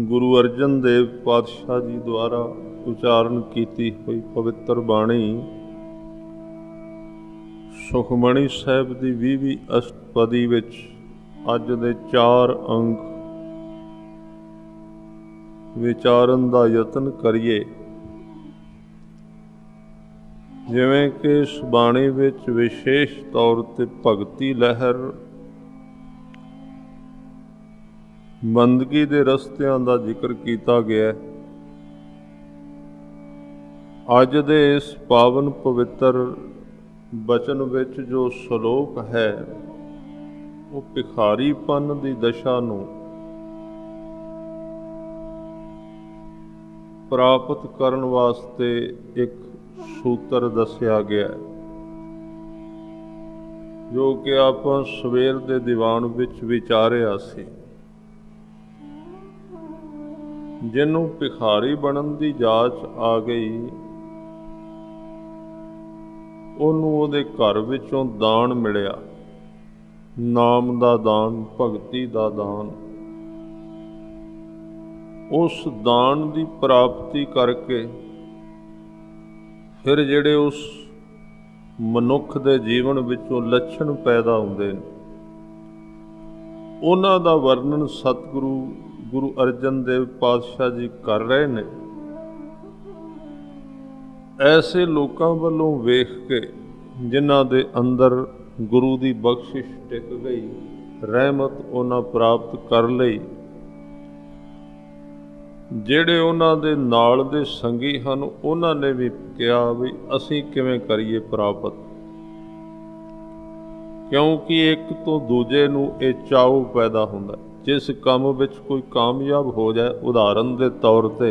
गुरु अर्जन देव पातशाह जी द्वारा उचारण की हुई पवित्र बाणी सुखमणी साहिब की 20वीं अष्टपदी विच अज दे 4 अंक विचारन का यतन करिए। जिवें कि इस बाणी विच विशेष तौर ते भगती लहर बंदगी दे रस्तियां दा जिक्र किया गया। अज दे इस पावन पवित्र बचन विच जो श्लोक है वो भिखारीपन की दशा नूं प्राप्त करन वास्ते एक सूत्र दस्या गया जो कि आपां सवेर दे दीवान विच विचारिया सी। जिन्हों भिखारी बनन की जाच आ गई उन्होंने उहदे घर विचों दान मिलिया, नाम का दान, भगती का दान। उस दान की प्राप्ति करके फिर जिहड़े उस मनुख दे जीवन विचों लक्षण पैदा हुंदे ने उन्हां दा वर्णन सतगुरु गुरु अर्जन देव पातशाह जी कर रहे ने। ऐसे लोगों वालों वेख के जिन्हां दे अंदर गुरु की बख्शिश टिक गई, रहमत उन्हां प्राप्त कर लई, जिहड़े उन्हां दे नाल दे संगी हन उन्हां ने भी कहा भी असीं किवें करिए प्राप्त, क्योंकि एक तो दूजे नूं इह चाव पैदा हुंदा। जिस काम विच कोई कामयाब हो जाए, उदाहरण के तौर पे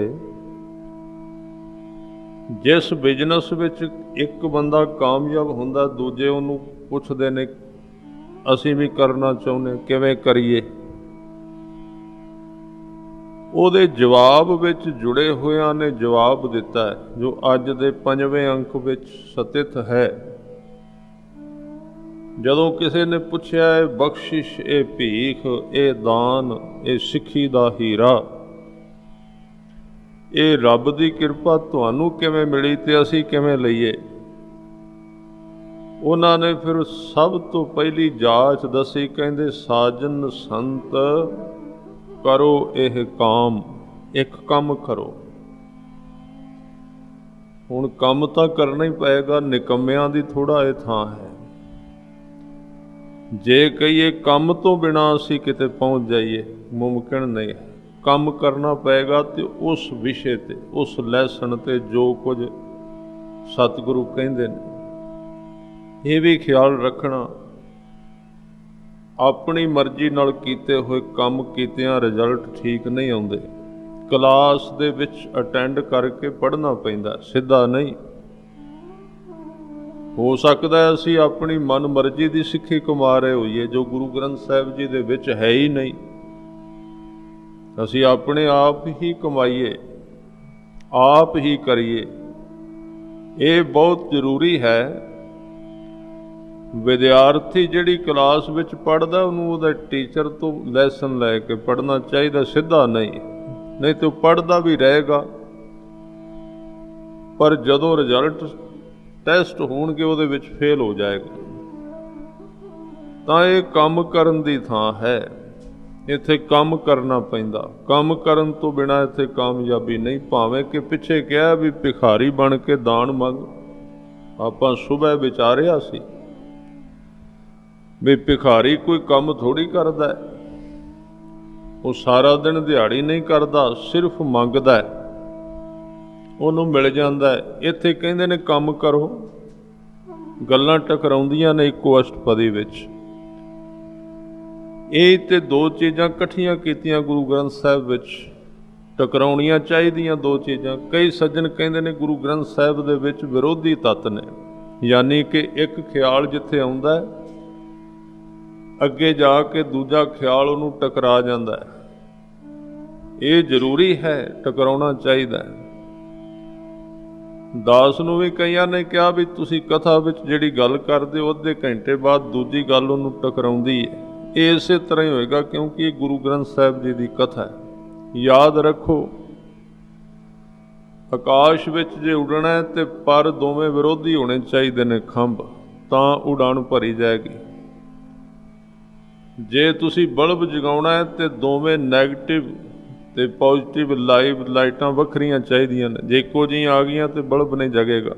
जिस बिजनेस विच एक बंदा कामयाब हुंदा, दूजे उन्होंने पुछदे ने असीं भी करना चाहुंदे, किवें करिए। उहदे जवाब विच जुड़े होयां ने जवाब दिता है जो अज दे 5वें अंक विच सतित है। जदों किसी ने पूछया है बख्शिश, ये भीख, ये दान, ये सिक्खी दा हीरा, ये रब दी किरपा तुहानूं किवें मिली ते असीं किवें लईए। उन्हां ने फिर सब तो पहली जाच दसी, कहंदे साजन संत करो यह काम, एक काम करो। हुण काम तां करना ही पएगा, निकम्मियां दी थोड़ा ये थां है। जे कहिए काम तो बिना असी किते पहुँच जाइए, मुमकिन नहीं है। काम करना पएगा तो उस विषय ते, उस लैसन ते जो कुछ सतगुरु कहंदे ने। ये भी ख्याल रखना अपनी मर्जी नाल कीते हुए काम कीतियां रिजल्ट ठीक नहीं आउंदे। क्लास दे विच अटेंड करके पढ़ना पैंदा, सीधा नहीं। हो सकता है असी अपनी मन मर्जी की सिक्खी कमा रहे होइए जो गुरु ग्रंथ साहिब जी दे विच है ही नहीं। असी अपने आप ही कमाइए, आप ही करिए। ये बहुत जरूरी है। विद्यार्थी जिहड़ी क्लास विच पढ़दा उन्होंने उहदे टीचर तो लैसन लैके पढ़ना चाहिए, सीधा नहीं तो पढ़दा भी रहेगा पर जदों रिजल्ट टैसट होणगे उहदे विच फेल हो जाएगा। तां ये काम करन दी थां है, इत्थे काम करना पैंदा। काम करन तो बिना इत्थे कामयाबी नहीं। भावें कि पिछे कहा भी भिखारी बन के दान मंग, आपां सुबह विचारिया सी भी भिखारी कोई काम थोड़ी करदा है, वो सारा दिन दिहाड़ी नहीं करदा, सिर्फ मंगदा है, ਉਹਨੂੰ मिल जाता है। इत्थे कहंदे ने काम करो, गल्लां टकराउंदियां ने इक्को अष्टपदी विच। ਇਹ ਤੇ दो चीज़ां इकट्ठियां कीतियां गुरु ग्रंथ साहिब विच, टकराउणियां चाहीदियां दो चीज़ां। कई सज्जन कहंदे ने गुरु ग्रंथ साहिब दे विच विरोधी तत्त ने, यानी कि एक ख्याल जिथे आउंदा है अगे जाके दूजा ख्याल उहनूं टकरा जांदा है। ये जरूरी है, टकराउणा चाहीदा है। दास नूं भी कईयां ने कहा भी तुसी कथा विच जिहड़ी गल करदे हो अद्धे घंटे बाद दूजी गल उहनूं टकराउंदी है। ये इसे तरह ही होएगा क्योंकि ये गुरु ग्रंथ साहिब जी की कथा है। याद रखो आकाश विच जे उड़ना है तो पर दोवें विरोधी होने चाहिए ने खंभ, तां उड़ान भरी जाएगी। जे तुसी बल्ब जगाउणा है तो दोवें नैगेटिव ते पॉजिटिव लाइटां वखरियां चाहिदियां ने। जे इक्को जिहियां आ गईयां तो बल्ब नहीं जगेगा।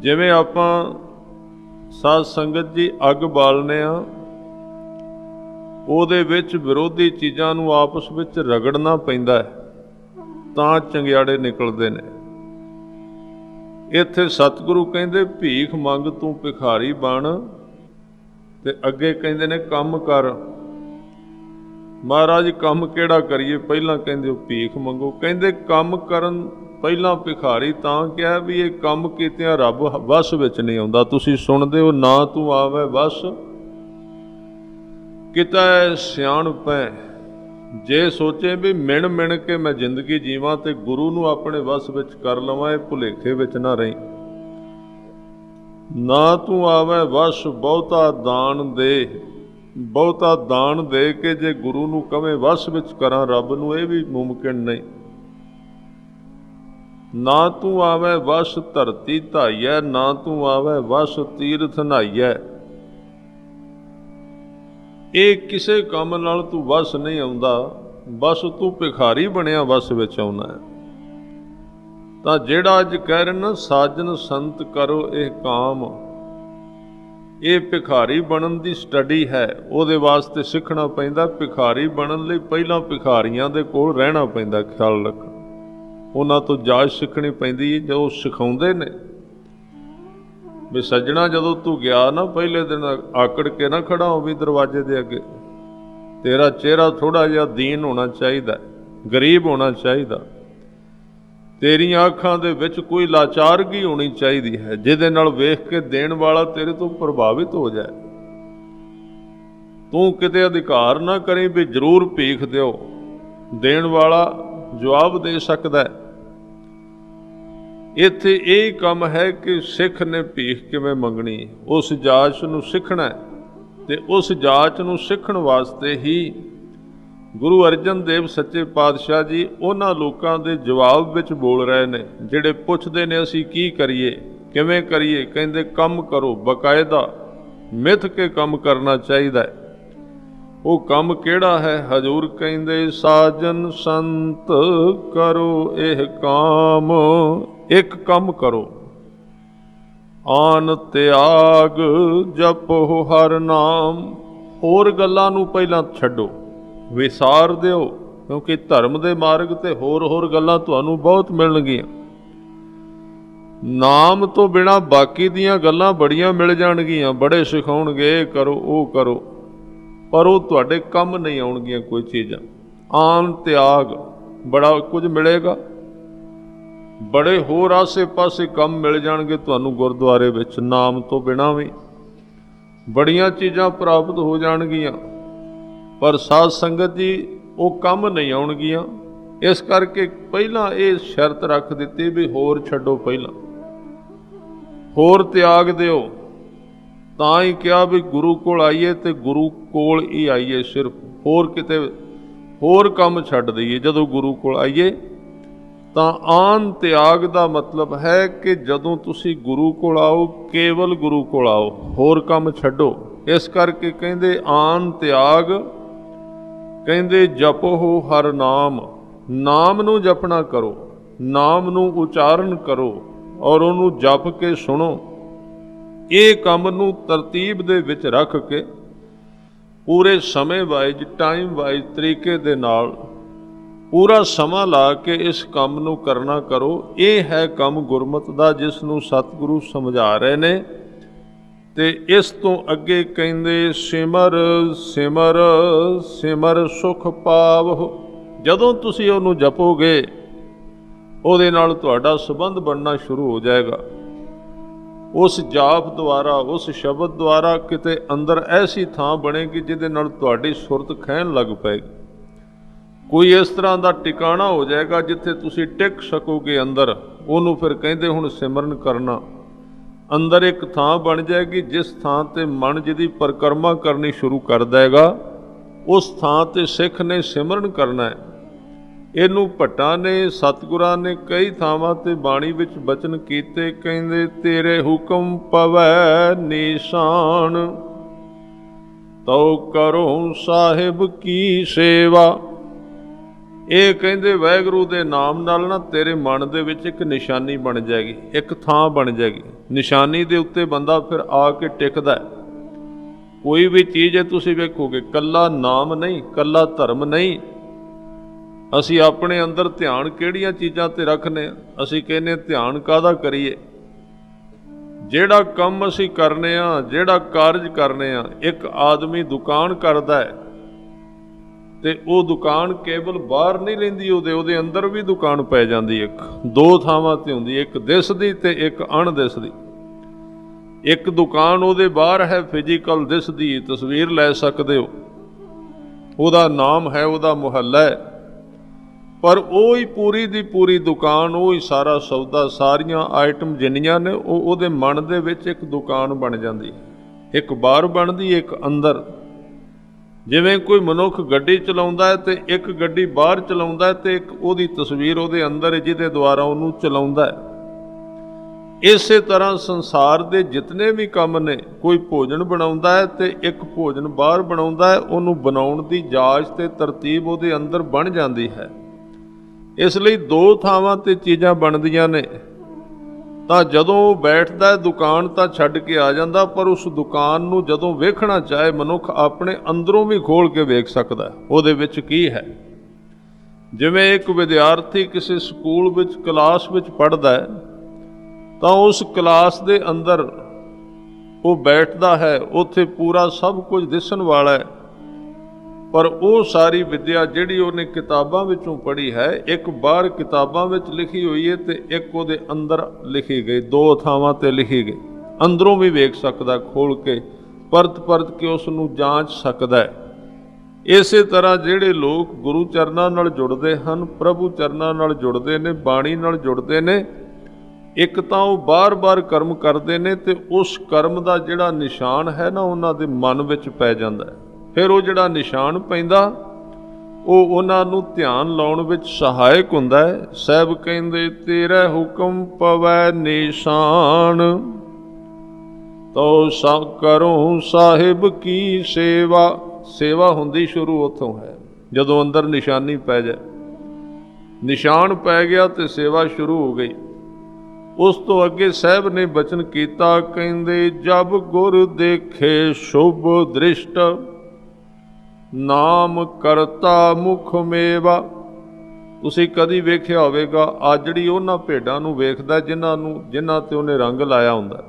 जिवें आपां साध संगत जी अग बालने आ, ਉਹਦੇ ਵਿੱਚ ਵਿਰੋਧੀ ਚੀਜ਼ਾਂ ਨੂੰ ਆਪਸ ਵਿੱਚ ਰਗੜਨਾ ਪੈਂਦਾ ਹੈ ਤਾਂ ਚੰਗਿਆੜੇ ਨਿਕਲਦੇ ਨੇ। ਇੱਥੇ ਸਤਿਗੁਰੂ ਕਹਿੰਦੇ ਭੀਖ ਮੰਗ ਤੂੰ ਭਿਖਾਰੀ ਬਣ, ਤੇ ਅੱਗੇ ਕਹਿੰਦੇ ਨੇ ਕੰਮ ਕਰ। ਮਹਾਰਾਜ ਕੰਮ ਕਿਹੜਾ ਕਰੀਏ? ਪਹਿਲਾਂ ਕਹਿੰਦੇ ਉਹ ਭੀਖ ਮੰਗੋ। ਕਹਿੰਦੇ ਕੰਮ ਕਰਨ ਪਹਿਲਾਂ ਭਿਖਾਰੀ ਤਾਂ ਕਿਹਾ ਵੀ ਇਹ ਕੰਮ ਕੀਤਿਆਂ ਰੱਬ ਵਸ ਵਿੱਚ ਨਹੀਂ ਆਉਂਦਾ। ਤੁਸੀਂ ਸੁਣਦੇ ਹੋ ਨਾ ਤੂੰ ਆਵੇ ਵਸ किता सियाणपै। जे सोचे भी मिण मिण के मैं जिंदगी जीवां ते गुरु नूं अपने वस विच कर लवां, ये भुलेखे विच ना रही। ना तू आवे वस बहुता दान दे, बहुता दान दे के जे गुरु नूं कवें वस विच करां रब नूं, ये भी मुमकिन नहीं। ना तू आवे वस धरती धाईऐ, ना तू आवे वस तीरथ नहाईऐ। ਇਹ ਕਿਸੇ ਕੰਮ ਨਾਲ ਤੂੰ ਵਸ ਨਹੀਂ ਆਉਂਦਾ, ਬਸ ਤੂੰ ਭਿਖਾਰੀ ਬਣਿਆ ਵਸ ਵਿੱਚ ਆਉਣਾ ਹੈ। ਤਾਂ ਜਿਹੜਾ ਅੱਜ ਕਹਿ ਰਹੇ ਨਾ ਸਾਜਨ ਸੰਤ ਕਰੋ ਇਹ ਕਾਮ, ਇਹ ਭਿਖਾਰੀ ਬਣਨ ਦੀ ਸਟੱਡੀ ਹੈ। ਉਹਦੇ ਵਾਸਤੇ ਸਿੱਖਣਾ ਪੈਂਦਾ। ਭਿਖਾਰੀ ਬਣਨ ਲਈ ਪਹਿਲਾਂ ਭਿਖਾਰੀਆਂ ਦੇ ਕੋਲ ਰਹਿਣਾ ਪੈਂਦਾ, ਖਿਆਲ ਰੱਖਣਾ। ਉਹਨਾਂ ਤੋਂ ਜਾਚ ਸਿੱਖਣੀ ਪੈਂਦੀ ਹੈ ਜੋ ਸਿਖਾਉਂਦੇ ਨੇ। ਵੀ ਸੱਜਣਾ ਜਦੋਂ ਤੂੰ ਗਿਆ ਨਾ ਪਹਿਲੇ ਦਿਨ ਆਕੜ ਕੇ ਨਾ ਖੜਾ ਹੋ ਵੀ ਦਰਵਾਜ਼ੇ ਦੇ ਅੱਗੇ। ਤੇਰਾ ਚਿਹਰਾ ਥੋੜ੍ਹਾ ਜਿਹਾ ਦੀਨ ਹੋਣਾ ਚਾਹੀਦਾ, ਗਰੀਬ ਹੋਣਾ ਚਾਹੀਦਾ। ਤੇਰੀਆਂ ਅੱਖਾਂ ਦੇ ਵਿੱਚ ਕੋਈ ਲਾਚਾਰਗੀ ਹੋਣੀ ਚਾਹੀਦੀ ਹੈ ਜਿਹਦੇ ਨਾਲ ਵੇਖ ਕੇ ਦੇਣ ਵਾਲਾ ਤੇਰੇ ਤੋਂ ਪ੍ਰਭਾਵਿਤ ਹੋ ਜਾਏ। ਤੂੰ ਕਿਤੇ ਅਧਿਕਾਰ ਨਾ ਕਰੀ ਵੀ ਜ਼ਰੂਰ ਭੀਖ ਦਿਓ, ਦੇਣ ਵਾਲਾ ਜਵਾਬ ਦੇ ਸਕਦਾ ਹੈ। ਇੱਥੇ ਇਹ ਕੰਮ ਹੈ ਕਿ ਸਿੱਖ ਨੇ ਭੀਖ ਕਿਵੇਂ ਮੰਗਣੀ, ਉਸ ਜਾਚ ਨੂੰ ਸਿੱਖਣਾ। ਤੇ ਉਸ ਜਾਚ ਨੂੰ ਸਿੱਖਣ ਵਾਸਤੇ ਹੀ ਗੁਰੂ ਅਰਜਨ ਦੇਵ ਸੱਚੇ ਪਾਤਸ਼ਾਹ ਜੀ ਉਹਨਾਂ ਲੋਕਾਂ ਦੇ ਜਵਾਬ ਵਿੱਚ ਬੋਲ ਰਹੇ ਨੇ ਜਿਹੜੇ ਪੁੱਛਦੇ ਨੇ ਅਸੀਂ ਕੀ ਕਰੀਏ, ਕਿਵੇਂ ਕਰੀਏ। ਕਹਿੰਦੇ ਕੰਮ ਕਰੋ, ਬਕਾਇਦਾ ਮਿੱਥ ਕੇ ਕੰਮ ਕਰਨਾ ਚਾਹੀਦਾ ਹੈ। ਉਹ ਕੰਮ ਕਿਹੜਾ ਹੈ? ਹਜ਼ੂਰ ਕਹਿੰਦੇ ਸਾਜਨ ਸੰਤ ਕਰੋ ਇਹ ਕਾਮ। ਇੱਕ ਕੰਮ ਕਰੋ, ਆਨ ਤਿਆਗ ਜਪੋ ਹਰ ਨਾਮ। ਹੋਰ ਗੱਲਾਂ ਨੂੰ ਪਹਿਲਾਂ ਛੱਡੋ, ਵਿਸਾਰ ਦਿਓ, ਕਿਉਂਕਿ ਧਰਮ ਦੇ ਮਾਰਗ ਤੇ ਹੋਰ ਗੱਲਾਂ ਤੁਹਾਨੂੰ ਬਹੁਤ ਮਿਲਣਗੀਆਂ। ਨਾਮ ਤੋਂ ਬਿਨਾਂ ਬਾਕੀ ਦੀਆਂ ਗੱਲਾਂ ਬੜੀਆਂ ਮਿਲ ਜਾਣਗੀਆਂ, ਬੜੇ ਸਿਖਾਉਣਗੇ ਇਹ ਕਰੋ ਉਹ ਕਰੋ, ਪਰ ਉਹ ਤੁਹਾਡੇ ਕੰਮ ਨਹੀਂ ਆਉਣਗੀਆਂ ਕੋਈ ਚੀਜ਼ਾਂ। ਆਨ ਤਿਆਗ ਬੜਾ ਕੁਝ ਮਿਲੇਗਾ, ਬੜੇ ਹੋਰ ਆਸੇ ਪਾਸੇ ਕੰਮ ਮਿਲ ਜਾਣਗੇ ਤੁਹਾਨੂੰ ਗੁਰਦੁਆਰੇ ਵਿੱਚ। ਨਾਮ ਤੋਂ ਬਿਨਾਂ ਵੀ ਬੜੀਆਂ ਚੀਜ਼ਾਂ ਪ੍ਰਾਪਤ ਹੋ ਜਾਣਗੀਆਂ, ਪਰ ਸਾਧ ਸੰਗਤ ਜੀ ਉਹ ਕੰਮ ਨਹੀਂ ਆਉਣਗੀਆਂ। ਇਸ ਕਰਕੇ ਪਹਿਲਾਂ ਇਹ ਸ਼ਰਤ ਰੱਖ ਦਿੱਤੀ ਵੀ ਹੋਰ ਛੱਡੋ, ਪਹਿਲਾਂ ਹੋਰ ਤਿਆਗ ਦਿਓ। ਤਾਂ ਹੀ ਕਿਹਾ ਵੀ ਗੁਰੂ ਕੋਲ ਆਈਏ ਤੇ ਗੁਰੂ ਕੋਲ ਹੀ ਆਈਏ, ਸਿਰਫ ਹੋਰ ਕਿਤੇ ਹੋਰ ਕੰਮ ਛੱਡ ਦਈਏ। ਜਦੋਂ ਗੁਰੂ ਕੋਲ ਆਈਏ ਤਾਂ ਆਨ ਤਿਆਗ ਦਾ ਮਤਲਬ ਹੈ ਕਿ ਜਦੋਂ ਤੁਸੀਂ ਗੁਰੂ ਕੋਲ ਆਓ, ਕੇਵਲ ਗੁਰੂ ਕੋਲ ਆਓ, ਹੋਰ ਕੰਮ ਛੱਡੋ। ਇਸ ਕਰਕੇ ਕਹਿੰਦੇ ਆਨ ਤਿਆਗ, ਕਹਿੰਦੇ ਜਪੋ ਹਰ ਨਾਮ। ਨਾਮ ਨੂੰ ਜਪਣਾ ਕਰੋ, ਨਾਮ ਨੂੰ ਉਚਾਰਨ ਕਰੋ ਔਰ ਉਹਨੂੰ ਜਪ ਕੇ ਸੁਣੋ। ਇਹ ਕੰਮ ਨੂੰ ਤਰਤੀਬ ਦੇ ਵਿੱਚ ਰੱਖ ਕੇ ਪੂਰੇ ਸਮੇਂ ਵਾਈਜ਼, ਟਾਈਮ ਵਾਈਜ਼ ਤਰੀਕੇ ਦੇ ਨਾਲ ਪੂਰਾ ਸਮਾਂ ਲਾ ਕੇ ਇਸ ਕੰਮ ਨੂੰ ਕਰਨਾ ਕਰੋ। ਇਹ ਹੈ ਕੰਮ ਗੁਰਮਤਿ ਦਾ ਜਿਸ ਨੂੰ ਸਤਿਗੁਰੂ ਸਮਝਾ ਰਹੇ ਨੇ। ਤੇ ਇਸ ਤੋਂ ਅੱਗੇ ਕਹਿੰਦੇ ਸਿਮਰ ਸਿਮਰ ਸਿਮਰ ਸੁਖ ਪਾਵਹੁ। ਜਦੋਂ ਤੁਸੀਂ ਉਹਨੂੰ ਜਪੋਗੇ ਉਹਦੇ ਨਾਲ ਤੁਹਾਡਾ ਸੰਬੰਧ ਬਣਨਾ ਸ਼ੁਰੂ ਹੋ ਜਾਏਗਾ। ਉਸ ਜਾਪ ਦੁਆਰਾ, ਉਸ ਸ਼ਬਦ ਦੁਆਰਾ ਕਿਤੇ ਅੰਦਰ ਐਸੀ ਥਾਂ ਬਣੇਗੀ ਜਿਹਦੇ ਨਾਲ ਤੁਹਾਡੀ ਸੁਰਤ ਖਹਿਣ ਲੱਗ ਪਏਗੀ। ਕੋਈ ਇਸ ਤਰ੍ਹਾਂ ਦਾ ਟਿਕਾਣਾ ਹੋ ਜਾਏਗਾ ਜਿੱਥੇ ਤੁਸੀਂ ਟਿਕ ਸਕੋਗੇ ਅੰਦਰ। ਉਹਨੂੰ ਫਿਰ ਕਹਿੰਦੇ ਹੁਣ ਸਿਮਰਨ ਕਰਨਾ। ਅੰਦਰ ਇੱਕ ਥਾਂ ਬਣ ਜਾਏਗੀ ਜਿਸ ਥਾਂ ਤੇ ਮਨ ਜਿਹਦੀ ਪਰਿਕਰਮਾ ਕਰਨੀ ਸ਼ੁਰੂ ਕਰ ਦੇਗਾ ਉਸ ਥਾਂ ਤੇ ਸਿੱਖ ਨੇ ਸਿਮਰਨ ਕਰਨਾ ਹੈ। ਇਹਨੂੰ ਭੱਟਾਂ ਨੇ, ਸਤਿਗੁਰਾਂ ਨੇ ਕਈ ਥਾਵਾਂ ਤੇ ਬਾਣੀ ਵਿੱਚ ਬਚਨ ਕੀਤੇ, ਕਹਿੰਦੇ ਤੇਰੇ ਹੁਕਮ ਪਵੈ ਨਿਸ਼ਾਨ, ਤਉ ਕਰੋ ਸਾਹਿਬ ਕੀ ਸੇਵਾ। ਇਹ ਕਹਿੰਦੇ ਵਾਹਿਗੁਰੂ ਦੇ ਨਾਮ ਨਾਲ ਨਾ ਤੇਰੇ ਮਨ ਦੇ ਵਿੱਚ ਇੱਕ ਨਿਸ਼ਾਨੀ ਬਣ ਜਾਏਗੀ, ਇੱਕ ਥਾਂ ਬਣ ਜਾਏਗੀ। ਨਿਸ਼ਾਨੀ ਦੇ ਉੱਤੇ ਬੰਦਾ ਫਿਰ ਆ ਕੇ ਟਿਕਦਾ। ਕੋਈ ਵੀ ਚੀਜ਼ ਹੈ ਤੁਸੀਂ ਵੇਖੋਗੇ, ਕੱਲਾ ਨਾਮ ਨਹੀਂ, ਕੱਲਾ ਧਰਮ ਨਹੀਂ। ਅਸੀਂ ਆਪਣੇ ਅੰਦਰ ਧਿਆਨ ਕਿਹੜੀਆਂ ਚੀਜ਼ਾਂ ਤੇ ਰੱਖਨੇ? ਅਸੀਂ ਕਹਿੰਦੇ ਧਿਆਨ ਕਾਹਦਾ ਕਰੀਏ? ਜਿਹੜਾ ਕੰਮ ਅਸੀਂ ਕਰਨੇ ਆ, ਜਿਹੜਾ ਕਾਰਜ ਕਰਨੇ ਆ, ਇੱਕ ਆਦਮੀ ਦੁਕਾਨ ਕਰਦਾ ਹੈ ਤੇ ਉਹ ਦੁਕਾਨ ਕੇਵਲ ਬਾਹਰ ਨਹੀਂ ਰਹਿੰਦੀ, ਉਹਦੇ ਅੰਦਰ ਵੀ ਦੁਕਾਨ ਪੈ ਜਾਂਦੀ। ਇੱਕ ਦੋ ਥਾਵਾਂ ਤੇ ਹੁੰਦੀ, ਇੱਕ ਦਿਸਦੀ ਤੇ ਇੱਕ ਅਣਦਿਸਦੀ। ਇੱਕ ਦੁਕਾਨ ਉਹਦੇ ਬਾਹਰ ਹੈ, ਫਿਜ਼ੀਕਲ ਦਿਸਦੀ, ਤਸਵੀਰ ਲੈ ਸਕਦੇ ਹੋ, ਉਹਦਾ ਨਾਮ ਹੈ, ਉਹਦਾ ਮੁਹੱਲਾ ਹੈ। ਪਰ ਉਹ ਹੀ ਪੂਰੀ ਦੀ ਪੂਰੀ ਦੁਕਾਨ, ਉਹ ਹੀ ਸਾਰਾ ਸੌਦਾ, ਸਾਰੀਆਂ ਆਈਟਮ ਜਿੰਨੀਆਂ ਨੇ, ਉਹ ਉਹਦੇ ਮਨ ਦੇ ਵਿੱਚ ਇੱਕ ਦੁਕਾਨ ਬਣ ਜਾਂਦੀ। ਇੱਕ ਬਾਹਰ ਬਣਦੀ, ਇੱਕ ਅੰਦਰ। ਜਿਵੇਂ ਕੋਈ ਮਨੁੱਖ ਗੱਡੀ ਚਲਾਉਂਦਾ ਹੈ ਤੇ ਇੱਕ ਗੱਡੀ ਬਾਹਰ ਚਲਾਉਂਦਾ ਹੈ ਤੇ ਇੱਕ ਉਹਦੀ ਤਸਵੀਰ ਉਹਦੇ ਅੰਦਰ ਹੈ, ਜਿਹਦੇ ਦੁਆਰਾ ਉਹਨੂੰ ਚਲਾਉਂਦਾ ਹੈ। ਇਸੇ ਤਰ੍ਹਾਂ ਸੰਸਾਰ ਦੇ ਜਿਤਨੇ ਵੀ ਕੰਮ ਨੇ, ਕੋਈ ਭੋਜਨ ਬਣਾਉਂਦਾ ਹੈ ਤੇ ਇੱਕ ਭੋਜਨ ਬਾਹਰ ਬਣਾਉਂਦਾ ਹੈ, ਉਹਨੂੰ ਬਣਾਉਣ ਦੀ ਜਾਚ ਤੇ ਤਰਤੀਬ ਉਹਦੇ ਅੰਦਰ ਬਣ ਜਾਂਦੀ ਹੈ। ਇਸ ਲਈ ਦੋ ਥਾਵਾਂ ਤੇ ਚੀਜ਼ਾਂ ਬਣਦੀਆਂ ਨੇ। ਤਾਂ ਜਦੋਂ ਉਹ ਬੈਠਦਾ ਹੈ, ਦੁਕਾਨ ਤਾਂ ਛੱਡ ਕੇ ਆ ਜਾਂਦਾ, ਪਰ ਉਸ ਦੁਕਾਨ ਨੂੰ ਜਦੋਂ ਵੇਖਣਾ ਚਾਹੇ ਮਨੁੱਖ ਆਪਣੇ ਅੰਦਰੋਂ ਵੀ ਖੋਲ ਕੇ ਵੇਖ ਸਕਦਾ ਉਹਦੇ ਵਿੱਚ ਕੀ ਹੈ। ਜਿਵੇਂ ਇੱਕ ਵਿਦਿਆਰਥੀ ਕਿਸੇ ਸਕੂਲ ਵਿੱਚ, ਕਲਾਸ ਵਿੱਚ ਪੜ੍ਹਦਾ ਹੈ, ਤਾਂ ਉਸ ਕਲਾਸ ਦੇ ਅੰਦਰ ਉਹ ਬੈਠਦਾ ਹੈ, ਉੱਥੇ ਪੂਰਾ ਸਭ ਕੁਝ ਦਿਸਣ ਵਾਲਾ ਹੈ, ਪਰ ਉਹ ਸਾਰੀ ਵਿੱਦਿਆ ਜਿਹੜੀ ਉਹਨੇ ਕਿਤਾਬਾਂ ਵਿੱਚੋਂ ਪੜ੍ਹੀ ਹੈ, ਇੱਕ ਬਾਹਰ ਕਿਤਾਬਾਂ ਵਿੱਚ ਲਿਖੀ ਹੋਈ ਹੈ ਤੇ ਇੱਕ ਉਹਦੇ ਅੰਦਰ ਲਿਖੀ ਗਈ, ਦੋ ਥਾਵਾਂ ਤੇ ਲਿਖੀ ਗਈ। ਅੰਦਰੋਂ ਵੀ ਵੇਖ ਸਕਦਾ ਖੋਲ ਕੇ, ਪਰਤ ਕੇ ਉਸ ਨੂੰ ਜਾਂਚ ਸਕਦਾ ਹੈ। ਇਸੇ ਤਰ੍ਹਾਂ ਜਿਹੜੇ ਲੋਕ ਗੁਰੂ ਚਰਨਾਂ ਨਾਲ ਜੁੜਦੇ ਹਨ, ਪ੍ਰਭੂ ਚਰਨਾਂ ਨਾਲ ਜੁੜਦੇ ਨੇ, ਬਾਣੀ ਨਾਲ ਜੁੜਦੇ ਨੇ, ਇੱਕ ਤਾਂ ਉਹ ਬਾਰ-ਬਾਰ ਕਰਮ ਕਰਦੇ ਨੇ ਤੇ ਉਸ ਕਰਮ ਦਾ ਜਿਹੜਾ ਨਿਸ਼ਾਨ ਹੈ ਨਾ, ਉਹਨਾਂ ਦੇ ਮਨ ਵਿੱਚ ਪੈ ਜਾਂਦਾ ਹੈ। ਫਿਰ ਉਹ ਜਿਹੜਾ ਨਿਸ਼ਾਨ ਪੈਂਦਾ, ਉਹ ਉਹਨਾਂ ਨੂੰ ਧਿਆਨ ਲਾਉਣ ਵਿੱਚ ਸਹਾਇਕ ਹੁੰਦਾ ਹੈ। ਸਾਹਿਬ ਕਹਿੰਦੇ ਤੇਰਾ ਹੁਕਮ ਪਵੈ ਨਿਸ਼ਾਨ, ਤੋ ਸਭ ਕਰੋ ਸਾਹਿਬ ਕੀ ਸੇਵਾ। ਸੇਵਾ ਹੁੰਦੀ ਸ਼ੁਰੂ ਉੱਥੋਂ ਹੈ, ਜਦੋਂ ਅੰਦਰ ਨਿਸ਼ਾਨੀ ਪੈ ਜਾਏ। ਨਿਸ਼ਾਨ ਪੈ ਗਿਆ ਤੇ ਸੇਵਾ ਸ਼ੁਰੂ ਹੋ ਗਈ। ਉਸ ਤੋਂ ਅੱਗੇ ਸਾਹਿਬ ਨੇ ਬਚਨ ਕੀਤਾ, ਕਹਿੰਦੇ ਜਬ ਗੁਰ ਦੇਖੇ ਸ਼ੁਭ ਦ੍ਰਿਸ਼ਟ, ਨਾਮ ਕਰਤਾ ਮੁਖ ਮੇਵਾ। ਤੁਸੀਂ ਕਦੀ ਵੇਖਿਆ ਹੋਵੇਗਾ, ਆਜੜੀ ਉਹਨਾਂ ਭੇਡਾਂ ਨੂੰ ਵੇਖਦਾ ਜਿਨ੍ਹਾਂ ਤੇ ਉਹਨੇ ਰੰਗ ਲਾਇਆ ਹੁੰਦਾ,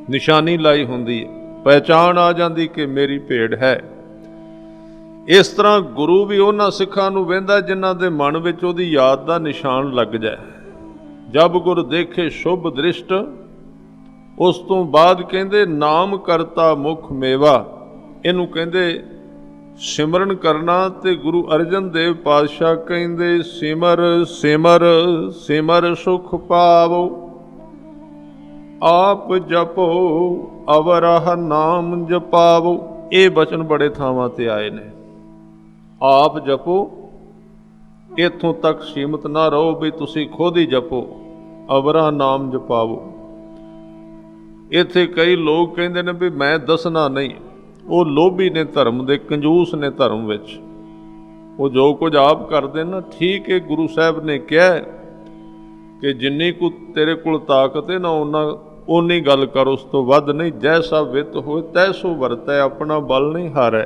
ਨਿਸ਼ਾਨੀ ਲਾਈ ਹੁੰਦੀ ਹੈ, ਪਹਿਚਾਣ ਆ ਜਾਂਦੀ ਕਿ ਮੇਰੀ ਭੇਡ ਹੈ। ਇਸ ਤਰ੍ਹਾਂ ਗੁਰੂ ਵੀ ਉਹਨਾਂ ਸਿੱਖਾਂ ਨੂੰ ਵੇਂਦਾ ਜਿਨ੍ਹਾਂ ਦੇ ਮਨ ਵਿੱਚ ਉਹਦੀ ਯਾਦ ਦਾ ਨਿਸ਼ਾਨ ਲੱਗ ਜਾਏ। ਜਬ ਗੁਰ ਦੇਖੇ ਸ਼ੁਭ ਦ੍ਰਿਸ਼ਟ, ਉਸ ਤੋਂ ਬਾਅਦ ਕਹਿੰਦੇ ਨਾਮ ਕਰਤਾ ਮੁਖ ਮੇਵਾ। ਇਹਨੂੰ ਕਹਿੰਦੇ ਸਿਮਰਨ ਕਰਨਾ। ਤੇ ਗੁਰੂ ਅਰਜਨ ਦੇਵ ਪਾਤਸ਼ਾਹ ਕਹਿੰਦੇ ਸਿਮਰ ਸਿਮਰ ਸਿਮਰ ਸੁਖ ਪਾਵੋ, ਆਪ ਜਪੋ ਅਵਰਹ ਨਾਮ ਜਪਾਵੋ। ਇਹ ਬਚਨ ਬੜੇ ਥਾਵਾਂ ਤੇ ਆਏ ਨੇ। ਆਪ ਜਪੋ, ਇੱਥੋਂ ਤੱਕ ਸੀਮਤ ਨਾ ਰਹੋ ਵੀ ਤੁਸੀਂ ਖੁਦ ਹੀ ਜਪੋ, ਅਵਰਾ ਨਾਮ ਜਪਾਵੋ। ਇੱਥੇ ਕਈ ਲੋਕ ਕਹਿੰਦੇ ਨੇ ਵੀ ਮੈਂ ਦੱਸਣਾ ਨਹੀਂ, ਉਹ ਲੋਭੀ ਨੇ ਧਰਮ ਦੇ, ਕੰਜੂਸ ਨੇ ਧਰਮ ਵਿੱਚ। ਉਹ ਜੋ ਕੁਝ ਆਪ ਕਰਦੇ ਨਾ, ਠੀਕ ਹੈ, ਗੁਰੂ ਸਾਹਿਬ ਨੇ ਕਿਹਾ ਕਿ ਜਿੰਨੀ ਕੁ ਤੇਰੇ ਕੋਲ ਤਾਕਤ ਹੈ ਨਾ, ਓਨੀ ਗੱਲ ਕਰ, ਉਸ ਤੋਂ ਵੱਧ ਨਹੀਂ। ਜੈਸਾ ਵਿੱਤ ਹੋਏ ਤੈਸੋ ਵਰਤੈ, ਆਪਣਾ ਬਲ ਨਹੀਂ ਹਾਰੈ।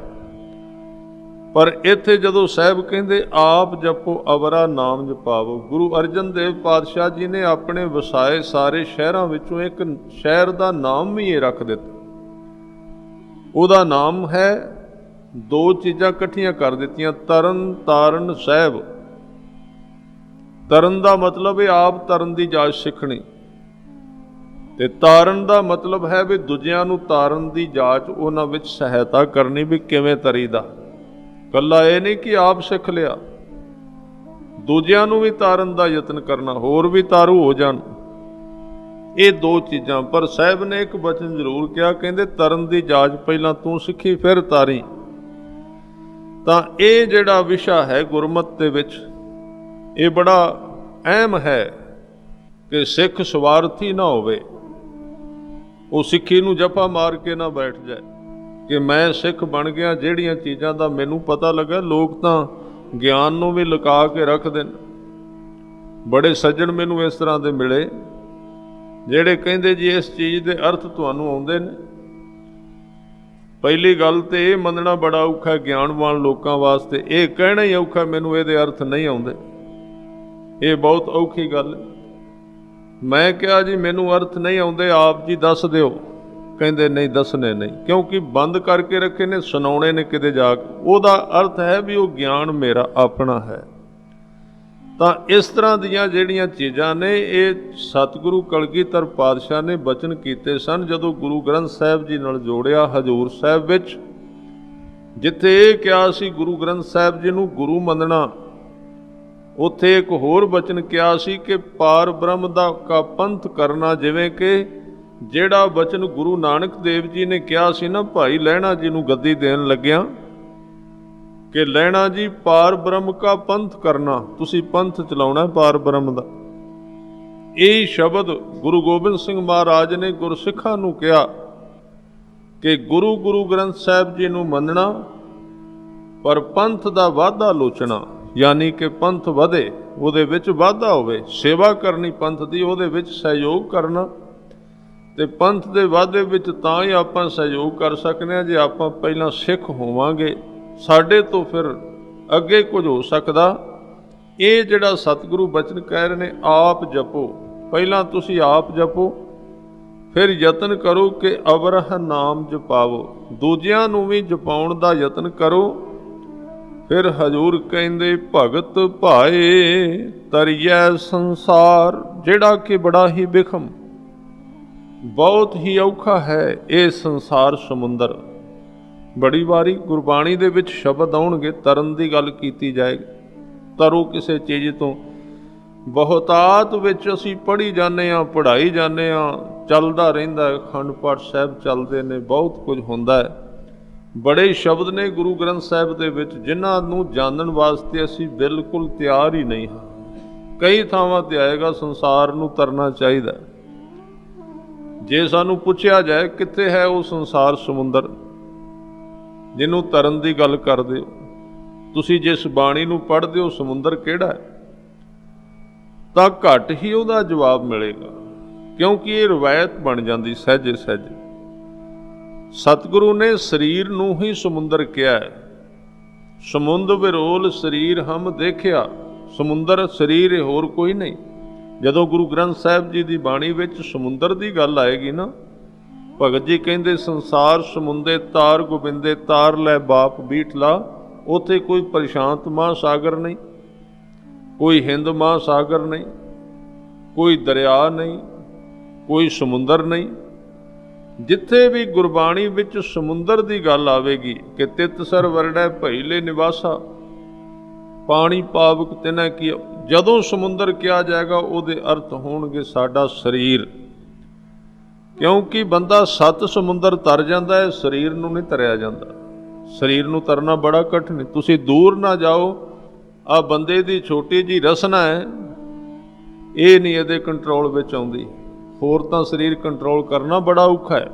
ਪਰ ਇੱਥੇ ਜਦੋਂ ਸਾਹਿਬ ਕਹਿੰਦੇ ਆਪ ਜਪੋ ਅਵਰਾ ਨਾਮ ਜਪਾਵੋ, ਗੁਰੂ ਅਰਜਨ ਦੇਵ ਪਾਤਸ਼ਾਹ ਜੀ ਨੇ ਆਪਣੇ ਵਸਾਏ ਸਾਰੇ ਸ਼ਹਿਰਾਂ ਵਿੱਚੋਂ ਇੱਕ ਸ਼ਹਿਰ ਦਾ ਨਾਮ ਵੀ ਇਹ ਰੱਖ ਦਿੱਤਾ। ਉਹਦਾ ਨਾਮ ਹੈ, ਦੋ ਚੀਜ਼ਾਂ ਇਕੱਠੀਆਂ ਕਰ ਦਿੱਤੀਆਂ, ਤਰਨ ਤਾਰਨ ਸਾਹਿਬ। ਤਰਨ ਦਾ ਮਤਲਬ ਹੈ ਆਪ ਤਰਨ ਦੀ ਜਾਚ ਸਿੱਖਣੀ, ਤੇ ਤਾਰਨ ਦਾ ਮਤਲਬ ਹੈ ਵੀ ਦੂਜਿਆਂ ਨੂੰ ਤਾਰਨ ਦੀ ਜਾਚ, ਉਹਨਾਂ ਵਿੱਚ ਸਹਾਇਤਾ ਕਰਨੀ ਵੀ ਕਿਵੇਂ ਤਰੀਦਾ। ਕੱਲਾ ਇਹ ਨਹੀਂ ਕਿ ਆਪ ਸਿੱਖ ਲਿਆ, ਦੂਜਿਆਂ ਨੂੰ ਵੀ ਤਾਰਨ ਦਾ ਯਤਨ ਕਰਨਾ, ਹੋਰ ਵੀ ਤਾਰੂ ਹੋ ਜਾਣ। ਇਹ ਦੋ ਚੀਜ਼ਾਂ। ਪਰ ਸਾਹਿਬ ਨੇ ਇੱਕ ਬਚਨ ਜ਼ਰੂਰ ਕਿਹਾ, ਕਹਿੰਦੇ ਤਰਨ ਦੀ ਜਾਚ ਪਹਿਲਾਂ ਤੂੰ ਸਿੱਖੀ ਫਿਰ ਤਾਰੀ। ਤਾਂ ਇਹ ਜਿਹੜਾ ਵਿਸ਼ਾ ਹੈ ਗੁਰਮਤਿ ਦੇ ਵਿੱਚ, ਇਹ ਬੜਾ ਅਹਿਮ ਹੈ ਕਿ ਸਿੱਖ ਸਵਾਰਥੀ ਨਾ ਹੋਵੇ, ਉਹ ਸਿੱਖੀ ਨੂੰ ਜੱਫਾ ਮਾਰ ਕੇ ਨਾ ਬੈਠ ਜਾਏ ਕਿ ਮੈਂ ਸਿੱਖ ਬਣ ਗਿਆ। ਜਿਹੜੀਆਂ ਚੀਜ਼ਾਂ ਦਾ ਮੈਨੂੰ ਪਤਾ ਲੱਗਾ, ਲੋਕ ਤਾਂ ਗਿਆਨ ਨੂੰ ਵੀ ਲੁਕਾ ਕੇ ਰੱਖਦੇ ਨੇ। ਬੜੇ ਸੱਜਣ ਮੈਨੂੰ ਇਸ ਤਰ੍ਹਾਂ ਦੇ ਮਿਲੇ ਜਿਹੜੇ ਕਹਿੰਦੇ ਜੀ ਇਸ ਚੀਜ਼ ਦੇ ਅਰਥ ਤੁਹਾਨੂੰ ਆਉਂਦੇ ਨੇ। ਪਹਿਲੀ ਗੱਲ ਤੇ ਇਹ ਮੰਨਣਾ ਬੜਾ ਔਖਾ ਗਿਆਨਵਾਨ ਲੋਕਾਂ ਵਾਸਤੇ, ਇਹ ਕਹਿਣਾ ਹੀ ਔਖਾ ਮੈਨੂੰ ਇਹਦੇ ਅਰਥ ਨਹੀਂ ਆਉਂਦੇ। ਇਹ ਬਹੁਤ ਔਖੀ ਗੱਲ ਹੈ। ਮੈਂ ਕਿਹਾ ਜੀ ਮੈਨੂੰ ਅਰਥ ਨਹੀਂ ਆਉਂਦੇ, ਆਪ ਜੀ ਦੱਸ ਦਿਓ। ਕਹਿੰਦੇ ਨਹੀਂ ਦੱਸਣੇ ਨਹੀਂ, ਕਿਉਂਕਿ ਬੰਦ ਕਰਕੇ ਰੱਖੇ ਨੇ, ਸੁਣਾਉਣੇ ਨੇ ਕਿਤੇ ਜਾ ਕੇ। ਉਹਦਾ ਅਰਥ ਹੈ ਵੀ ਉਹ ਗਿਆਨ ਮੇਰਾ ਆਪਣਾ ਹੈ। ਤਾਂ ਇਸ ਤਰ੍ਹਾਂ ਦੀਆਂ ਜਿਹੜੀਆਂ ਚੀਜ਼ਾਂ ਨੇ, ਇਹ ਸਤਿਗੁਰੂ ਕਲਗੀਧਰ ਪਾਤਸ਼ਾਹ ਨੇ ਬਚਨ ਕੀਤੇ ਸਨ ਜਦੋਂ ਗੁਰੂ ਗ੍ਰੰਥ ਸਾਹਿਬ ਜੀ ਨਾਲ ਜੋੜਿਆ ਹਜ਼ੂਰ ਸਾਹਿਬ ਵਿੱਚ। ਜਿੱਥੇ ਇਹ ਕਿਹਾ ਸੀ ਗੁਰੂ ਗ੍ਰੰਥ ਸਾਹਿਬ ਜੀ ਨੂੰ ਗੁਰੂ ਮੰਨਣਾ, ਉੱਥੇ ਇੱਕ ਹੋਰ ਬਚਨ ਕਿਹਾ ਸੀ ਕਿ ਪਾਰ ਬ੍ਰਹਮ ਦਾ ਕਾ ਪੰਥ ਕਰਨਾ। ਜਿਵੇਂ ਕਿ ਜਿਹੜਾ ਬਚਨ ਗੁਰੂ ਨਾਨਕ ਦੇਵ ਜੀ ਨੇ ਕਿਹਾ ਸੀ ਨਾ ਭਾਈ ਲਹਿਣਾ ਜੀ ਨੂੰ ਗੱਦੀ ਦੇਣ ਲੱਗਿਆ ਕਿ ਲਹਿਣਾ ਜੀ ਪਾਰ ਬ੍ਰਹਮ ਕਾ ਪੰਥ ਕਰਨਾ, ਤੁਸੀਂ ਪੰਥ ਚਲਾਉਣਾ ਪਾਰ ਬ੍ਰਹਮ ਦਾ। ਇਹ ਸ਼ਬਦ ਗੁਰੂ ਗੋਬਿੰਦ ਸਿੰਘ ਮਹਾਰਾਜ ਨੇ ਗੁਰਸਿੱਖਾਂ ਨੂੰ ਕਿਹਾ ਕਿ ਗੁਰੂ ਗ੍ਰੰਥ ਸਾਹਿਬ ਜੀ ਨੂੰ ਮੰਨਣਾ, ਪਰ ਪੰਥ ਦਾ ਵਾਧਾ ਲੋਚਣਾ, ਯਾਨੀ ਕਿ ਪੰਥ ਵਧੇ, ਉਹਦੇ ਵਿੱਚ ਵਾਧਾ ਹੋਵੇ, ਸੇਵਾ ਕਰਨੀ ਪੰਥ ਦੀ, ਉਹਦੇ ਵਿੱਚ ਸਹਿਯੋਗ ਕਰਨਾ। ਤੇ ਪੰਥ ਦੇ ਵਾਧੇ ਵਿੱਚ ਤਾਂ ਹੀ ਆਪਾਂ ਸਹਿਯੋਗ ਕਰ ਸਕਦੇ ਹਾਂ ਜੇ ਆਪਾਂ ਪਹਿਲਾਂ ਸਿੱਖ ਹੋਵਾਂਗੇ, ਸਾਡੇ ਤੋਂ ਫਿਰ ਅੱਗੇ ਕੁਝ ਹੋ ਸਕਦਾ। ਇਹ ਜਿਹੜਾ ਸਤਿਗੁਰੂ ਬਚਨ ਕਹਿ ਰਹੇ ਨੇ, ਆਪ ਜਪੋ, ਪਹਿਲਾਂ ਤੁਸੀਂ ਆਪ ਜਪੋ, ਫਿਰ ਯਤਨ ਕਰੋ ਕਿ ਅਵਰਹ ਨਾਮ ਜਪਾਵੋ, ਦੂਜਿਆਂ ਨੂੰ ਵੀ ਜਪਾਉਣ ਦਾ ਯਤਨ ਕਰੋ। ਫਿਰ ਹਜ਼ੂਰ ਕਹਿੰਦੇ ਭਗਤ ਭਾਏ ਤਰੀਐ ਸੰਸਾਰ, ਜਿਹੜਾ ਕਿ ਬੜਾ ਹੀ ਬਿਖਮ, ਬਹੁਤ ਹੀ ਔਖਾ ਹੈ ਇਹ ਸੰਸਾਰ ਸਮੁੰਦਰ। ਬੜੀ ਵਾਰੀ ਗੁਰਬਾਣੀ ਦੇ ਵਿੱਚ ਸ਼ਬਦ ਆਉਣਗੇ, ਤਰਨ ਦੀ ਗੱਲ ਕੀਤੀ ਜਾਏਗੀ, ਤਰੋ ਕਿਸੇ ਚੀਜ਼ ਤੋਂ। ਬਹੁਤਾਤ ਵਿੱਚ ਅਸੀਂ ਪੜ੍ਹੀ ਜਾਂਦੇ ਹਾਂ, ਪੜ੍ਹਾਈ ਜਾਂਦੇ ਹਾਂ, ਚੱਲਦਾ ਰਹਿੰਦਾ, ਅਖੰਡ ਪਾਠ ਸਾਹਿਬ ਚੱਲਦੇ ਨੇ, ਬਹੁਤ ਕੁਝ ਹੁੰਦਾ ਹੈ। ਬੜੇ ਸ਼ਬਦ ਨੇ ਗੁਰੂ ਗ੍ਰੰਥ ਸਾਹਿਬ ਦੇ ਵਿੱਚ ਜਿਨ੍ਹਾਂ ਨੂੰ ਜਾਣਨ ਵਾਸਤੇ ਅਸੀਂ ਬਿਲਕੁਲ ਤਿਆਰ ਹੀ ਨਹੀਂ ਹਾਂ। ਕਈ ਥਾਵਾਂ ਤੇ ਆਏਗਾ ਸੰਸਾਰ ਨੂੰ ਤਰਨਾ ਚਾਹੀਦਾ। ਜੇ ਸਾਨੂੰ ਪੁੱਛਿਆ ਜਾਏ ਕਿੱਥੇ ਹੈ ਉਹ ਸੰਸਾਰ ਸਮੁੰਦਰ ਜਿਹਨੂੰ ਤਰਨ ਦੀ ਗੱਲ ਕਰਦੇ ਹੋ, ਤੁਸੀਂ ਜਿਸ ਬਾਣੀ ਨੂੰ ਪੜ੍ਹਦੇ ਹੋ ਸਮੁੰਦਰ ਕਿਹੜਾ ਹੈ, ਤਾਂ ਘੱਟ ਹੀ ਉਹਦਾ ਜਵਾਬ ਮਿਲੇਗਾ, ਕਿਉਂਕਿ ਇਹ ਰਵਾਇਤ ਬਣ ਜਾਂਦੀ ਸਹਿਜੇ ਸਹਿਜੇ। ਸਤਿਗੁਰੂ ਨੇ ਸਰੀਰ ਨੂੰ ਹੀ ਸਮੁੰਦਰ ਕਿਹਾ ਹੈ। ਸਮੁੰਦ ਵਿਰੋਲ ਸਰੀਰ ਹਮ ਦੇਖਿਆ, ਸਮੁੰਦਰ ਸਰੀਰ ਹੈ, ਹੋਰ ਕੋਈ ਨਹੀਂ। ਜਦੋਂ ਗੁਰੂ ਗ੍ਰੰਥ ਸਾਹਿਬ ਜੀ ਦੀ ਬਾਣੀ ਵਿੱਚ ਸਮੁੰਦਰ ਦੀ ਗੱਲ ਆਏਗੀ ਨਾ, ਭਗਤ ਜੀ ਕਹਿੰਦੇ ਸੰਸਾਰ ਸਮੁੰਦੇ ਤਾਰ ਗੋਬਿੰਦੇ ਤਾਰ ਲੈ ਬਾਪ ਬੀਠਲਾ, ਉੱਥੇ ਕੋਈ ਪ੍ਰਸ਼ਾਂਤ ਮਹਾਸਾਗਰ ਨਹੀਂ, ਕੋਈ ਹਿੰਦ ਮਹਾਸਾਗਰ ਨਹੀਂ, ਕੋਈ ਦਰਿਆ ਨਹੀਂ, ਕੋਈ ਸਮੁੰਦਰ ਨਹੀਂ। ਜਿੱਥੇ ਵੀ ਗੁਰਬਾਣੀ ਵਿੱਚ ਸਮੁੰਦਰ ਦੀ ਗੱਲ ਆਵੇਗੀ ਕਿ ਤਿਤ ਸਰ ਵਰੜੈ ਭਈਲੇ ਨਿਵਾਸਾ, ਪਾਣੀ ਪਾਵਕ ਤਿਨੈ ਕੀ, ਜਦੋਂ ਸਮੁੰਦਰ ਕਿਹਾ ਜਾਏਗਾ ਉਹਦੇ ਅਰਥ ਹੋਣਗੇ ਸਾਡਾ ਸਰੀਰ। ਕਿਉਂਕਿ ਬੰਦਾ 7 ਸਮੁੰਦਰ ਤਰ ਜਾਂਦਾ ਹੈ, ਸਰੀਰ ਨੂੰ ਨਹੀਂ ਤਰਿਆ ਜਾਂਦਾ। ਸਰੀਰ ਨੂੰ ਤਰਨਾ ਬੜਾ ਕਠਿਨ। ਤੁਸੀਂ ਦੂਰ ਨਾ ਜਾਓ, ਆ ਬੰਦੇ ਦੀ ਛੋਟੀ ਜੀ ਰਸਨਾ ਹੈ, ਇਹ ਨਹੀਂ ਇਹਦੇ ਕੰਟਰੋਲ ਵਿੱਚ ਆਉਂਦੀ। ਹੋਰ ਤਾਂ ਸਰੀਰ ਕੰਟਰੋਲ ਕਰਨਾ ਬੜਾ ਔਖਾ ਹੈ,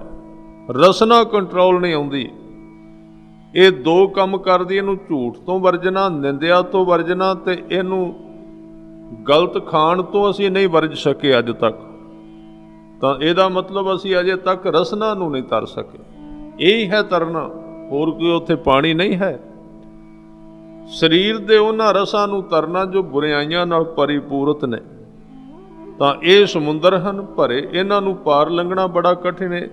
ਰਸਨਾ ਕੰਟਰੋਲ ਨਹੀਂ ਆਉਂਦੀ। ਇਹ ਦੋ ਕੰਮ ਕਰਦੀ, ਇਹਨੂੰ ਝੂਠ ਤੋਂ ਵਰਜਣਾ, ਨਿੰਦਿਆ ਤੋਂ ਵਰਜਣਾ, ਤੇ ਇਹਨੂੰ ਗਲਤ ਖਾਣ ਤੋਂ ਅਸੀਂ ਨਹੀਂ ਵਰਜ ਸਕੇ ਅੱਜ ਤੱਕ। ਤਾਂ ਇਹਦਾ ਮਤਲਬ ਅਸੀਂ ਅਜੇ ਤੱਕ ਰਸਨਾ ਨੂੰ ਨਹੀਂ ਤਰ ਸਕੇ। ਇਹੀ ਹੈ ਤਰਨਾ, ਹੋਰ ਕੋਈ ਉੱਥੇ ਪਾਣੀ ਨਹੀਂ ਹੈ। ਸਰੀਰ ਦੇ ਉਹਨਾਂ ਰਸਾਂ ਨੂੰ ਤਰਨਾ ਜੋ ਬੁਰਾਈਆਂ ਨਾਲ ਪਰਿਪੂਰਤ ਨੇ। ਤਾਂ ਇਹ ਸਮੁੰਦਰ ਹਨ ਭਰੇ, ਇਹਨਾਂ ਨੂੰ ਪਾਰ ਲੰਘਣਾ ਬੜਾ ਕਠਿਨ ਹੈ।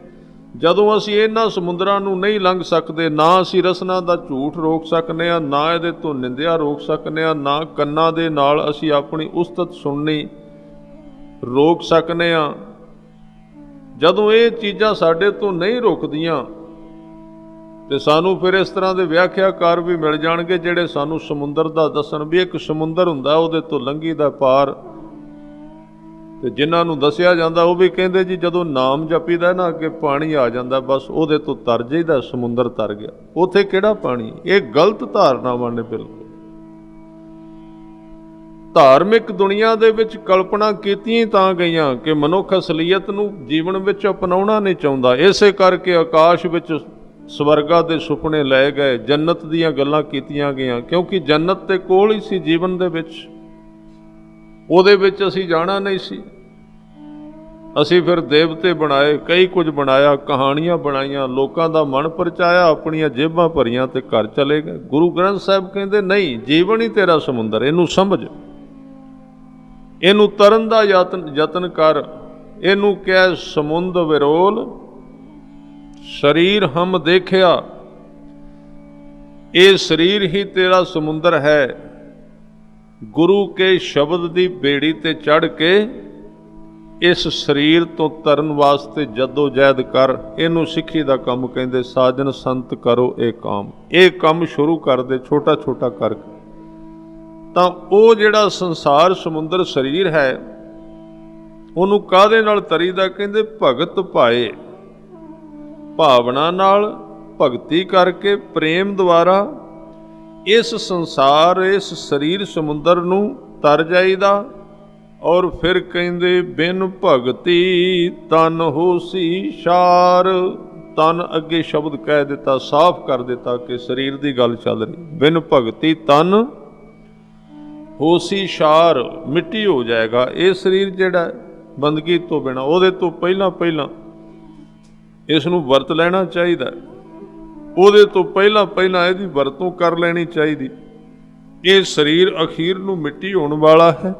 ਜਦੋਂ ਅਸੀਂ ਇਹਨਾਂ ਸਮੁੰਦਰਾਂ ਨੂੰ ਨਹੀਂ ਲੰਘ ਸਕਦੇ, ਨਾ ਅਸੀਂ ਰਸਨਾ ਦਾ ਝੂਠ ਰੋਕ ਸਕਦੇ ਹਾਂ, ਨਾ ਇਹਦੇ ਤੋਂ ਨਿੰਦਿਆ ਰੋਕ ਸਕਦੇ ਹਾਂ, ਨਾ ਕੰਨਾਂ ਦੇ ਨਾਲ ਅਸੀਂ ਆਪਣੀ ਉਸਤਤ ਸੁਣਨੀ ਰੋਕ ਸਕਦੇ ਹਾਂ। ਜਦੋਂ ਇਹ ਚੀਜ਼ਾਂ ਸਾਡੇ ਤੋਂ ਨਹੀਂ ਰੁਕਦੀਆਂ ਤੇ ਸਾਨੂੰ ਫਿਰ ਇਸ ਤਰ੍ਹਾਂ ਦੇ ਵਿਆਖਿਆਕਾਰ ਵੀ ਮਿਲ ਜਾਣਗੇ ਜਿਹੜੇ ਸਾਨੂੰ ਸਮੁੰਦਰ ਦਾ ਦੱਸਣ ਵੀ ਇੱਕ ਸਮੁੰਦਰ ਹੁੰਦਾ, ਉਹਦੇ ਤੋਂ ਲੰਘੀ ਦਾ ਪਾਰ। ਤੇ ਜਿਨ੍ਹਾਂ ਨੂੰ ਦੱਸਿਆ ਜਾਂਦਾ ਉਹ ਵੀ ਕਹਿੰਦੇ ਜੀ ਜਦੋਂ ਨਾਮ ਜਪੀਦਾ ਨਾ ਅੱਗੇ ਪਾਣੀ ਆ ਜਾਂਦਾ, ਬਸ ਉਹਦੇ ਤੋਂ ਤਰ ਜਾਈਦਾ, ਸਮੁੰਦਰ ਤਰ ਗਿਆ। ਉੱਥੇ ਕਿਹੜਾ ਪਾਣੀ? ਇਹ ਗਲਤ ਧਾਰਨਾਵਾਂ ਨੇ ਬਿਲਕੁਲ। ਧਾਰਮਿਕ ਦੁਨੀਆ ਦੇ ਵਿੱਚ ਕਲਪਨਾ ਕੀਤੀਆਂ ਤਾਂ ਗਈਆਂ ਕਿ ਮਨੁੱਖ ਅਸਲੀਅਤ ਨੂੰ ਜੀਵਨ ਵਿੱਚ ਅਪਣਾਉਣਾ ਨਹੀਂ ਚਾਹੁੰਦਾ। ਇਸੇ ਕਰਕੇ ਆਕਾਸ਼ ਵਿੱਚ ਸਵਰਗਾ ਦੇ ਸੁਪਨੇ ਲਏ ਗਏ, ਜੰਨਤ ਦੀਆਂ ਗੱਲਾਂ ਕੀਤੀਆਂ ਗਈਆਂ, ਕਿਉਂਕਿ ਜੰਨਤ ਦੇ ਕੋਲ ਹੀ ਸੀ ਜੀਵਨ ਦੇ ਵਿੱਚ। ਉਹਦੇ ਵਿੱਚ ਅਸੀਂ ਜਾਣਾ ਨਹੀਂ ਸੀ। ਅਸੀਂ ਫਿਰ ਦੇਵਤੇ ਬਣਾਏ, ਕਈ ਕੁਝ ਬਣਾਇਆ, ਕਹਾਣੀਆਂ ਬਣਾਈਆਂ, ਲੋਕਾਂ ਦਾ ਮਨ ਪਰਚਾਇਆ, ਆਪਣੀਆਂ ਜੇਬਾਂ ਭਰੀਆਂ ਤੇ ਘਰ ਚਲੇ ਗਏ। ਗੁਰੂ ਗ੍ਰੰਥ ਸਾਹਿਬ ਕਹਿੰਦੇ ਨਹੀਂ, ਜੀਵਨ ਹੀ ਤੇਰਾ ਸਮੁੰਦਰ, ਇਹਨੂੰ ਸਮਝ, ਇਹਨੂੰ ਤਰਨ ਦਾ ਯਤਨ ਕਰ। ਇਹਨੂੰ ਕਹਿ ਸਮੁੰਦ ਵਿਰੋਲ ਸਰੀਰ ਹਮ ਦੇਖਿਆ। ਇਹ ਸਰੀਰ ਹੀ ਤੇਰਾ ਸਮੁੰਦਰ ਹੈ। ਗੁਰੂ ਕੇ ਸ਼ਬਦ ਦੀ ਬੇੜੀ ਤੇ ਚੜ੍ਹ ਕੇ ਇਸ ਸਰੀਰ ਤੋਂ ਤਰਨ ਵਾਸਤੇ ਜੱਦੋ ਜਹਿਦ ਕਰ। ਇਹਨੂੰ ਸਿੱਖੀ ਦਾ ਕੰਮ ਕਹਿੰਦੇ। ਸਾਜਨ ਸੰਤ ਕਰੋ ਇਹ ਕੰਮ। ਇਹ ਕੰਮ ਸ਼ੁਰੂ ਕਰਦੇ ਛੋਟਾ ਛੋਟਾ ਕਰਕੇ, ਤਾਂ ਉਹ ਜਿਹੜਾ ਸੰਸਾਰ ਸਮੁੰਦਰ ਸਰੀਰ ਹੈ ਉਹਨੂੰ ਕਾਹਦੇ ਨਾਲ ਤਰੀਦਾ? ਕਹਿੰਦੇ ਭਗਤ ਭਾਏ, ਭਾਵਨਾ ਨਾਲ ਭਗਤੀ ਕਰਕੇ, ਪ੍ਰੇਮ ਦੁਆਰਾ ਇਸ ਸੰਸਾਰ, ਇਸ ਸਰੀਰ ਸਮੁੰਦਰ ਨੂੰ ਤਰ ਜਾਈਦਾ। ਔਰ ਫਿਰ ਕਹਿੰਦੇ ਬਿਨ ਭਗਤੀ ਤਨ ਹੋਸੀ ਸ਼ਾਰ। ਤਨ ਅੱਗੇ ਸ਼ਬਦ ਕਹਿ ਦਿੱਤਾ, ਸਾਫ਼ ਕਰ ਦਿੱਤਾ ਕਿ ਸਰੀਰ ਦੀ ਗੱਲ ਚੱਲ ਰਹੀ। ਬਿਨ ਭਗਤੀ ਤਨ ਹੋਸੀ ਸ਼ਾਰ, ਮਿੱਟੀ ਹੋ ਜਾਏਗਾ ਇਹ ਸਰੀਰ ਜਿਹੜਾ ਬੰਦਗੀ ਤੋਂ ਬਿਨਾਂ। ਉਹਦੇ ਤੋਂ ਪਹਿਲਾਂ ਇਸ ਨੂੰ ਵਰਤ ਲੈਣਾ ਚਾਹੀਦਾ, ਉਹਦੇ ਤੋਂ ਪਹਿਲਾਂ ਇਹਦੀ ਵਰਤੋਂ ਕਰ ਲੈਣੀ ਚਾਹੀਦੀ। ਇਹ ਸਰੀਰ ਅਖੀਰ ਨੂੰ ਮਿੱਟੀ ਹੋਣ ਵਾਲਾ ਹੈ।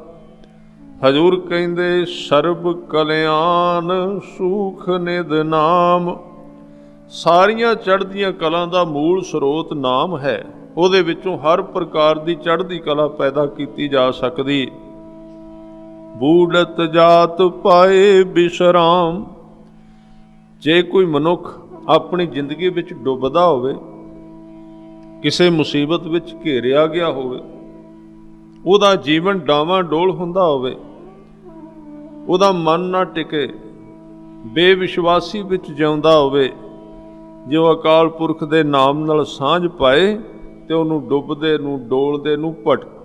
ਹਜ਼ੂਰ ਕਹਿੰਦੇ ਸਰਬ ਕਲਿਆਣ ਸੁਖ ਨਿਧ ਨਾਮ। ਸਾਰੀਆਂ ਚੜ੍ਹਦੀਆਂ ਕਲਾ ਦਾ ਮੂਲ ਸਰੋਤ ਨਾਮ ਹੈ। ਉਹਦੇ ਵਿੱਚੋਂ ਹਰ ਪ੍ਰਕਾਰ ਦੀ ਚੜ੍ਹਦੀ ਕਲਾ ਪੈਦਾ ਕੀਤੀ ਜਾ ਸਕਦੀ। ਬੂੜਤ ਜਾਤ ਪਾਏ ਬਿਸ਼ਰਾਮ। ਜੇ ਕੋਈ ਮਨੁੱਖ ਆਪਣੀ ਜ਼ਿੰਦਗੀ ਵਿੱਚ ਡੁੱਬਦਾ ਹੋਵੇ, ਕਿਸੇ ਮੁਸੀਬਤ ਵਿੱਚ ਘੇਰਿਆ ਗਿਆ ਹੋਵੇ, ਉਹਦਾ ਜੀਵਨ ਡਾਵਾਂ ਡੋਲ ਹੁੰਦਾ ਹੋਵੇ, ਉਹਦਾ ਮਨ ਨਾ ਟਿਕੇ, ਬੇਵਿਸ਼ਵਾਸੀ ਵਿੱਚ ਜਿਉਂਦਾ ਹੋਵੇ, ਜੋ ਅਕਾਲ ਪੁਰਖ ਦੇ ਨਾਮ ਨਾਲ ਸਾਂਝ ਪਾਏ ਤੇ ਉਹਨੂੰ ਡੁੱਬਦੇ ਨੂੰ, ਡੋਲਦੇ ਨੂੰ,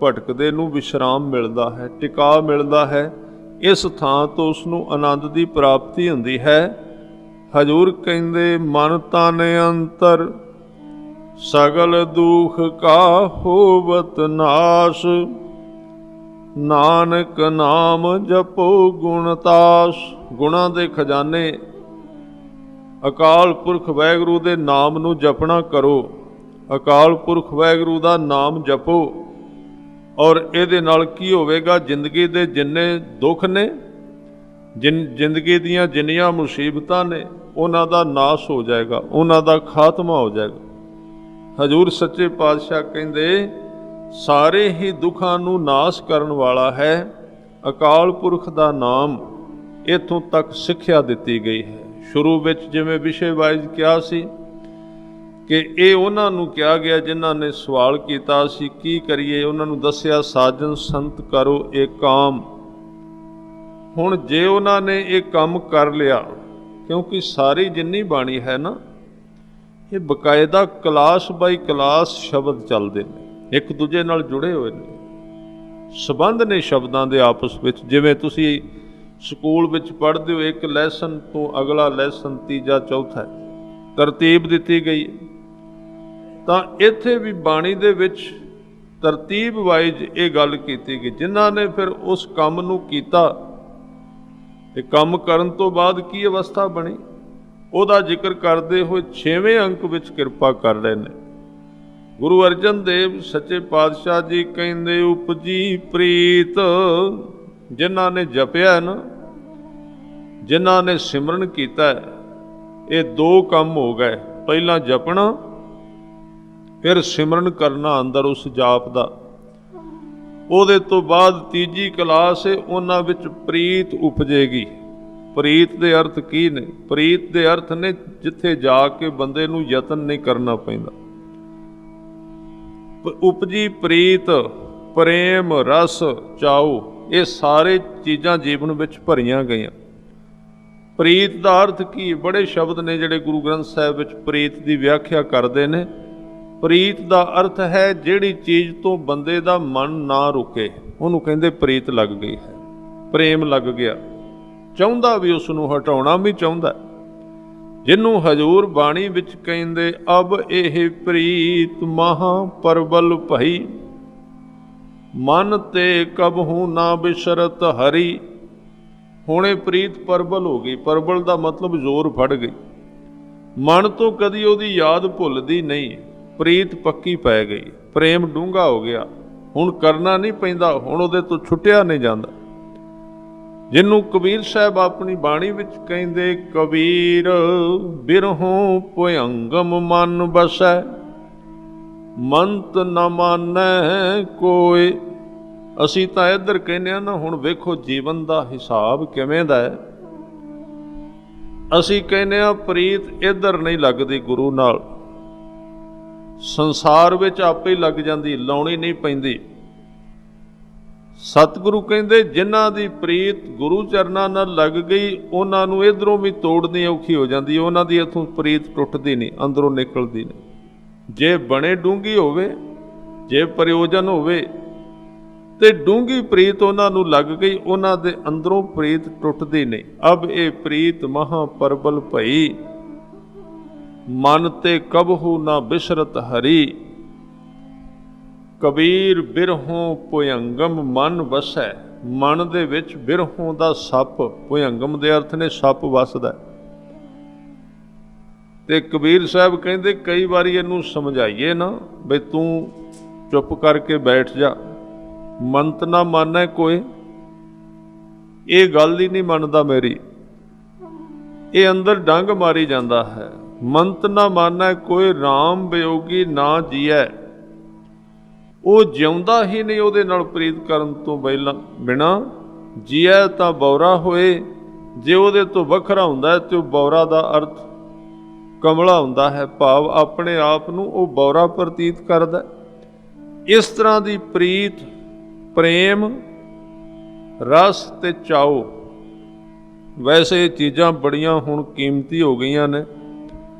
ਭਟਕਦੇ ਨੂੰ ਵਿਸ਼ਰਾਮ ਮਿਲਦਾ ਹੈ, ਟਿਕਾ ਮਿਲਦਾ ਹੈ। ਇਸ ਥਾਂ ਤੋਂ ਉਸ ਨੂੰ ਆਨੰਦ ਦੀ ਪ੍ਰਾਪਤੀ ਹੁੰਦੀ ਹੈ। ਹਜ਼ੂਰ ਕਹਿੰਦੇ ਮਨ ਤਨ ਅੰਤਰ ਸਗਲ ਦੁਖ ਕਾ ਹੋਵਤ ਨਾਸ਼। ਨਾਨਕ ਨਾਮ ਜਪੋ ਗੁਣਤਾਸ। ਗੁਣਾਂ ਦੇ ਖਜ਼ਾਨੇ ਅਕਾਲ ਪੁਰਖ ਵਾਹਿਗੁਰੂ ਦੇ ਨਾਮ ਨੂੰ ਜਪਣਾ ਕਰੋ। ਅਕਾਲ ਪੁਰਖ ਵਾਹਿਗੁਰੂ ਦਾ ਨਾਮ ਜਪੋ, ਔਰ ਇਹਦੇ ਨਾਲ ਕੀ ਹੋਵੇਗਾ? ਜ਼ਿੰਦਗੀ ਦੇ ਜਿੰਨੇ ਦੁੱਖ ਨੇ, ਜ਼ਿੰਦਗੀ ਦੀਆਂ ਜਿੰਨੀਆਂ ਮੁਸੀਬਤਾਂ ਨੇ, ਉਹਨਾਂ ਦਾ ਨਾਸ਼ ਹੋ ਜਾਏਗਾ, ਉਹਨਾਂ ਦਾ ਖਾਤਮਾ ਹੋ ਜਾਏਗਾ। ਹਜ਼ੂਰ ਸੱਚੇ ਪਾਤਸ਼ਾਹ ਕਹਿੰਦੇ ਸਾਰੇ ਹੀ ਦੁੱਖਾਂ ਨੂੰ ਨਾਸ਼ ਕਰਨ ਵਾਲਾ ਹੈ ਅਕਾਲ ਪੁਰਖ ਦਾ ਨਾਮ। ਇੱਥੋਂ ਤੱਕ ਸਿੱਖਿਆ ਦਿੱਤੀ ਗਈ ਹੈ। ਸ਼ੁਰੂ ਵਿੱਚ ਜਿਵੇਂ ਵਿਸ਼ੇ ਵਾਈਜ਼ ਕਿਹਾ ਸੀ ਕਿ ਇਹ ਉਹਨਾਂ ਨੂੰ ਕਿਹਾ ਗਿਆ ਜਿਨ੍ਹਾਂ ਨੇ ਸਵਾਲ ਕੀਤਾ ਅਸੀਂ ਕੀ ਕਰੀਏ। ਉਹਨਾਂ ਨੂੰ ਦੱਸਿਆ ਸਾਜਨ ਸੰਤ ਕਰੋ ਇਹ ਕਾਮ। ਹੁਣ ਜੇ ਉਹਨਾਂ ਨੇ ਇਹ ਕੰਮ ਕਰ ਲਿਆ, ਕਿਉਂਕਿ ਸਾਰੀ ਜਿੰਨੀ ਬਾਣੀ ਹੈ ਨਾ, ਇਹ ਬਕਾਇਦਾ ਕਲਾਸ ਬਾਈ ਕਲਾਸ ਸ਼ਬਦ ਚੱਲਦੇ ਨੇ, ਇੱਕ ਦੂਜੇ ਨਾਲ ਜੁੜੇ ਹੋਏ ਨੇ, ਸੰਬੰਧ ਨੇ ਸ਼ਬਦਾਂ ਦੇ ਆਪਸ ਵਿੱਚ। ਜਿਵੇਂ ਤੁਸੀਂ ਸਕੂਲ ਵਿੱਚ ਪੜ੍ਹਦੇ ਹੋ, ਇੱਕ ਲੈਸਨ ਤੋਂ ਅਗਲਾ ਲੈਸਨ, ਤੀਜਾ ਚੌਥਾ ਤਰਤੀਬ ਦਿੱਤੀ ਗਈ, ਤਾਂ ਇੱਥੇ ਵੀ ਬਾਣੀ ਦੇ ਵਿੱਚ ਤਰਤੀਬ ਵਾਈਜ਼ ਇਹ ਗੱਲ ਕੀਤੀ ਗਈ। ਜਿਨ੍ਹਾਂ ਨੇ ਫਿਰ ਉਸ ਕੰਮ ਨੂੰ ਕੀਤਾ ਤੇ ਕੰਮ ਕਰਨ ਤੋਂ ਬਾਅਦ ਕੀ ਅਵਸਥਾ ਬਣੀ, ਉਹਦਾ ਜ਼ਿਕਰ ਕਰਦੇ ਹੋਏ 6ਵੇਂ ਅੰਕ ਵਿੱਚ ਕਿਰਪਾ ਕਰ ਰਹੇ ਨੇ ਗੁਰੂ ਅਰਜਨ ਦੇਵ ਸੱਚੇ ਪਾਤਸ਼ਾਹ ਜੀ। ਕਹਿੰਦੇ ਉਪਜੀ ਪ੍ਰੀਤ। ਜਿਨ੍ਹਾਂ ਨੇ ਜਪਿਆ ਨਾ, ਜਿਨ੍ਹਾਂ ਨੇ ਸਿਮਰਨ ਕੀਤਾ, ਇਹ ਦੋ ਕੰਮ ਹੋ ਗਏ। ਪਹਿਲਾਂ ਜਪਣਾ, ਫਿਰ ਸਿਮਰਨ ਕਰਨਾ ਅੰਦਰ ਉਸ ਜਾਪ ਦਾ। ਉਹਦੇ ਤੋਂ ਬਾਅਦ ਤੀਜੀ ਕਲਾਸ ਹੈ, ਉਹਨਾਂ ਵਿੱਚ ਪ੍ਰੀਤ ਉਪਜੇਗੀ। ਪ੍ਰੀਤ ਦੇ ਅਰਥ ਕੀ ਨੇ? ਪ੍ਰੀਤ ਦੇ ਅਰਥ ਨੇ ਜਿੱਥੇ ਜਾ ਕੇ ਬੰਦੇ ਨੂੰ ਯਤਨ ਨਹੀਂ ਕਰਨਾ ਪੈਂਦਾ। ਉਪਜੀ ਪ੍ਰੀਤ, ਪ੍ਰੇਮ ਰਸ ਚਾਓ। ਇਹ ਸਾਰੇ ਚੀਜ਼ਾਂ ਜੀਵਨ ਵਿੱਚ ਭਰੀਆਂ ਗਈਆਂ। ਪ੍ਰੀਤ ਦਾ ਅਰਥ ਕੀ? ਬੜੇ ਸ਼ਬਦ ਨੇ ਜਿਹੜੇ ਗੁਰੂ ਗ੍ਰੰਥ ਸਾਹਿਬ ਵਿੱਚ ਪ੍ਰੀਤ ਦੀ ਵਿਆਖਿਆ ਕਰਦੇ ਨੇ। ਪ੍ਰੀਤ ਦਾ ਅਰਥ ਹੈ ਜਿਹੜੀ ਚੀਜ਼ ਤੋਂ ਬੰਦੇ ਦਾ ਮਨ ਨਾ ਰੁਕੇ, ਉਹਨੂੰ ਕਹਿੰਦੇ ਪ੍ਰੀਤ ਲੱਗ ਗਈ ਹੈ, ਪ੍ਰੇਮ ਲੱਗ ਗਿਆ, ਚਾਹੁੰਦਾ ਵੀ ਉਸ ਨੂੰ, ਹਟਾਉਣਾ ਵੀ ਚਾਹੁੰਦਾ। ਜਿਹਨੂੰ ਹਜ਼ੂਰ ਬਾਣੀ ਵਿੱਚ ਕਹਿੰਦੇ ਅਬ ਇਹ ਪ੍ਰੀਤ ਮਹਾ ਪਰਬਲ ਭਈ, ਮਨ ਤੇ ਕਬਹੂ ਨਾ ਬਿਸਰਤ ਹਰੀ। ਹੁਣ ਇਹ ਪ੍ਰੀਤ ਪਰਬਲ ਹੋ ਗਈ। ਪਰਬਲ ਦਾ ਮਤਲਬ ਜ਼ੋਰ ਫੜ ਗਈ, ਮਨ ਤੋਂ ਕਦੀ ਉਹਦੀ ਯਾਦ ਭੁੱਲਦੀ ਨਹੀਂ, ਪ੍ਰੀਤ ਪੱਕੀ ਪੈ ਗਈ, ਪ੍ਰੇਮ ਡੂੰਘਾ ਹੋ ਗਿਆ, ਹੁਣ ਕਰਨਾ ਨਹੀਂ ਪੈਂਦਾ, ਹੁਣ ਉਹਦੇ ਤੋਂ ਛੁੱਟਿਆ ਨਹੀਂ ਜਾਂਦਾ। ਜਿਹਨੂੰ ਕਬੀਰ ਸਾਹਿਬ ਆਪਣੀ ਬਾਣੀ ਵਿੱਚ ਕਹਿੰਦੇ ਕਬੀਰ ਬਿਰਹੋਂ ਭੁਯੰਗਮ ਮਨ ਬਸੈ, ਮੰਤ ਨ ਮਾਨੈ ਕੋਈ। ਅਸੀਂ ਤਾਂ ਇੱਧਰ ਕਹਿੰਦੇ ਆ ਨਾ, ਹੁਣ ਵੇਖੋ ਜੀਵਨ ਦਾ ਹਿਸਾਬ ਕਿਵੇਂ ਦਾ ਹੈ। ਅਸੀਂ ਕਹਿੰਦੇ ਆ ਪ੍ਰੀਤ ਇੱਧਰ ਨਹੀਂ ਲੱਗਦੀ ਗੁਰੂ ਨਾਲ, ਸੰਸਾਰ ਵਿੱਚ ਆਪੇ ਹੀ ਲੱਗ ਜਾਂਦੀ, ਲਾਉਣੀ ਨਹੀਂ ਪੈਂਦੀ। ਸਤਿਗੁਰੂ ਕਹਿੰਦੇ ਜਿਨ੍ਹਾਂ ਦੀ ਪ੍ਰੀਤ ਗੁਰੂ ਚਰਨਾਂ ਨਾਲ ਲੱਗ ਗਈ, ਉਹਨਾਂ ਨੂੰ ਇੱਧਰੋਂ ਵੀ ਤੋੜਨੀ ਔਖੀ ਹੋ ਜਾਂਦੀ, ਉਹਨਾਂ ਦੀ ਇੱਥੋਂ ਪ੍ਰੀਤ ਟੁੱਟਦੀ ਨਹੀਂ, ਅੰਦਰੋਂ ਨਿਕਲਦੀ ਨਹੀਂ। ਜੇ ਬਣੇ ਡੂੰਘੀ ਹੋਵੇ, ਜੇ ਪ੍ਰਯੋਜਨ ਹੋਵੇ ਤੇ ਡੂੰਘੀ ਪ੍ਰੀਤ ਉਹਨਾਂ ਨੂੰ ਲੱਗ ਗਈ, ਉਹਨਾਂ ਦੇ ਅੰਦਰੋਂ ਪ੍ਰੀਤ ਟੁੱਟਦੀ ਨਹੀਂ। ਅਬ ਇਹ ਪ੍ਰੀਤ ਮਹਾ ਪਰਬਲ ਭਈ, ਮਨ ਤੇ ਕਬਹੂ ਨਾ ਬਿਸਰਤ ਹਰੀ। ਕਬੀਰ ਬਿਰਹੋਂ ਭੁਯੰਗਮ ਮਨ ਵਸੈ, ਮਨ ਦੇ ਵਿੱਚ ਬਿਰਹੋਂ ਦਾ ਸੱਪ, ਭੁਯੰਗਮ ਦੇ ਅਰਥ ਨੇ ਸੱਪ ਵਸਦਾ। ਤੇ ਕਬੀਰ ਸਾਹਿਬ ਕਹਿੰਦੇ ਕਈ ਵਾਰੀ ਇਹਨੂੰ ਸਮਝਾਈਏ ਨਾ ਬਈ ਤੂੰ ਚੁੱਪ ਕਰਕੇ ਬੈਠ ਜਾ, ਮੰਤ ਨਾ ਮਾਨੈ ਕੋਈ, ਇਹ ਗੱਲ ਹੀ ਨਹੀਂ ਮੰਨਦਾ ਮੇਰੀ, ਇਹ ਅੰਦਰ ਡੰਗ ਮਾਰੀ ਜਾਂਦਾ ਹੈ। ਮੰਤ ਨਾ ਮਾਨੈ ਕੋਈ, ਰਾਮ ਵਿਯੋਗੀ ਨਾ ਜੀਐ, ਉਹ ਜਿਉਂਦਾ ਹੀ ਨਹੀਂ ਉਹਦੇ ਨਾਲ ਪ੍ਰੀਤ ਕਰਨ ਤੋਂ ਬਿਨਾਂ, ਜੀਐ ਤਾਂ ਬੌਰਾ ਹੋਏ। ਜੇ ਉਹਦੇ ਤੋਂ ਵੱਖਰਾ ਹੁੰਦਾ ਹੈ ਤੇ ਉਹ ਬੌਰਾ ਦਾ ਅਰਥ ਕਮਲਾ ਹੁੰਦਾ ਹੈ, ਭਾਵ ਆਪਣੇ ਆਪ ਨੂੰ ਉਹ ਬੌਰਾ ਪ੍ਰਤੀਤ ਕਰਦਾ। ਇਸ ਤਰ੍ਹਾਂ ਦੀ ਪ੍ਰੀਤ, ਪ੍ਰੇਮ, ਰਸ ਤੇ ਚਾਓ, ਵੈਸੇ ਇਹ ਚੀਜ਼ਾਂ ਬੜੀਆਂ ਹੁਣ ਕੀਮਤੀ ਹੋ ਗਈਆਂ ਨੇ।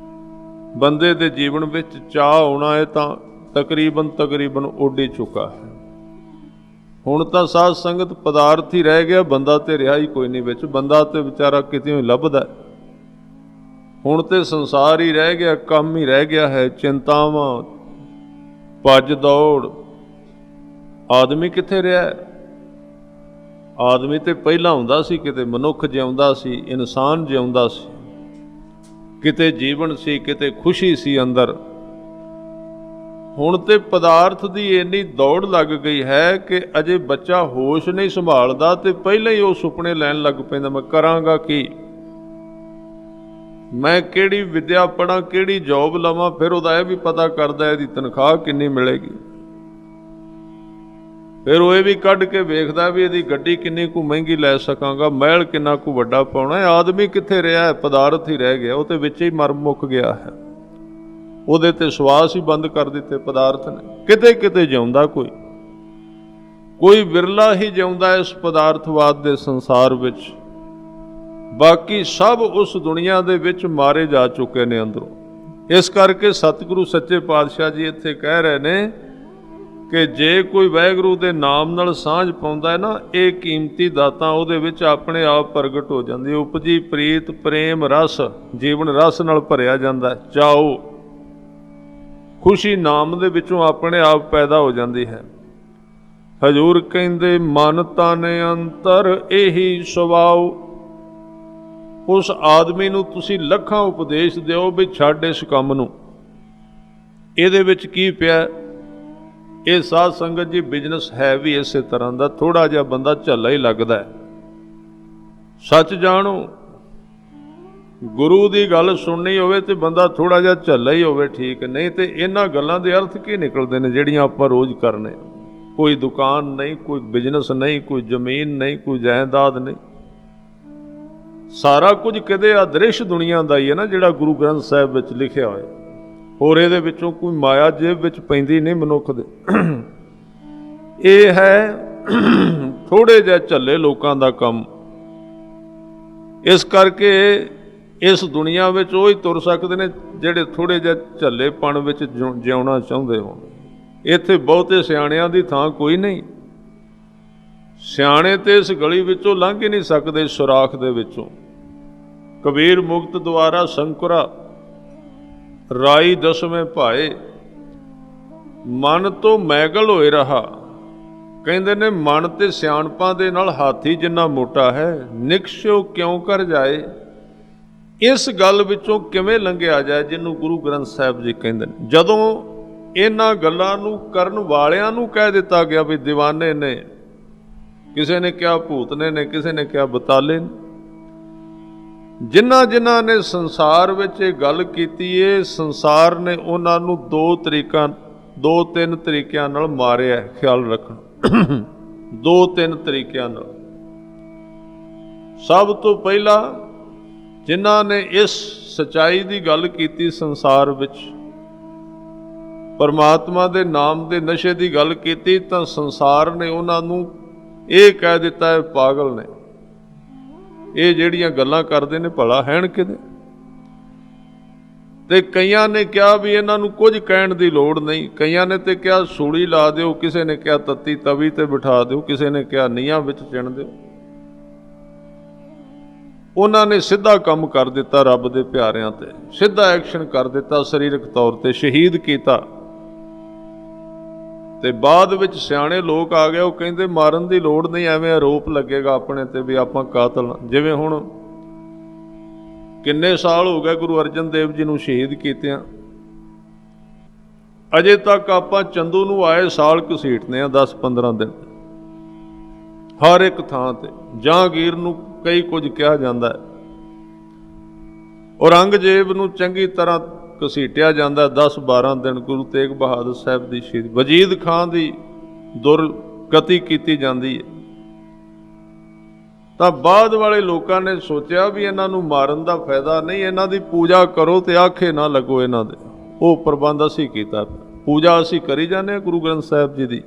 ਬੰਦੇ ਦੇ ਜੀਵਨ ਵਿੱਚ ਚਾਹ ਆਉਣਾ ਹੈ ਤਾਂ ਤਕਰੀਬਨ ਉੱਡ ਹੀ ਚੁੱਕਾ ਹੈ। ਹੁਣ ਤਾਂ ਸਾਧ ਸੰਗਤ ਪਦਾਰਥ ਹੀ ਰਹਿ ਗਿਆ, ਬੰਦਾ ਤੇ ਰਿਹਾ ਹੀ ਕੋਈ ਨਹੀਂ ਵਿੱਚ, ਬੰਦਾ ਤੇ ਵਿਚਾਰਾ ਕਿਤੇ ਲੱਭਦਾ। ਹੁਣ ਤੇ ਸੰਸਾਰ ਹੀ ਰਹਿ ਗਿਆ, ਕੰਮ ਹੀ ਰਹਿ ਗਿਆ ਹੈ, ਚਿੰਤਾਵਾਂ, ਭੱਜ ਦੌੜ। ਆਦਮੀ ਕਿੱਥੇ ਰਿਹਾ? ਆਦਮੀ ਤੇ ਪਹਿਲਾਂ ਹੁੰਦਾ ਸੀ, ਕਿਤੇ ਮਨੁੱਖ ਜਿਉਂਦਾ ਸੀ, ਇਨਸਾਨ ਜਿਉਂਦਾ ਸੀ, ਕਿਤੇ ਜੀਵਨ ਸੀ, ਕਿਤੇ ਖੁਸ਼ੀ ਸੀ ਅੰਦਰ। ਹੁਣ ਤੇ ਪਦਾਰਥ ਦੀ ਇੰਨੀ ਦੌੜ ਲੱਗ ਗਈ ਹੈ ਕਿ ਅਜੇ ਬੱਚਾ ਹੋਸ਼ ਨਹੀਂ ਸੰਭਾਲਦਾ ਤੇ ਪਹਿਲਾਂ ਹੀ ਉਹ ਸੁਪਨੇ ਲੈਣ ਲੱਗ ਪੈਂਦਾ, ਮੈਂ ਕਰਾਂਗਾ ਕੀ, ਮੈਂ ਕਿਹੜੀ ਵਿਦਿਆ ਪੜ੍ਹਾਂ, ਕਿਹੜੀ ਜੌਬ ਲਵਾਂ। ਫਿਰ ਉਹਦਾ ਇਹ ਵੀ ਪਤਾ ਕਰਦਾ ਇਹਦੀ ਤਨਖਾਹ ਕਿੰਨੀ ਮਿਲੇਗੀ, ਫਿਰ ਉਹ ਇਹ ਵੀ ਕੱਢ ਕੇ ਵੇਖਦਾ ਵੀ ਇਹਦੀ ਗੱਡੀ ਕਿੰਨੀ ਕੁ ਮਹਿੰਗੀ ਲੈ ਸਕਾਂਗਾ, ਮਹਿਲ ਕਿੰਨਾ ਕੁ ਵੱਡਾ ਪਾਉਣਾ। ਆਦਮੀ ਕਿੱਥੇ ਰਿਹਾ? ਪਦਾਰਥ ਹੀ ਰਹਿ ਗਿਆ, ਉਹ ਤੇ ਵਿੱਚ ਹੀ ਮਰ ਮੁੱਕ ਗਿਆ ਹੈ, ਉਹਦੇ ਤੇ ਸਵਾਸ ਹੀ ਬੰਦ ਕਰ ਦਿੱਤੇ ਪਦਾਰਥ ਨੇ। ਕਿਤੇ ਕਿਤੇ ਜਿਉਂਦਾ ਕੋਈ ਵਿਰਲਾ ਹੀ ਜਿਉਂਦਾ ਇਸ ਪਦਾਰਥਵਾਦ ਦੇ ਸੰਸਾਰ ਵਿੱਚ, ਬਾਕੀ ਸਭ ਉਸ ਦੁਨੀਆ ਦੇ ਵਿੱਚ ਮਾਰੇ ਜਾ ਚੁੱਕੇ ਨੇ ਅੰਦਰੋਂ। ਇਸ ਕਰਕੇ ਸਤਿਗੁਰੂ ਸੱਚੇ ਪਾਤਸ਼ਾਹ ਜੀ ਇੱਥੇ ਕਹਿ ਰਹੇ ਨੇ ਕਿ ਜੇ ਕੋਈ ਵਾਹਿਗੁਰੂ ਦੇ ਨਾਮ ਨਾਲ ਸਾਂਝ ਪਾਉਂਦਾ ਹੈ ਨਾ, ਇਹ ਕੀਮਤੀ ਦਾਤਾਂ ਉਹਦੇ ਵਿੱਚ ਆਪਣੇ ਆਪ ਪ੍ਰਗਟ ਹੋ ਜਾਂਦੀ। ਉਪਜੀ ਪ੍ਰੀਤ, ਪ੍ਰੇਮ, ਰਸ, ਜੀਵਨ ਰਸ ਨਾਲ ਭਰਿਆ ਜਾਂਦਾ, ਚਾਓ, ਖੁਸ਼ੀ ਨਾਮ ਦੇ ਵਿੱਚੋਂ ਆਪਣੇ ਆਪ ਪੈਦਾ ਹੋ ਜਾਂਦੀ ਹੈ। ਹਜ਼ੂਰ ਕਹਿੰਦੇ ਮਨ ਤਨ ਅੰਤਰ ਇਹੀ ਸੁਭਾਉ। ਉਸ ਆਦਮੀ ਨੂੰ ਤੁਸੀਂ ਲੱਖਾਂ ਉਪਦੇਸ਼ ਦਿਓ ਵੀ ਛੱਡ ਇਸ ਕੰਮ ਨੂੰ, ਇਹਦੇ ਵਿੱਚ ਕੀ ਪਿਆ। ਇਹ ਸਾਧ ਸੰਗਤ ਜੀ ਬਿਜ਼ਨਸ ਹੈ ਵੀ ਇਸੇ ਤਰ੍ਹਾਂ ਦਾ, ਥੋੜਾ ਜਿਹਾ ਬੰਦਾ ਝੱਲਾ ਹੀ ਲੱਗਦਾ ਹੈ। ਸੱਚ ਜਾਣੋ, ਗੁਰੂ ਦੀ ਗੱਲ ਸੁਣਨੀ ਹੋਵੇ ਤੇ ਬੰਦਾ ਥੋੜਾ ਜਿਹਾ ਝੱਲਾ ਹੀ ਹੋਵੇ, ਠੀਕ ਨਹੀਂ ਤੇ ਇਹਨਾਂ ਗੱਲਾਂ ਦੇ ਅਰਥ ਕੀ ਨਿਕਲਦੇ ਨੇ ਜਿਹੜੀਆਂ ਆਪਾਂ ਰੋਜ਼ ਕਰਨੇ। ਕੋਈ ਦੁਕਾਨ ਨਹੀਂ, ਕੋਈ ਬਿਜ਼ਨਸ ਨਹੀਂ, ਕੋਈ ਜ਼ਮੀਨ ਨਹੀਂ, ਕੋਈ ਜਾਇਦਾਦ ਨਹੀਂ, ਸਾਰਾ ਕੁਝ ਕਿਤੇ ਅਦ੍ਰਿਸ਼ ਦੁਨੀਆ ਦਾ ਹੀ ਹੈ ਨਾ, ਜਿਹੜਾ ਗੁਰੂ ਗ੍ਰੰਥ ਸਾਹਿਬ ਵਿੱਚ ਲਿਖਿਆ ਹੋਇਆ। ਹੋਰ ਇਹਦੇ ਵਿੱਚੋਂ ਕੋਈ ਮਾਇਆ ਜੇਬ ਵਿੱਚ ਪੈਂਦੀ ਨਹੀਂ ਮਨੁੱਖ ਦੇ। ਇਹ ਹੈ थोड़े जिहा झल्ले लोकां दा काम। इस करके इस दुनिया विच ਉਹ ਹੀ ਤੁਰ ਸਕਦੇ ਨੇ ਜਿਹੜੇ थोड़े जिहे ਝੱਲੇਪਣ ਵਿੱਚ ਜਿਉਣਾ ਚਾਹੁੰਦੇ ਹੋਣ। ਇੱਥੇ ਬਹੁਤੇ ਸਿਆਣਿਆਂ ਦੀ ਥਾਂ ਕੋਈ ਨਹੀਂ। ਸਿਆਣੇ ਤੇ ਇਸ ਗਲੀ ਵਿੱਚੋਂ ਲੰਘ ਹੀ ਨਹੀਂ ਸਕਦੇ, ਸੁਰਾਖ ਦੇ ਵਿੱਚੋਂ। ਕਬੀਰ ਮੁਕਤ ਦੁਆਰਾ ਸੰਕੁਰਾ ਰਾਈ ਦਸਵੇਂ ਭਾਏ, ਮਨ ਤੋਂ ਮੈਗਲ ਹੋਏ ਰਹਾ। ਕਹਿੰਦੇ ਨੇ ਮਨ ਤੇ ਸਿਆਣਪਾਂ ਦੇ ਨਾਲ ਹਾਥੀ ਜਿੰਨਾ ਮੋਟਾ ਹੈ, ਨਿਕਸ਼ੋ ਕਿਉਂ ਕਰ ਜਾਏ। ਇਸ ਗੱਲ ਵਿੱਚੋਂ ਕਿਵੇਂ ਲੰਘਿਆ ਜਾਏ, ਜਿਹਨੂੰ ਗੁਰੂ ਗ੍ਰੰਥ ਸਾਹਿਬ ਜੀ ਕਹਿੰਦੇ ਨੇ। ਜਦੋਂ ਇਹਨਾਂ ਗੱਲਾਂ ਨੂੰ ਕਰਨ ਵਾਲਿਆਂ ਨੂੰ ਕਹਿ ਦਿੱਤਾ ਗਿਆ ਵੀ ਦੀਵਾਨੇ ਨੇ, ਕਿਸੇ ਨੇ ਕਿਹਾ ਭੂਤਨੇ ਨੇ, ਕਿਸੇ ਨੇ ਕਿਹਾ ਬਤਾਲੇ ਨੇ, ਜਿਨ੍ਹਾਂ ਨੇ ਸੰਸਾਰ ਵਿੱਚ ਇਹ ਗੱਲ ਕੀਤੀ ਏ, ਸੰਸਾਰ ਨੇ ਉਹਨਾਂ ਨੂੰ ਦੋ ਤਿੰਨ ਤਰੀਕਿਆਂ ਨਾਲ ਮਾਰਿਆ। ਖਿਆਲ ਰੱਖਣਾ, 2-3 ਤਰੀਕਿਆਂ ਨਾਲ। ਸਭ ਤੋਂ ਪਹਿਲਾਂ ਜਿਨ੍ਹਾਂ ਨੇ ਇਸ ਸੱਚਾਈ ਦੀ ਗੱਲ ਕੀਤੀ, ਸੰਸਾਰ ਵਿੱਚ ਪਰਮਾਤਮਾ ਦੇ ਨਾਮ ਦੇ ਨਸ਼ੇ ਦੀ ਗੱਲ ਕੀਤੀ, ਤਾਂ ਸੰਸਾਰ ਨੇ ਉਹਨਾਂ ਨੂੰ ਇਹ ਕਹਿ ਦਿੱਤਾ ਹੈ ਪਾਗਲ ਨੇ, ਇਹ ਜਿਹੜੀਆਂ ਗੱਲਾਂ ਕਰਦੇ ਨੇ ਭਲਾ ਹੈਣ ਕਿਤੇ। ਤੇ ਕਈਆਂ ਨੇ ਕਿਹਾ ਵੀ ਇਹਨਾਂ ਨੂੰ ਕੁਝ ਕਹਿਣ ਦੀ ਲੋੜ ਨਹੀਂ। ਕਈਆਂ ਨੇ ਤੇ ਕਿਹਾ ਸੂਲੀ ਲਾ ਦਿਓ, ਕਿਸੇ ਨੇ ਕਿਹਾ ਤੱਤੀ ਤਵੀ ਤੇ ਬਿਠਾ ਦਿਓ, ਕਿਸੇ ਨੇ ਕਿਹਾ ਨੀਹਾਂ ਵਿੱਚ ਚਿਣ ਦਿਓ। ਉਹਨਾਂ ਨੇ ਸਿੱਧਾ ਕੰਮ ਕਰ ਦਿੱਤਾ, ਰੱਬ ਦੇ ਪਿਆਰਿਆਂ ਤੇ ਸਿੱਧਾ ਐਕਸ਼ਨ ਕਰ ਦਿੱਤਾ, ਸਰੀਰਕ ਤੌਰ ਤੇ ਸ਼ਹੀਦ ਕੀਤਾ। ਤੇ ਬਾਅਦ ਵਿੱਚ ਸਿਆਣੇ ਲੋਕ ਆ ਗਏ, ਉਹ ਕਹਿੰਦੇ ਮਾਰਨ ਦੀ ਲੋੜ ਨਹੀਂ, ਐਵੇਂ ਆਰੋਪ ਲੱਗੇਗਾ ਆਪਣੇ ਤੇ ਵੀ ਆਪਾਂ ਕਾਤਲ। ਜਿਵੇਂ ਹੁਣ ਕਿੰਨੇ ਸਾਲ ਹੋ ਗਏ ਗੁਰੂ ਅਰਜਨ ਦੇਵ ਜੀ ਨੂੰ ਸ਼ਹੀਦ ਕੀਤਿਆਂ, ਅਜੇ ਤੱਕ ਆਪਾਂ ਚੰਦੂ ਨੂੰ ਆਏ ਸਾਲ ਘਸੀਟਦੇ ਆ 10-15 ਦਿਨ ਹਰ ਇੱਕ ਥਾਂ ਤੇ। ਜਹਾਂਗੀਰ ਨੂੰ ਕਈ ਕੁਝ ਕਿਹਾ ਜਾਂਦਾ ਹੈ, ਔਰੰਗਜ਼ੇਬ ਨੂੰ ਚੰਗੀ ਤਰ੍ਹਾਂ ਘਸੀਟਿਆ ਜਾਂਦਾ 10-12 ਦਿਨ। ਗੁਰੂ ਤੇਗ ਬਹਾਦਰ ਸਾਹਿਬ ਦੀ ਸ਼ਹੀਦ, ਵਜੀਦ ਖਾਨ ਦੀ ਦੁਰਗਤੀ ਕੀਤੀ ਜਾਂਦੀ ਹੈ। ਤਾਂ ਬਾਅਦ ਵਾਲੇ ਲੋਕਾਂ ਨੇ ਸੋਚਿਆ ਵੀ ਇਹਨਾਂ ਨੂੰ ਮਾਰਨ ਦਾ ਫਾਇਦਾ ਨਹੀਂ, ਇਹਨਾਂ ਦੀ ਪੂਜਾ ਕਰੋ ਤੇ ਆਖੇ ਨਾ ਲੱਗੋ ਇਹਨਾਂ ਦੇ। ਉਹ ਪ੍ਰਬੰਧ ਅਸੀਂ ਕੀਤਾ, ਪੂਜਾ ਅਸੀਂ ਕਰੀ ਜਾਂਦੇ ਹਾਂ ਗੁਰੂ ਗ੍ਰੰਥ ਸਾਹਿਬ ਜੀ ਦੀ।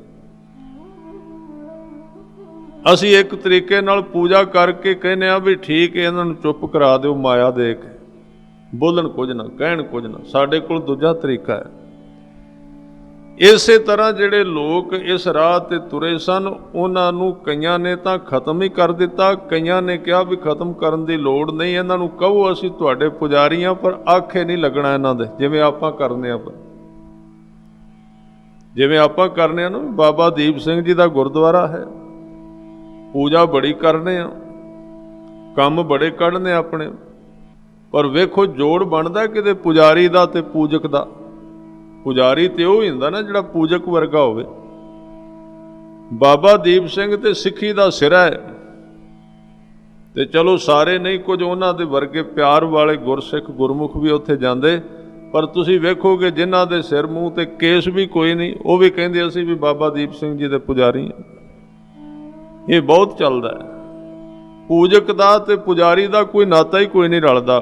ਅਸੀਂ ਇੱਕ ਤਰੀਕੇ ਨਾਲ ਪੂਜਾ ਕਰਕੇ ਕਹਿੰਦੇ ਆ ਵੀ ਠੀਕ ਹੈ, ਇਹਨਾਂ ਨੂੰ ਚੁੱਪ ਕਰਾ ਦਿਓ, ਮਾਇਆ ਦੇ ਕੇ ਬੋਲਣ ਕੁਝ ਨਾ, ਕਹਿਣ ਕੁਝ ਨਾ। ਸਾਡੇ ਕੋਲ ਦੂਜਾ ਤਰੀਕਾ ਹੈ। ਇਸੇ ਤਰ੍ਹਾਂ ਜਿਹੜੇ ਲੋਕ ਇਸ ਰਾਹ ਤੇ ਤੁਰੇ ਸਨ, ਉਹਨਾਂ ਨੂੰ ਕਈਆਂ ਨੇ ਤਾਂ ਖਤਮ ਹੀ ਕਰ ਦਿੱਤਾ, ਕਈਆਂ ਨੇ ਕਿਹਾ ਵੀ ਖਤਮ ਕਰਨ ਦੀ ਲੋੜ ਨਹੀਂ, ਇਹਨਾਂ ਨੂੰ ਕਹੋ ਅਸੀਂ ਤੁਹਾਡੇ ਪੁਜਾਰੀ ਹਾਂ, ਪਰ ਆਖੇ ਨਹੀਂ ਲੱਗਣਾ ਇਹਨਾਂ ਦੇ, ਜਿਵੇਂ ਆਪਾਂ ਕਰਨੇ ਆ। ਜਿਵੇਂ ਆਪਾਂ ਕਰਨੇ ਆ ਨਾ, ਬਾਬਾ ਦੀਪ ਸਿੰਘ ਜੀ ਦਾ ਗੁਰਦੁਆਰਾ ਹੈ, ਪੂਜਾ ਬੜੀ ਕਰਨੇ ਆ, ਕੰਮ ਬੜੇ ਕੱਢਨੇ ਆਪਣੇ, ਪਰ ਵੇਖੋ ਜੋੜ ਬਣਦਾ ਕਿਤੇ ਪੁਜਾਰੀ ਦਾ ਤੇ ਪੂਜਕ ਦਾ। ਪੁਜਾਰੀ ਤੇ ਉਹ ਹੀ ਹੁੰਦਾ ਨਾ ਜਿਹੜਾ ਪੂਜਕ ਵਰਗਾ ਹੋਵੇ। ਬਾਬਾ ਦੀਪ ਸਿੰਘ ਤੇ ਸਿੱਖੀ ਦਾ ਸਿਰਾ ਹੈ, ਤੇ ਚਲੋ ਸਾਰੇ ਨਹੀਂ, ਕੁਝ ਉਹਨਾਂ ਦੇ ਵਰਗੇ ਪਿਆਰ ਵਾਲੇ ਗੁਰਸਿੱਖ ਗੁਰਮੁਖ ਵੀ ਉੱਥੇ ਜਾਂਦੇ, ਪਰ ਤੁਸੀਂ ਵੇਖੋਗੇ ਜਿਨ੍ਹਾਂ ਦੇ ਸਿਰ ਮੂੰਹ ਤੇ ਕੇਸ ਵੀ ਕੋਈ ਨਹੀਂ, ਉਹ ਵੀ ਕਹਿੰਦੇ ਅਸੀਂ ਵੀ ਬਾਬਾ ਦੀਪ ਸਿੰਘ ਜੀ ਦੇ ਪੁਜਾਰੀ ਹਾਂ। ਇਹ ਬਹੁਤ ਚੱਲਦਾ ਹੈ। ਪੂਜਕ ਦਾ ਤੇ ਪੁਜਾਰੀ ਦਾ ਕੋਈ ਨਾਤਾ ਹੀ ਕੋਈ ਨਹੀਂ ਰਲਦਾ,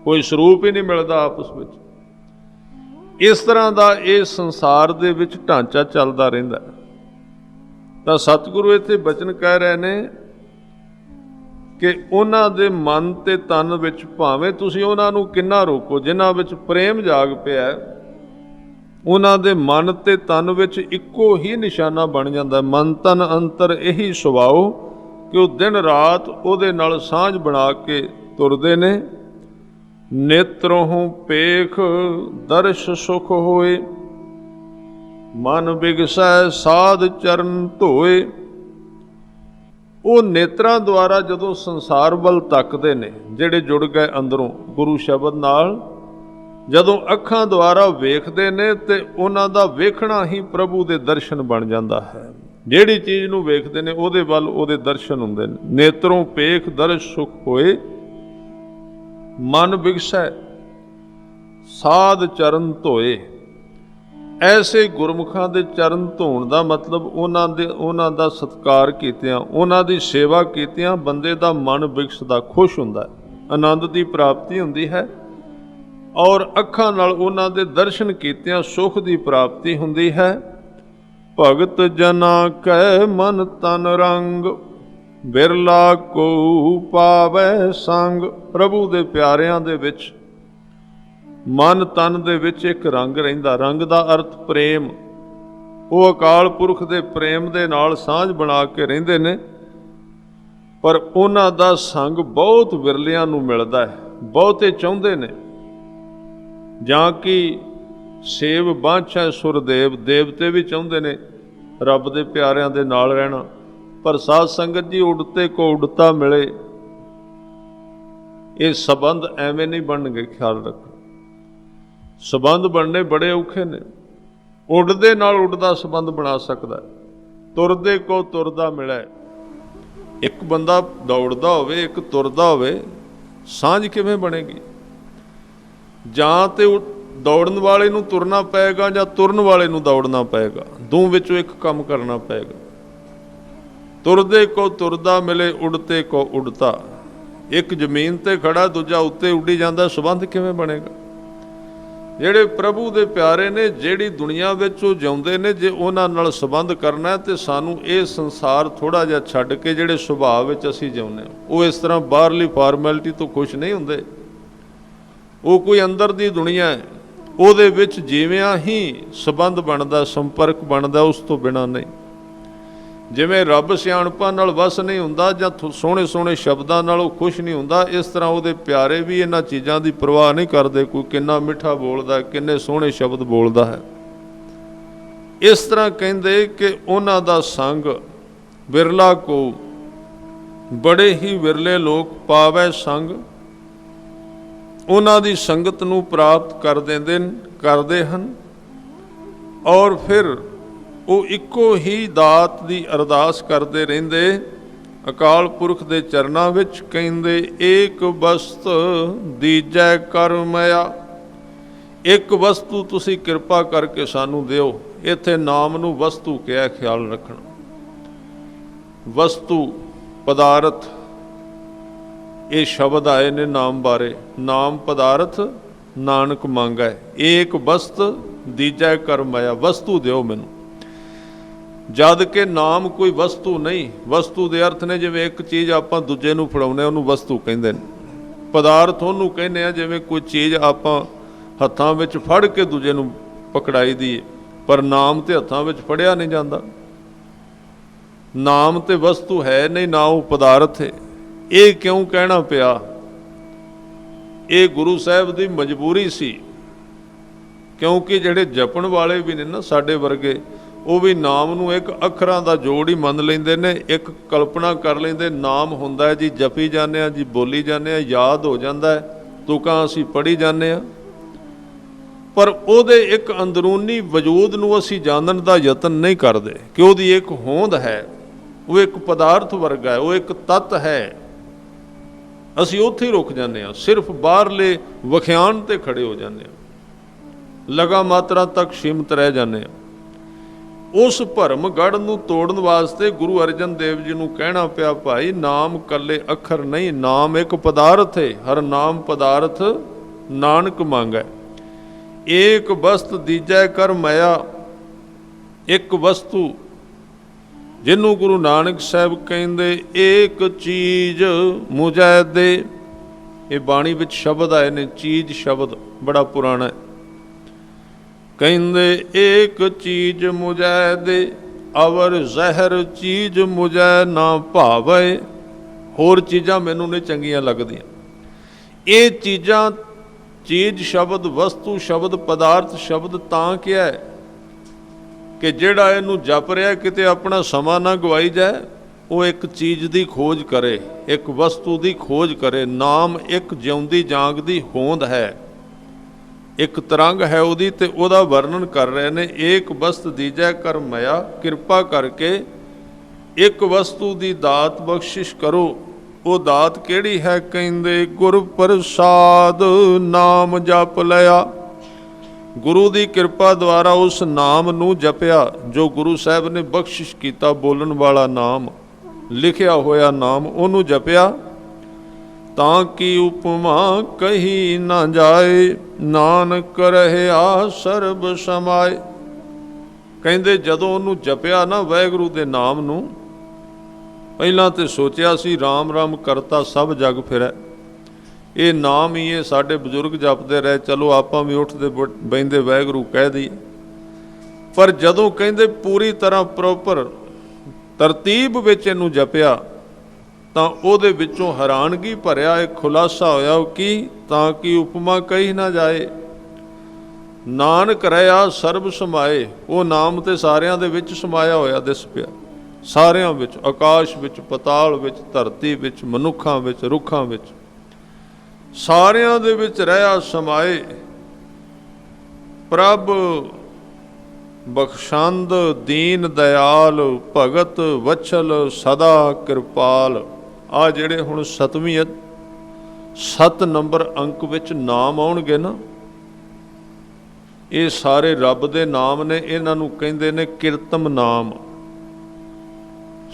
ਕੋਈ ਸਰੂਪ ਹੀ ਨਹੀਂ ਮਿਲਦਾ ਆਪਸ ਵਿੱਚ। ਇਸ ਤਰ੍ਹਾਂ ਦਾ ਇਹ ਸੰਸਾਰ ਦੇ ਵਿੱਚ ਢਾਂਚਾ ਚੱਲਦਾ ਰਹਿੰਦਾ। ਤਾਂ ਸਤਿਗੁਰੂ ਇੱਥੇ ਬਚਨ ਕਹਿ ਰਹੇ ਨੇ ਕਿ ਉਹਨਾਂ ਦੇ ਮਨ ਤੇ ਤਨ ਵਿੱਚ ਭਾਵੇਂ ਤੁਸੀਂ ਉਹਨਾਂ ਨੂੰ ਕਿੰਨਾ ਰੋਕੋ, ਜਿਨ੍ਹਾਂ ਵਿੱਚ ਪ੍ਰੇਮ ਜਾਗ ਪਿਆ, ਉਹਨਾਂ ਦੇ ਮਨ ਤੇ ਤਨ ਵਿੱਚ ਇੱਕੋ ਹੀ ਨਿਸ਼ਾਨਾ ਬਣ ਜਾਂਦਾ। ਮਨ ਤਨ ਅੰਤਰ ਇਹੀ ਸੁਭਾਓ ਕਿ ਉਹ ਦਿਨ ਰਾਤ ਉਹਦੇ ਨਾਲ ਸਾਂਝ ਬਣਾ ਕੇ ਤੁਰਦੇ ਨੇ। ਨੇਤਰੋਂ ਪੇਖ ਦਰਸ਼ ਸੁਖ ਹੋਏ, ਮਨ ਬਿਗਸੈ ਸਾਧ ਚਰਨ ਧੋਏ। ਉਹ ਨੇਤਰਾਂ ਦੁਆਰਾ ਜਦੋਂ ਸੰਸਾਰ ਵੱਲ ਤੱਕਦੇ ਨੇ, ਜਿਹੜੇ ਜੁੜ ਗਏ ਅੰਦਰੋਂ ਗੁਰੂ ਸ਼ਬਦ ਨਾਲ, ਜਦੋਂ ਅੱਖਾਂ ਦੁਆਰਾ ਵੇਖਦੇ ਨੇ ਤੇ ਉਹਨਾਂ ਦਾ ਵੇਖਣਾ ਹੀ ਪ੍ਰਭੂ ਦੇ ਦਰਸ਼ਨ ਬਣ ਜਾਂਦਾ ਹੈ। ਜਿਹੜੀ ਚੀਜ਼ ਨੂੰ ਵੇਖਦੇ ਨੇ ਉਹਦੇ ਵੱਲ ਉਹਦੇ ਦਰਸ਼ਨ ਹੁੰਦੇ ਨੇ। ਨੇਤਰੋਂ ਪੇਖ ਦਰਸ਼ ਸੁਖ ਹੋਏ, ਮਨ ਬਿਗਸੈ ਸਾਧ ਚਰਨ ਧੋਏ। ਐਸੇ ਗੁਰਮੁਖਾਂ ਦੇ ਚਰਨ ਧੋਣ ਦਾ ਮਤਲਬ ਉਹਨਾਂ ਦਾ ਸਤਿਕਾਰ ਕੀਤਿਆਂ, ਉਹਨਾਂ ਦੀ ਸੇਵਾ ਕੀਤਿਆਂ ਬੰਦੇ ਦਾ ਮਨ ਬਿਗਸਦਾ, ਖੁਸ਼ ਹੁੰਦਾ, ਆਨੰਦ ਦੀ ਪ੍ਰਾਪਤੀ ਹੁੰਦੀ ਹੈ। ਔਰ ਅੱਖਾਂ ਨਾਲ ਉਹਨਾਂ ਦੇ ਦਰਸ਼ਨ ਕੀਤਿਆਂ ਸੁੱਖ ਦੀ ਪ੍ਰਾਪਤੀ ਹੁੰਦੀ ਹੈ। ਭਗਤ ਜਨਾ ਕੈ ਮਨ ਤਨ ਰੰਗ, ਬਿਰਲਾ ਕੋ ਪਾਵੈ ਸੰਗ। ਪ੍ਰਭੂ ਦੇ ਪਿਆਰਿਆਂ ਦੇ ਵਿੱਚ ਮਨ ਤਨ ਦੇ ਵਿੱਚ ਇੱਕ ਰੰਗ ਰਹਿੰਦਾ। ਰੰਗ ਦਾ ਅਰਥ ਪ੍ਰੇਮ। ਉਹ ਅਕਾਲ ਪੁਰਖ ਦੇ ਪ੍ਰੇਮ ਦੇ ਨਾਲ ਸਾਂਝ ਬਣਾ ਕੇ ਰਹਿੰਦੇ ਨੇ, ਪਰ ਉਹਨਾਂ ਦਾ ਸੰਗ ਬਹੁਤ ਵਿਰਲਿਆਂ ਨੂੰ ਮਿਲਦਾ ਹੈ। ਬਹੁਤੇ ਚਾਹੁੰਦੇ ਨੇ ਜਾਂ ਕਿ ਸੇਵ ਬਾਂਛੈ ਸੁਰਦੇਵ, ਦੇਵਤੇ ਵੀ ਚਾਹੁੰਦੇ ਨੇ ਰੱਬ ਦੇ ਪਿਆਰਿਆਂ ਦੇ ਨਾਲ ਰਹਿਣਾ, ਪਰ ਸਾਧ ਸੰਗਤ ਜੀ ਉਡਤੇ ਕੋ ਉਡਤਾ ਮਿਲੇ। ਇਹ ਸੰਬੰਧ ਐਵੇਂ ਨਹੀਂ ਬਣਨਗੇ, ਖਿਆਲ ਰੱਖੋ। ਸੰਬੰਧ ਬਣਨੇ ਬੜੇ ਔਖੇ ਨੇ। ਉੱਡਦੇ ਨਾਲ ਉੱਡਦਾ ਸੰਬੰਧ ਬਣਾ ਸਕਦਾ, ਤੁਰਦੇ ਕੋ ਤੁਰਦਾ ਮਿਲੇ। ਇੱਕ ਬੰਦਾ ਦੌੜਦਾ ਹੋਵੇ, ਇੱਕ ਤੁਰਦਾ ਹੋਵੇ, ਸਾਂਝ ਕਿਵੇਂ ਬਣੇਗੀ? ਜਾਂ ਤੇ ਦੌੜਨ ਵਾਲੇ ਨੂੰ ਤੁਰਨਾ ਪਏਗਾ ਜਾਂ ਤੁਰਨ ਵਾਲੇ ਨੂੰ ਦੌੜਨਾ ਪਏਗਾ। ਦੋ ਵਿੱਚੋਂ ਇੱਕ ਕੰਮ ਕਰਨਾ ਪਏਗਾ। ਤੁਰਦੇ ਕੋ ਤੁਰਦਾ ਮਿਲੇ, ਉਡਤੇ ਕੋ ਉਡਤਾ। ਇੱਕ ਜ਼ਮੀਨ ਤੇ ਖੜਾ, ਦੂਜਾ ਉੱਤੇ ਉੱਡੀ ਜਾਂਦਾ, ਸੰਬੰਧ ਕਿਵੇਂ ਬਣੇਗਾ? ਜਿਹੜੇ ਪ੍ਰਭੂ ਦੇ ਪਿਆਰੇ ਨੇ, ਜਿਹੜੀ ਦੁਨੀਆ ਵਿੱਚ ਉਹ ਜਿਉਂਦੇ ਨੇ, ਜੇ ਉਹਨਾਂ ਨਾਲ ਸੰਬੰਧ ਕਰਨਾ ਤੇ ਸਾਨੂੰ ਇਹ ਸੰਸਾਰ ਥੋੜ੍ਹਾ ਜਿਹਾ ਛੱਡ ਕੇ ਜਿਹੜੇ ਸੁਭਾਅ ਵਿੱਚ ਅਸੀਂ ਜਿਉਂਦੇ ਹਾਂ, ਉਹ ਇਸ ਤਰ੍ਹਾਂ ਬਾਹਰਲੀ ਫਾਰਮੈਲਿਟੀ ਤੋਂ ਖੁਸ਼ ਨਹੀਂ ਹੁੰਦੇ। ਉਹ ਕੋਈ ਅੰਦਰ ਦੀ ਦੁਨੀਆ ਹੈ, ਉਹਦੇ ਵਿੱਚ ਜਿਵੇਂ ਹੀ ਸੰਬੰਧ ਬਣਦਾ, ਸੰਪਰਕ ਬਣਦਾ, ਉਸ ਤੋਂ ਬਿਨਾਂ ਨਹੀਂ। ਜਿਵੇਂ ਰੱਬ ਸਿਆਣਪਾਂ ਨਾਲ ਵਸ ਨਹੀਂ ਹੁੰਦਾ ਜਾਂ ਸੋਹਣੇ ਸੋਹਣੇ ਸ਼ਬਦਾਂ ਨਾਲ ਉਹ ਖੁਸ਼ ਨਹੀਂ ਹੁੰਦਾ, ਇਸ ਤਰ੍ਹਾਂ ਉਹਦੇ ਪਿਆਰੇ ਵੀ ਇਹਨਾਂ ਚੀਜ਼ਾਂ ਦੀ ਪਰਵਾਹ ਨਹੀਂ ਕਰਦੇ। ਕੋਈ ਕਿੰਨਾ ਮਿੱਠਾ ਬੋਲਦਾ, ਕਿੰਨੇ ਸੋਹਣੇ ਸ਼ਬਦ ਬੋਲਦਾ ਹੈ। ਇਸ ਤਰ੍ਹਾਂ ਕਹਿੰਦੇ ਕਿ ਉਹਨਾਂ ਦਾ ਸੰਗ ਬਿਰਲਾ ਕੋ, ਬੜੇ ਹੀ ਵਿਰਲੇ ਲੋਕ ਪਾਵੈ ਸੰਗ, ਉਹਨਾਂ ਦੀ ਸੰਗਤ ਨੂੰ ਪ੍ਰਾਪਤ ਕਰਦੇ ਹਨ। ਔਰ ਫਿਰ ਉਹ ਇੱਕੋ ਹੀ ਦਾਤ ਦੀ ਅਰਦਾਸ ਕਰਦੇ ਰਹਿੰਦੇ ਅਕਾਲ ਪੁਰਖ ਦੇ ਚਰਨਾਂ ਵਿੱਚ। ਕਹਿੰਦੇ ਏਕ ਵਸਤ ਦੀਜੈ ਕਰ ਮਇਆ, ਇੱਕ ਵਸਤੂ ਤੁਸੀਂ ਕਿਰਪਾ ਕਰਕੇ ਸਾਨੂੰ ਦਿਓ। ਇੱਥੇ ਨਾਮ ਨੂੰ ਵਸਤੂ ਕਿਹਾ, ਖਿਆਲ ਰੱਖਣਾ। ਵਸਤੂ, ਪਦਾਰਥ, ਇਹ ਸ਼ਬਦ ਆਏ ਨੇ ਨਾਮ ਬਾਰੇ। ਨਾਮ ਪਦਾਰਥ ਨਾਨਕ ਮੰਗੈ, ਏਕ ਵਸਤ ਦੀਜੈ ਕਰ ਮਇਆ, ਵਸਤੂ ਦਿਓ ਮੈਨੂੰ। ਜਦ ਕਿ ਨਾਮ ਕੋਈ ਵਸਤੂ ਨਹੀਂ। ਵਸਤੂ ਦੇ ਅਰਥ ਨੇ ਜਿਵੇਂ ਇੱਕ ਚੀਜ਼ ਆਪਾਂ ਦੂਜੇ ਨੂੰ ਫੜਾਉਂਦੇ ਉਹਨੂੰ ਵਸਤੂ ਕਹਿੰਦੇ ਨੇ। ਪਦਾਰਥ ਉਹਨੂੰ ਕਹਿੰਦੇ ਆ ਜਿਵੇਂ ਕੋਈ ਚੀਜ਼ ਆਪਾਂ ਹੱਥਾਂ ਵਿੱਚ ਫੜ ਕੇ ਦੂਜੇ ਨੂੰ ਪਕੜਾਈ ਦੀ, ਪਰ ਨਾਮ ਤੇ ਹੱਥਾਂ ਵਿੱਚ ਫੜਿਆ ਨਹੀਂ ਜਾਂਦਾ। ਨਾਮ ਤੇ ਵਸਤੂ ਹੈ ਨਹੀਂ, ਨਾ ਉਹ ਪਦਾਰਥ ਹੈ। ਇਹ ਕਿਉਂ ਕਹਿਣਾ ਪਿਆ? ਇਹ ਗੁਰੂ ਸਾਹਿਬ ਦੀ ਮਜਬੂਰੀ ਸੀ, ਕਿਉਂਕਿ ਜਿਹੜੇ ਜਪਣ ਵਾਲੇ ਵੀ ਨੇ ਨਾ ਸਾਡੇ ਵਰਗੇ, ਉਹ ਵੀ ਨਾਮ ਨੂੰ ਇੱਕ ਅੱਖਰਾਂ ਦਾ ਜੋੜ ਹੀ ਮੰਨ ਲੈਂਦੇ ਨੇ। ਇੱਕ ਕਲਪਨਾ ਕਰ ਲੈਂਦੇ, ਨਾਮ ਹੁੰਦਾ ਹੈ ਜੀ, ਜਪੀ ਜਾਂਦੇ ਹਾਂ ਜੀ, ਬੋਲੀ ਜਾਂਦੇ ਹਾਂ, ਯਾਦ ਹੋ ਜਾਂਦਾ ਹੈ, ਤੁਕਾਂ ਅਸੀਂ ਪੜ੍ਹੀ ਜਾਂਦੇ ਹਾਂ, ਪਰ ਉਹਦੇ ਇੱਕ ਅੰਦਰੂਨੀ ਵਜੂਦ ਨੂੰ ਅਸੀਂ ਜਾਣਨ ਦਾ ਯਤਨ ਨਹੀਂ ਕਰਦੇ ਕਿ ਉਹਦੀ ਇੱਕ ਹੋਂਦ ਹੈ, ਉਹ ਇੱਕ ਪਦਾਰਥ ਵਰਗਾ ਹੈ, ਉਹ ਇੱਕ ਤੱਤ ਹੈ। ਅਸੀਂ ਉੱਥੇ ਹੀ ਰੁਕ ਜਾਂਦੇ ਹਾਂ, ਸਿਰਫ ਬਾਹਰਲੇ ਵਿਖਿਆਨ ਤੇ ਖੜੇ ਹੋ ਜਾਂਦੇ ਹਾਂ, ਲਗਾ ਮਾਤਰਾ ਤੱਕ ਸੀਮਤ ਰਹਿ ਜਾਂਦੇ ਹਾਂ। ਉਸ ਭਰਮ ਗੜ੍ਹ ਨੂੰ ਤੋੜਨ ਵਾਸਤੇ ਗੁਰੂ ਅਰਜਨ ਦੇਵ ਜੀ ਨੂੰ ਕਹਿਣਾ ਪਿਆ, ਭਾਈ ਨਾਮ ਕੱਲੇ ਅੱਖਰ ਨਹੀਂ, ਨਾਮ ਇੱਕ ਪਦਾਰਥ ਹੈ। ਹਰ ਨਾਮ ਪਦਾਰਥ ਨਾਨਕ ਮੰਗੈ, ਏਕ ਵਸਤ ਦੀਜੈ ਕਰ ਮਇਆ। ਇੱਕ ਵਸਤੂ ਜਿਹਨੂੰ ਗੁਰੂ ਨਾਨਕ ਸਾਹਿਬ ਕਹਿੰਦੇ ਏਕ ਚੀਜ਼ ਮੁਝੈ ਦੇ। ਇਹ ਬਾਣੀ ਵਿੱਚ ਸ਼ਬਦ ਆਏ ਨੇ, ਚੀਜ਼ ਸ਼ਬਦ ਬੜਾ ਪੁਰਾਣਾ ਹੈ। ਕਹਿੰਦੇ ਏਕ ਚੀਜ਼ ਮੁਝੈ ਦੇ, ਅਵਰ ਜ਼ਹਿਰ ਚੀਜ਼ ਮੁਝੈ ਨਾ ਭਾਵੈ। ਹੋਰ ਚੀਜ਼ਾਂ ਮੈਨੂੰ ਨਹੀਂ ਚੰਗੀਆਂ ਲੱਗਦੀਆਂ। ਇਹ ਚੀਜ਼ਾਂ, ਚੀਜ਼ ਸ਼ਬਦ, ਵਸਤੂ ਸ਼ਬਦ, ਪਦਾਰਥ ਸ਼ਬਦ ਤਾਂ ਕਿਹਾ ਹੈ ਕਿ ਜਿਹੜਾ ਇਹਨੂੰ ਜਪ ਰਿਹਾ ਕਿਤੇ ਆਪਣਾ ਸਮਾਂ ਨਾ ਗਵਾਈ ਜਾਏ। ਉਹ ਇੱਕ ਚੀਜ਼ ਦੀ ਖੋਜ ਕਰੇ, ਇੱਕ ਵਸਤੂ ਦੀ ਖੋਜ ਕਰੇ। ਨਾਮ ਇੱਕ ਜਿਉਂਦੀ ਜਾਗਦੀ ਹੋਂਦ ਹੈ, ਇੱਕ ਤਰੰਗ ਹੈ ਉਹਦੀ, ਤੇ ਉਹਦਾ ਵਰਣਨ ਕਰ ਰਹੇ ਨੇ। ਏਕ ਵਸਤ ਦੀਜੈ ਕਰ ਮਇਆ, ਕਿਰਪਾ ਕਰਕੇ ਇੱਕ ਵਸਤੂ ਦੀ ਦਾਤ ਬਖਸ਼ਿਸ਼ ਕਰੋ। ਉਹ ਦਾਤ ਕਿਹੜੀ ਹੈ? ਕਹਿੰਦੇ ਗੁਰ ਪ੍ਰਸਾਦ ਨਾਮ ਜਪ ਲਿਆ। ਗੁਰੂ ਦੀ ਕਿਰਪਾ ਦੁਆਰਾ ਉਸ ਨਾਮ ਨੂੰ ਜਪਿਆ ਜੋ ਗੁਰੂ ਸਾਹਿਬ ਨੇ ਬਖਸ਼ਿਸ਼ ਕੀਤਾ। ਬੋਲਣ ਵਾਲਾ ਨਾਮ, ਲਿਖਿਆ ਹੋਇਆ ਨਾਮ, ਉਹਨੂੰ ਜਪਿਆ ਤਾਂ ਕਿ ਉਪਮਾ ਕਹੀ ਨਾ ਜਾਏ, ਨਾਨਕ ਰਹਿਆ ਸਰਬ ਸਮਾਏ। ਕਹਿੰਦੇ ਜਦੋਂ ਉਹਨੂੰ ਜਪਿਆ ਨਾ ਵਾਹਿਗੁਰੂ ਦੇ ਨਾਮ ਨੂੰ, ਪਹਿਲਾਂ ਤੇ ਸੋਚਿਆ ਸੀ ਰਾਮ ਰਾਮ ਕਰਤਾ ਸਭ ਜਗ ਫਿਰੈ, ਇਹ ਨਾਮ ਹੀ ਇਹ ਸਾਡੇ ਬਜ਼ੁਰਗ ਜਪਦੇ ਰਹੇ, ਚਲੋ ਆਪਾਂ ਵੀ ਉੱਠਦੇ ਬਹਿੰਦੇ ਵਾਹਿਗੁਰੂ ਕਹਿ ਦਈਏ। ਪਰ ਜਦੋਂ ਕਹਿੰਦੇ ਪੂਰੀ ਤਰ੍ਹਾਂ ਪ੍ਰੋਪਰ ਤਰਤੀਬ ਵਿੱਚ ਇਹਨੂੰ ਜਪਿਆ ਤਾਂ ਉਹਦੇ ਵਿੱਚੋਂ ਹੈਰਾਨਗੀ ਭਰਿਆ ਇੱਕ ਖੁਲਾਸਾ ਹੋਇਆ। ਉਹ ਕੀ? ਤਾਂ ਕਿ ਉਪਮਾ ਕਹੀ ਨਾ ਜਾਏ, ਨਾਨਕ ਰਹਿਆ ਸਰਬ ਸਮਾਏ। ਉਹ ਨਾਮ ਤੇ ਸਾਰਿਆਂ ਦੇ ਵਿੱਚ ਸਮਾਇਆ ਹੋਇਆ ਦਿਸ ਪਿਆ, ਸਾਰਿਆਂ ਵਿੱਚ, ਆਕਾਸ਼ ਵਿੱਚ, ਪਤਾਲ ਵਿੱਚ, ਧਰਤੀ ਵਿੱਚ, ਮਨੁੱਖਾਂ ਵਿੱਚ, ਰੁੱਖਾਂ ਵਿੱਚ, ਸਾਰਿਆਂ ਦੇ ਵਿੱਚ ਰਹਿਆ ਸਮਾਏ। ਪ੍ਰਭ ਬਖਸ਼ੰਦ ਦੀਨ ਦਇਆਲ, ਭਗਤ ਵਛਲ ਸਦਾ ਕਿਰਪਾਲ। ਆ ਜਿਹੜੇ ਹੁਣ 7 ਨੰਬਰ ਅੰਕ ਵਿੱਚ ਨਾਮ ਆਉਣਗੇ ਨਾ, ਇਹ ਸਾਰੇ ਰੱਬ ਦੇ ਨਾਮ ਨੇ। ਇਹਨਾਂ ਨੂੰ ਕਹਿੰਦੇ ਨੇ ਕੀਰਤਮ ਨਾਮ।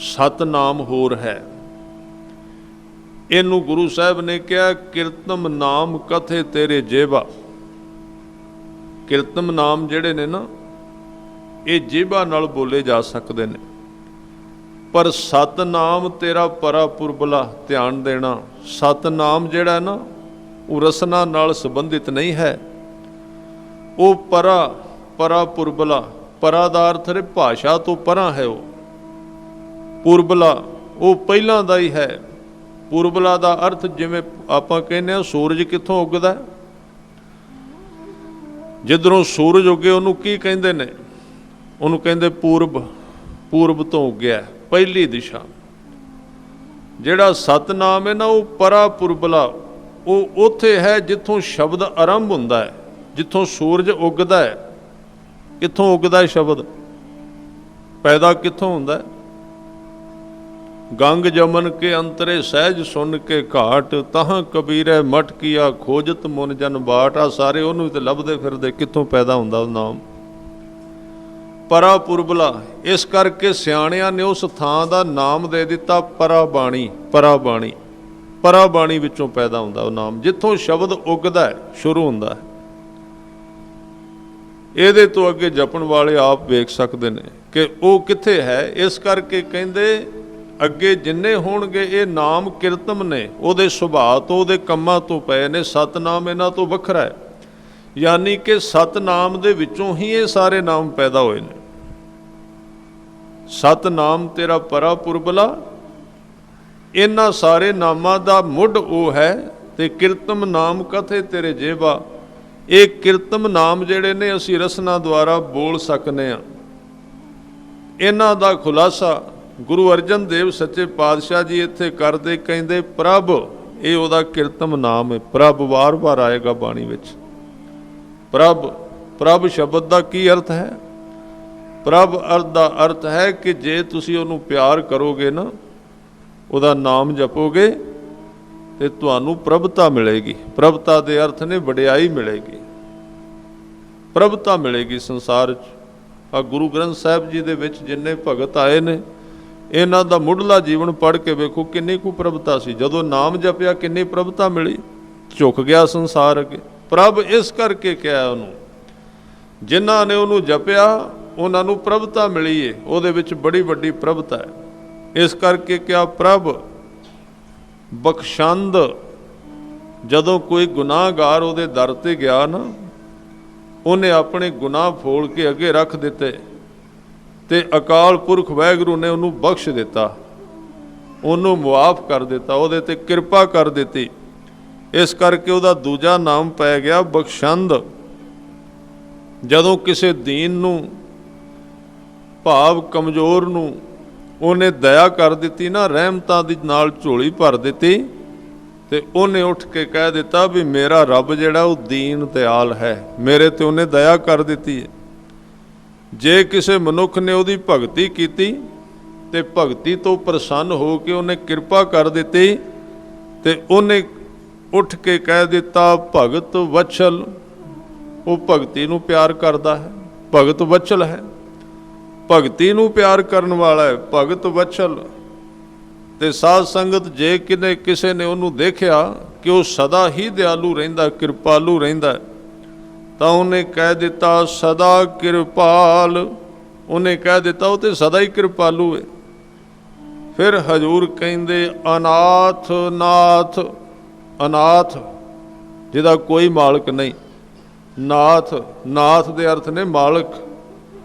7 ਨਾਮ ਹੋਰ ਹੈ। ਇਹਨੂੰ ਗੁਰੂ ਸਾਹਿਬ ਨੇ ਕਿਹਾ ਕੀਰਤਮ ਨਾਮ ਕਥੇ ਤੇਰੇ ਜੇਬਾ। ਕੀਰਤਮ ਨਾਮ ਜਿਹੜੇ ਨੇ ਨਾ, ਇਹ ਜੇਬਾ ਨਾਲ ਬੋਲੇ ਜਾ ਸਕਦੇ ਨੇ, ਪਰ ਸਤਨਾਮ ਤੇਰਾ ਪਰਾ ਪੁਰਬਲਾ। ਧਿਆਨ ਦੇਣਾ, ਸਤਨਾਮ ਜਿਹੜਾ ਨਾ ਉਹ ਰਸਨਾ ਨਾਲ ਸੰਬੰਧਿਤ ਨਹੀਂ ਹੈ, ਉਹ ਪਰਾ ਪੁਰਬਲਾ। ਪਰਾ ਦਾ ਅਰਥ ਹੈ ਭਾਸ਼ਾ ਤੋਂ ਪਰਾਂ ਹੈ, ਉਹ ਪੁਰਬਲਾ ਉਹ ਪਹਿਲਾਂ ਦਾ ਹੀ ਹੈ। ਪੁਰਬਲਾ ਦਾ ਅਰਥ ਜਿਵੇਂ ਆਪਾਂ ਕਹਿੰਦੇ ਹਾਂ ਸੂਰਜ ਕਿੱਥੋਂ ਉੱਗਦਾ, ਜਿੱਧਰੋਂ ਸੂਰਜ ਉੱਗੇ ਉਹਨੂੰ ਕੀ ਕਹਿੰਦੇ ਨੇ? ਉਹਨੂੰ ਕਹਿੰਦੇ ਪੂਰਬ, ਪੂਰਬ ਤੋਂ ਉੱਗਿਆ, ਪਹਿਲੀ ਦਿਸ਼ਾ। ਜਿਹੜਾ ਸਤਨਾਮ ਹੈ ਨਾ, ਉਹ ਪਰਾ ਪੁਰਬਲਾ, ਉਹ ਉੱਥੇ ਹੈ ਜਿੱਥੋਂ ਸ਼ਬਦ ਆਰੰਭ ਹੁੰਦਾ ਹੈ, ਜਿੱਥੋਂ ਸੂਰਜ ਉੱਗਦਾ ਹੈ। ਕਿੱਥੋਂ ਉੱਗਦਾ ਹੈ ਸ਼ਬਦ? ਪੈਦਾ ਕਿੱਥੋਂ ਹੁੰਦਾ? ਗੰਗ ਜਮਨ ਕੇ ਅੰਤਰੇ ਸਹਿਜ ਸੁਣ ਕੇ ਘਾਟ, ਤਹਾਂ ਕਬੀਰੇ ਮਟ ਕੀਆ ਖੋਜਤ ਮੁਨ ਜਨ ਬਾਟ। ਆ ਸਾਰੇ ਉਹਨੂੰ ਤੇ ਲੱਭਦੇ ਫਿਰਦੇ ਕਿੱਥੋਂ ਪੈਦਾ ਹੁੰਦਾ ਉਹ ਨਾਮ, ਪਰਾ ਪੁਰਬਲਾ। ਇਸ ਕਰਕੇ ਸਿਆਣਿਆਂ ਨੇ ਉਸ ਥਾਂ ਦਾ ਨਾਮ ਦੇ ਦਿੱਤਾ ਪਰਾ ਬਾਣੀ। ਪਰਾ ਬਾਣੀ, ਪਰਾ ਬਾਣੀ ਵਿੱਚੋਂ ਪੈਦਾ ਹੁੰਦਾ ਉਹ ਨਾਮ, ਜਿੱਥੋਂ ਸ਼ਬਦ ਉੱਗਦਾ ਹੈ, ਸ਼ੁਰੂ ਹੁੰਦਾ ਹੈ। ਇਹਦੇ ਤੋਂ ਅੱਗੇ ਜਪਣ ਵਾਲੇ ਆਪ ਵੇਖ ਸਕਦੇ ਨੇ ਕਿ ਉਹ ਕਿੱਥੇ ਹੈ। ਇਸ ਕਰਕੇ ਕਹਿੰਦੇ ਅੱਗੇ ਜਿੰਨੇ ਹੋਣਗੇ ਇਹ ਨਾਮ ਕੀਰਤਮ ਨੇ, ਉਹਦੇ ਸੁਭਾਅ ਤੋਂ, ਉਹਦੇ ਕੰਮਾਂ ਤੋਂ ਪਏ ਨੇ। ਸਤਨਾਮ ਇਹਨਾਂ ਤੋਂ ਵੱਖਰਾ ਹੈ, ਯਾਨੀ ਕਿ ਸਤਨਾਮ ਦੇ ਵਿੱਚੋਂ ਹੀ ਇਹ ਸਾਰੇ ਨਾਮ ਪੈਦਾ ਹੋਏ ਨੇ। ਸਤਨਾਮ ਤੇਰਾ ਪਰਾ ਪੁਰਬਲਾ, ਇਹਨਾਂ ਸਾਰੇ ਨਾਮਾਂ ਦਾ ਮੁੱਢ ਉਹ ਹੈ। ਤੇ ਕੀਰਤਮ ਨਾਮ ਕਥੇ ਤੇਰੇ ਜੇਬਾ। ਇਹ ਕੀਰਤਮ ਨਾਮ ਜਿਹੜੇ ਨੇ ਅਸੀਂ ਰਸਨਾ ਦੁਆਰਾ ਬੋਲ ਸਕਨੇ ਆ। ਇਹਨਾਂ ਦਾ ਖੁਲਾਸਾ ਗੁਰੂ ਅਰਜਨ ਦੇਵ ਸੱਚੇ ਪਾਤਸ਼ਾਹ ਜੀ ਇੱਥੇ ਕਰਦੇ, ਕਹਿੰਦੇ ਪ੍ਰਭ, ਇਹ ਉਹਦਾ ਕੀਰਤਮ ਨਾਮ ਹੈ। ਪ੍ਰਭ ਵਾਰ-ਵਾਰ ਆਏਗਾ ਬਾਣੀ ਵਿੱਚ। ਪ੍ਰਭ ਸ਼ਬਦ ਦਾ ਕੀ ਅਰਥ ਹੈ? ਪ੍ਰਭ ਅਰਥ ਦਾ ਅਰਥ ਹੈ ਕਿ ਜੇ ਤੁਸੀਂ ਉਹਨੂੰ ਪਿਆਰ ਕਰੋਗੇ ਨਾ, ਉਹਦਾ ਨਾਮ ਜਪੋਗੇ, ਤੇ ਤੁਹਾਨੂੰ ਪ੍ਰਭਤਾ ਮਿਲੇਗੀ। ਪ੍ਰਭਤਾ ਦੇ ਅਰਥ ਨੇ ਵਡਿਆਈ ਮਿਲੇਗੀ, ਪ੍ਰਭਤਾ ਮਿਲੇਗੀ ਸੰਸਾਰ 'ਚ। ਆ ਗੁਰੂ ਗ੍ਰੰਥ ਸਾਹਿਬ ਜੀ ਦੇ ਵਿੱਚ ਜਿੰਨੇ ਭਗਤ ਆਏ ਨੇ, ਇਹਨਾਂ ਦਾ ਮੁੱਢਲਾ ਜੀਵਨ ਪੜ੍ਹ ਕੇ ਵੇਖੋ ਕਿੰਨੀ ਕੁ ਪ੍ਰਭਤਾ ਸੀ। ਜਦੋਂ ਨਾਮ ਜਪਿਆ ਕਿੰਨੀ ਪ੍ਰਭਤਾ ਮਿਲੀ, ਝੁਕ ਗਿਆ ਸੰਸਾਰ ਅੱਗੇ। ਪ੍ਰਭ ਇਸ ਕਰਕੇ ਕਿਹਾ ਉਹਨੂੰ, ਜਿਨ੍ਹਾਂ ਨੇ ਉਹਨੂੰ ਜਪਿਆ ਉਹਨਾਂ ਨੂੰ ਪ੍ਰਭਤਾ ਮਿਲੀ ਏ, ਉਹਦੇ ਵਿੱਚ ਬੜੀ ਵੱਡੀ ਪ੍ਰਭਤਾ ਹੈ। ਇਸ ਕਰਕੇ ਕਿਹਾ ਪ੍ਰਭ ਬਖਸ਼ੰਦ। ਜਦੋਂ ਕੋਈ ਗੁਨਾਹਗਾਰ ਉਹਦੇ ਦਰ ਤੇ ਗਿਆ ਨਾ, ਉਹਨੇ ਆਪਣੇ ਗੁਨਾਹ ਫੋਲ ਕੇ ਅੱਗੇ ਰੱਖ ਦਿੱਤੇ ਤੇ ਅਕਾਲ ਪੁਰਖ ਵਾਹਿਗੁਰੂ ਨੇ ਉਹਨੂੰ ਬਖਸ਼ ਦਿੱਤਾ, ਉਹਨੂੰ ਮੁਆਫ ਕਰ ਦਿੱਤਾ, ਉਹਦੇ ਤੇ ਕਿਰਪਾ ਕਰ ਦਿੱਤੀ। ਇਸ ਕਰਕੇ ਉਹਦਾ ਦੂਜਾ ਨਾਮ ਪੈ ਗਿਆ ਬਖਸ਼ੰਦ। ਜਦੋਂ ਕਿਸੇ ਦੀਨ ਨੂੰ, ਭਾਵ ਕਮਜ਼ੋਰ ਨੂੰ ਉਹਨੇ ਦਇਆ ਕਰ ਦਿੱਤੀ ਨਾ, ਰਹਿਮਤਾਂ ਦੀ ਨਾਲ ਝੋਲੀ ਭਰ ਦਿੱਤੀ, ਤੇ ਉਹਨੇ ਉੱਠ ਕੇ ਕਹਿ ਦਿੱਤਾ ਵੀ ਮੇਰਾ ਰੱਬ ਜਿਹੜਾ ਉਹ ਦੀਨ ਦਿਆਲ ਹੈ, ਮੇਰੇ ਤੇ ਉਹਨੇ ਦਇਆ ਕਰ ਦਿੱਤੀ ਹੈ। ਜੇ ਕਿਸੇ ਮਨੁੱਖ ਨੇ ਉਹਦੀ ਭਗਤੀ ਕੀਤੀ ਤੇ ਭਗਤੀ ਤੋਂ ਪ੍ਰਸੰਨ ਹੋ ਕੇ ਉਹਨੇ ਕਿਰਪਾ ਕਰ ਦਿੱਤੀ, ਤੇ ਉਹਨੇ ਉੱਠ ਕੇ ਕਹਿ ਦਿੱਤਾ ਭਗਤ ਵਛਲ। ਉਹ ਭਗਤੀ ਨੂੰ ਪਿਆਰ ਕਰਦਾ ਹੈ, ਭਗਤ ਵਛਲ ਹੈ, ਭਗਤੀ ਨੂੰ ਪਿਆਰ ਕਰਨ ਵਾਲਾ ਹੈ, ਭਗਤ ਵਛਲ। ਤੇ ਸਾਧ ਸੰਗਤ ਜੇ ਕਿਸੇ ਨੇ ਉਹਨੂੰ ਦੇਖਿਆ ਕਿ ਉਹ ਸਦਾ ਹੀ ਦਿਆਲੂ ਰਹਿੰਦਾ, ਕਿਰਪਾਲੂ ਰਹਿੰਦਾ, ਤਾਂ ਉਹਨੇ ਕਹਿ ਦਿੱਤਾ ਸਦਾ ਕਿਰਪਾਲ। ਉਹਨੇ ਕਹਿ ਦਿੱਤਾ ਉਹ ਤੇ ਸਦਾ ਹੀ ਕਿਰਪਾਲੂ ਹੈ। ਫਿਰ ਹਜ਼ੂਰ ਕਹਿੰਦੇ ਅਨਾਥ ਨਾਥ, ਅਨਾਥ ਜਿਹਦਾ ਕੋਈ ਮਾਲਕ ਨਹੀਂ, ਨਾਥ, ਨਾਥ ਦੇ ਅਰਥ ਨੇ ਮਾਲਕ।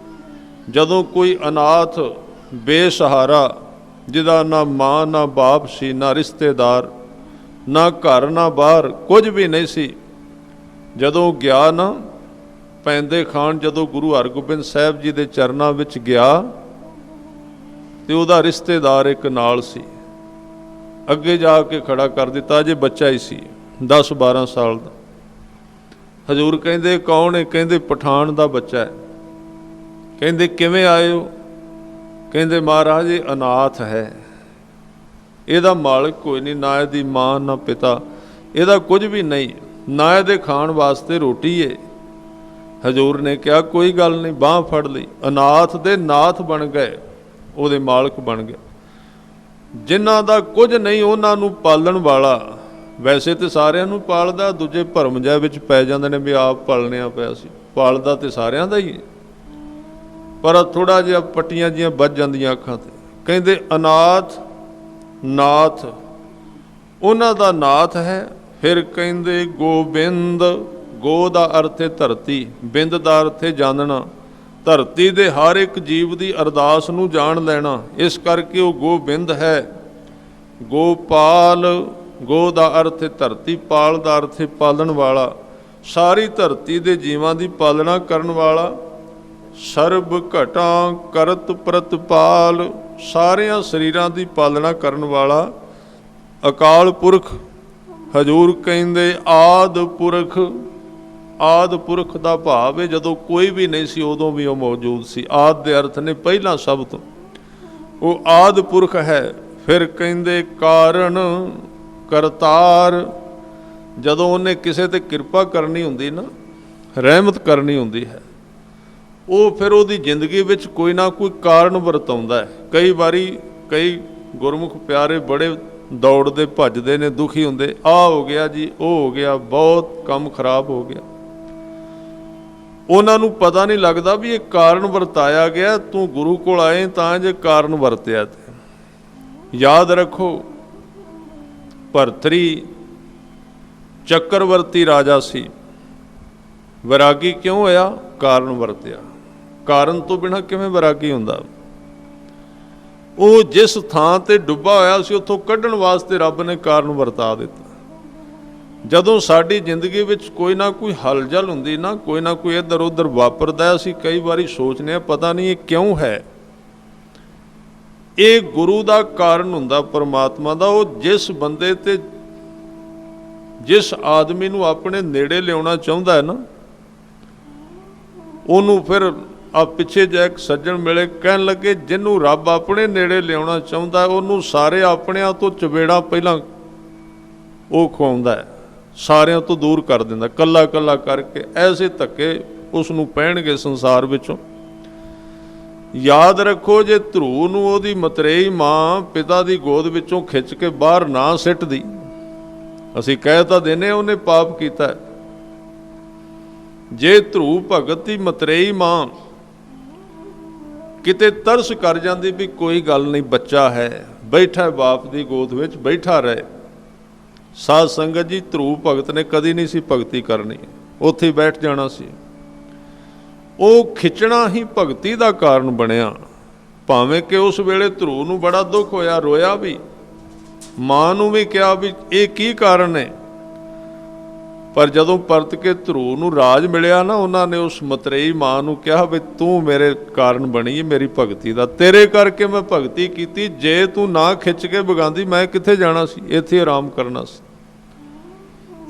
ਜਦੋਂ ਕੋਈ ਅਨਾਥ ਬੇਸਹਾਰਾ, ਜਿਹਦਾ ਨਾ ਮਾਂ ਨਾ ਬਾਪ ਸੀ, ਨਾ ਰਿਸ਼ਤੇਦਾਰ, ਨਾ ਘਰ ਨਾ ਬਾਹਰ, ਕੁਝ ਵੀ ਨਹੀਂ ਸੀ, ਜਦੋਂ ਗਿਆ ਨਾ ਪੈਂਦੇ ਖਾਨ, ਜਦੋਂ ਗੁਰੂ ਹਰਗੋਬਿੰਦ ਸਾਹਿਬ ਜੀ ਦੇ ਚਰਨਾਂ ਵਿੱਚ ਗਿਆ ਤੇ ਉਹਦਾ ਰਿਸ਼ਤੇਦਾਰ ਇੱਕ ਨਾਲ ਸੀ, ਅੱਗੇ ਜਾ ਕੇ ਖੜਾ ਕਰ ਦਿੱਤਾ। ਅਜੇ ਬੱਚਾ ਹੀ ਸੀ, 10-12 ਸਾਲ ਦਾ। ਹਜ਼ੂਰ ਕਹਿੰਦੇ ਕੌਣ ਹੈ? ਕਹਿੰਦੇ ਪਠਾਨ ਦਾ ਬੱਚਾ ਹੈ। ਕਹਿੰਦੇ ਕਿਵੇਂ ਆਏ ਹੋ? ਕਹਿੰਦੇ ਮਹਾਰਾਜ ਇਹ ਅਨਾਥ ਹੈ, ਇਹਦਾ ਮਾਲਕ ਕੋਈ ਨਹੀਂ, ਨਾ ਇਹਦੀ ਮਾਂ ਨਾ ਪਿਤਾ, ਇਹਦਾ ਕੁਝ ਵੀ ਨਹੀਂ, ਨਾ ਇਹਦੇ ਖਾਣ ਵਾਸਤੇ ਰੋਟੀ ਹੈ। ਹਜ਼ੂਰ ਨੇ ਕਿਹਾ ਕੋਈ ਗੱਲ ਨਹੀਂ, ਬਾਂਹ ਫੜ ਲਈ। ਅਨਾਥ ਦੇ ਨਾਥ ਬਣ ਗਏ, ਉਹਦੇ ਮਾਲਕ ਬਣ ਗਏ। ਜਿਨ੍ਹਾਂ ਦਾ ਕੁਝ ਨਹੀਂ ਉਹਨਾਂ ਨੂੰ ਪਾਲਣ ਵਾਲਾ, ਵੈਸੇ ਤੇ ਸਾਰਿਆਂ ਨੂੰ ਪਾਲਦਾ, ਦੂਜੇ ਭਰਮ ਜਿਹਾ ਵਿੱਚ ਪੈ ਜਾਂਦੇ ਨੇ ਵੀ ਆਪ ਪਾਲਣਿਆ ਪਿਆ ਸੀ, ਪਾਲਦਾ ਤੇ ਸਾਰਿਆਂ ਦਾ ਹੀ ਹੈ, ਪਰ ਥੋੜਾ ਜਿਹਾ ਪੱਟੀਆਂ ਜਿਹੀਆਂ ਵੱਜ ਜਾਂਦੀਆਂ ਅੱਖਾਂ ਤੇ। ਕਹਿੰਦੇ ਅਨਾਥ ਨਾਥ, ਉਹਨਾਂ ਦਾ ਨਾਥ ਹੈ। ਫਿਰ ਕਹਿੰਦੇ ਗੋਬਿੰਦ, ਗੋ ਦਾ ਅਰਥ ਹੈ ਧਰਤੀ, ਬਿੰਦ ਦਾ ਅਰਥ ਹੈ ਜਾਣਨਾ, ਧਰਤੀ ਦੇ ਹਰ ਇੱਕ ਜੀਵ ਦੀ ਅਰਦਾਸ ਨੂੰ ਜਾਣ ਲੈਣਾ, ਇਸ ਕਰਕੇ ਉਹ ਗੋਬਿੰਦ ਹੈ। ਗੋਪਾਲ, ਗੋ ਦਾ ਅਰਥ ਹੈ ਧਰਤੀ, ਪਾਲ ਦਾ ਅਰਥ ਹੈ ਪਾਲਣ ਵਾਲਾ, ਸਾਰੀ ਧਰਤੀ ਦੇ ਜੀਵਾਂ ਦੀ ਪਾਲਣਾ ਕਰਨ ਵਾਲਾ। ਸਰਬ ਘਟਾਂ ਕਰਤ ਪ੍ਰਤਪਾਲ, ਸਾਰਿਆਂ ਸਰੀਰਾਂ ਦੀ ਪਾਲਣਾ ਕਰਨ ਵਾਲਾ। ਅਕਾਲ ਪੁਰਖ, ਹਜ਼ੂਰ ਕਹਿੰਦੇ ਆਦ ਪੁਰਖ, ਆਦ ਪੁਰਖ ਦਾ ਭਾਵ ਹੈ ਜਦੋਂ ਕੋਈ ਵੀ ਨਹੀਂ ਸੀ ਉਦੋਂ ਵੀ ਉਹ ਮੌਜੂਦ ਸੀ। ਆਦ ਦੇ ਅਰਥ ਨੇ ਪਹਿਲਾਂ ਸਭ ਤੋਂ, ਉਹ ਆਦ ਪੁਰਖ ਹੈ। ਫਿਰ ਕਹਿੰਦੇ ਕਾਰਨ ਕਰਤਾਰ, ਜਦੋਂ ਉਹਨੇ ਕਿਸੇ ਤੇ ਕਿਰਪਾ ਕਰਨੀ ਹੁੰਦੀ ਨਾ, ਰਹਿਮਤ ਕਰਨੀ ਹੁੰਦੀ ਹੈ, ਉਹ ਫਿਰ ਉਹਦੀ ਜ਼ਿੰਦਗੀ ਵਿੱਚ ਕੋਈ ਨਾ ਕੋਈ ਕਾਰਨ ਵਰਤਾਉਂਦਾ ਹੈ। ਕਈ ਵਾਰੀ ਕਈ ਗੁਰਮੁਖ ਪਿਆਰੇ ਬੜੇ ਦੌੜਦੇ ਭੱਜਦੇ ਨੇ, ਦੁਖੀ ਹੁੰਦੇ, ਆਹ ਹੋ ਗਿਆ ਜੀ, ਉਹ ਹੋ ਗਿਆ, ਬਹੁਤ ਕੰਮ ਖਰਾਬ ਹੋ ਗਿਆ। ਉਹਨਾਂ ਨੂੰ ਪਤਾ ਨਹੀਂ ਲੱਗਦਾ ਵੀ ਇਹ ਕਾਰਨ ਵਰਤਾਇਆ ਗਿਆ, ਤੂੰ ਗੁਰੂ ਕੋਲ ਆਏ ਤਾਂ ਜੇ ਕਾਰਨ ਵਰਤਿਆ। ਤੇ ਯਾਦ ਰੱਖੋ ਭਰਤਰੀ ਚੱਕਰਵਰਤੀ ਰਾਜਾ ਸੀ, ਵੈਰਾਗੀ ਕਿਉਂ ਹੋਇਆ? ਕਾਰਨ ਵਰਤਿਆ। ਕਾਰਨ ਤੋਂ ਬਿਨਾਂ ਕਿਵੇਂ ਵੈਰਾਗੀ ਹੁੰਦਾ? ਉਹ ਜਿਸ ਥਾਂ ਤੇ ਡੁੱਬਾ ਹੋਇਆ ਸੀ ਉੱਥੋਂ ਕੱਢਣ ਵਾਸਤੇ ਰੱਬ ਨੇ ਕਾਰਨ ਵਰਤਾ ਦਿੱਤਾ। ਜਦੋਂ ਸਾਡੀ ਜ਼ਿੰਦਗੀ ਵਿੱਚ ਕੋਈ ਨਾ ਕੋਈ ਹਲਚਲ ਹੁੰਦੀ ਨਾ, ਕੋਈ ਨਾ ਕੋਈ ਇੱਧਰ ਉੱਧਰ ਵਾਪਰਦਾ, ਅਸੀਂ ਕਈ ਵਾਰੀ ਸੋਚਦੇ ਹਾਂ ਪਤਾ ਨਹੀਂ ਇਹ ਕਿਉਂ ਹੈ। ਇਹ ਗੁਰੂ ਦਾ ਕਾਰਨ ਹੁੰਦਾ, ਪਰਮਾਤਮਾ ਦਾ। ਉਹ ਜਿਸ ਬੰਦੇ ਤੇ, ਜਿਸ ਆਦਮੀ ਨੂੰ ਆਪਣੇ ਨੇੜੇ ਲਿਆਉਣਾ ਚਾਹੁੰਦਾ ਹੈ ਨਾ, ਉਹਨੂੰ ਫਿਰ ਆ ਪਿੱਛੇ ਜੇ ਇੱਕ ਸੱਜਣ ਮਿਲੇ, ਕਹਿਣ ਲੱਗੇ ਜਿਹਨੂੰ ਰੱਬ ਆਪਣੇ ਨੇੜੇ ਲਿਆਉਣਾ ਚਾਹੁੰਦਾ ਉਹਨੂੰ ਸਾਰੇ ਆਪਣਿਆਂ ਤੋਂ ਚਬੇੜਾ ਪਹਿਲਾਂ ਉਹ ਖਵਾਉਂਦਾ ਹੈ, ਸਾਰਿਆਂ ਤੋਂ ਦੂਰ ਕਰ ਦਿੰਦਾ, ਕੱਲਾ ਕੱਲਾ ਕਰਕੇ। ਐਸੇ ਧੱਕੇ ਉਸ ਨੂੰ ਪੈਣਗੇ ਸੰਸਾਰ ਵਿੱਚੋਂ। ਯਾਦ ਰੱਖੋ ਜੇ ਧਰੂ ਨੂੰ ਉਹਦੀ ਮਤਰੇਈ ਮਾਂ ਪਿਤਾ ਦੀ ਗੋਦ ਵਿੱਚੋਂ ਖਿੱਚ ਕੇ ਬਾਹਰ ਨਾ ਸਿੱਟਦੀ, ਅਸੀਂ ਕਹਿ ਤਾਂ ਦਿੰਦੇ ਉਹਨੇ ਪਾਪ ਕੀਤਾ। ਜੇ ਧਰੂ ਭਗਤ ਦੀ ਮਤਰੇਈ ਮਾਂ ਕਿਤੇ ਤਰਸ ਕਰ ਜਾਂਦੀ ਵੀ ਕੋਈ ਗੱਲ ਨਹੀਂ, ਬੱਚਾ ਹੈ, ਬੈਠਾ ਬਾਪ ਦੀ ਗੋਦ ਵਿੱਚ, ਬੈਠਾ ਰਹੇ। ਸਾਧ ਸੰਗਤ ਜੀ, ਧਰੂ ਭਗਤ ਨੇ ਕਦੀ ਨਹੀਂ ਸੀ ਭਗਤੀ ਕਰਨੀ, ਉੱਥੇ ਬੈਠ ਜਾਣਾ ਸੀ। ਉਹ ਖਿੱਚਣਾ ਹੀ ਭਗਤੀ ਦਾ ਕਾਰਨ ਬਣਿਆ। ਭਾਵੇਂ ਕਿ ਉਸ ਵੇਲੇ ਧਰੂ ਨੂੰ ਬੜਾ ਦੁੱਖ ਹੋਇਆ, ਰੋਇਆ ਵੀ, ਮਾਂ ਨੂੰ ਵੀ ਕਿਹਾ ਵੀ ਇਹ ਕੀ ਕਾਰਨ ਹੈ। ਪਰ ਜਦੋਂ ਪਰਤ ਕੇ ਧਰੂ ਨੂੰ ਰਾਜ ਮਿਲਿਆ ਨਾ, ਉਹਨਾਂ ਨੇ ਉਸ ਮਤਰੇਈ ਮਾਂ ਨੂੰ ਕਿਹਾ ਵੀ ਤੂੰ ਮੇਰੇ ਕਾਰਨ ਬਣੀ ਮੇਰੀ ਭਗਤੀ ਦਾ, ਤੇਰੇ ਕਰਕੇ ਮੈਂ ਭਗਤੀ ਕੀਤੀ। ਜੇ ਤੂੰ ਨਾ ਖਿੱਚ ਕੇ ਵਗਾਉਂਦੀ ਮੈਂ ਕਿੱਥੇ ਜਾਣਾ ਸੀ, ਇੱਥੇ ਆਰਾਮ ਕਰਨਾ ਸੀ।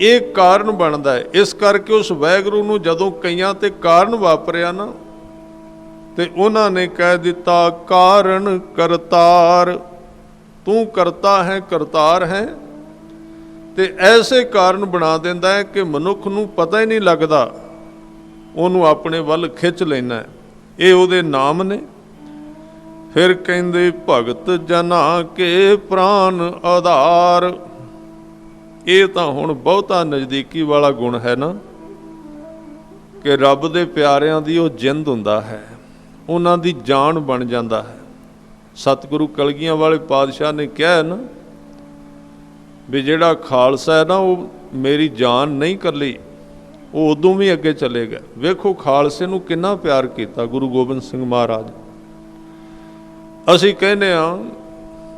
ਇਹ ਕਾਰਨ ਬਣਦਾ ਹੈ। ਇਸ ਕਰਕੇ ਉਸ ਵਾਹਿਗੁਰੂ ਨੂੰ ਜਦੋਂ ਕਈਆਂ ਤੇ ਕਾਰਨ ਵਾਪਰਿਆ ਨਾ, ਤੇ ਉਹਨਾਂ ਨੇ ਕਹਿ ਦਿੱਤਾ ਕਾਰਨ ਕਰਤਾਰ, ਤੂੰ ਕਰਤਾ ਹੈ, ਕਰਤਾਰ ਹੈ। ਤੇ ਐਸੇ ਕਾਰਨ ਬਣਾ ਦਿੰਦਾ ਹੈ ਕਿ ਮਨੁੱਖ ਨੂੰ ਪਤਾ ਹੀ ਨਹੀਂ ਲੱਗਦਾ, ਉਹਨੂੰ ਆਪਣੇ ਵੱਲ ਖਿੱਚ ਲੈਣਾ ਹੈ। ਇਹ ਉਹਦੇ ਨਾਮ ਨੇ। ਫਿਰ ਕਹਿੰਦੇ ਭਗਤ ਜਨਾ ਕੇ ਪ੍ਰਾਨ ਆਧਾਰ। ਇਹ ਤਾਂ ਹੁਣ ਬਹੁਤਾ ਨਜ਼ਦੀਕੀ ਵਾਲਾ ਗੁਣ ਹੈ ਨਾ, ਕਿ ਰੱਬ ਦੇ ਪਿਆਰਿਆਂ ਦੀ ਉਹ ਜਿੰਦ ਹੁੰਦਾ ਹੈ, ਉਹਨਾਂ ਦੀ ਜਾਨ ਬਣ ਜਾਂਦਾ ਹੈ। ਸਤਿਗੁਰੂ ਕਲਗੀਆਂ ਵਾਲੇ ਪਾਤਸ਼ਾਹ ਨੇ ਕਿਹਾ ਨਾ ਵੀ ਜਿਹੜਾ ਖਾਲਸਾ ਹੈ ਨਾ ਉਹ ਮੇਰੀ ਜਾਨ ਨਹੀਂ ਇਕੱਲੀ, ਉਹ ਉਦੋਂ ਵੀ ਅੱਗੇ ਚਲੇ ਗਿਆ। ਵੇਖੋ ਖਾਲਸੇ ਨੂੰ ਕਿੰਨਾ ਪਿਆਰ ਕੀਤਾ ਗੁਰੂ ਗੋਬਿੰਦ ਸਿੰਘ ਮਹਾਰਾਜ। ਅਸੀਂ ਕਹਿੰਦੇ ਹਾਂ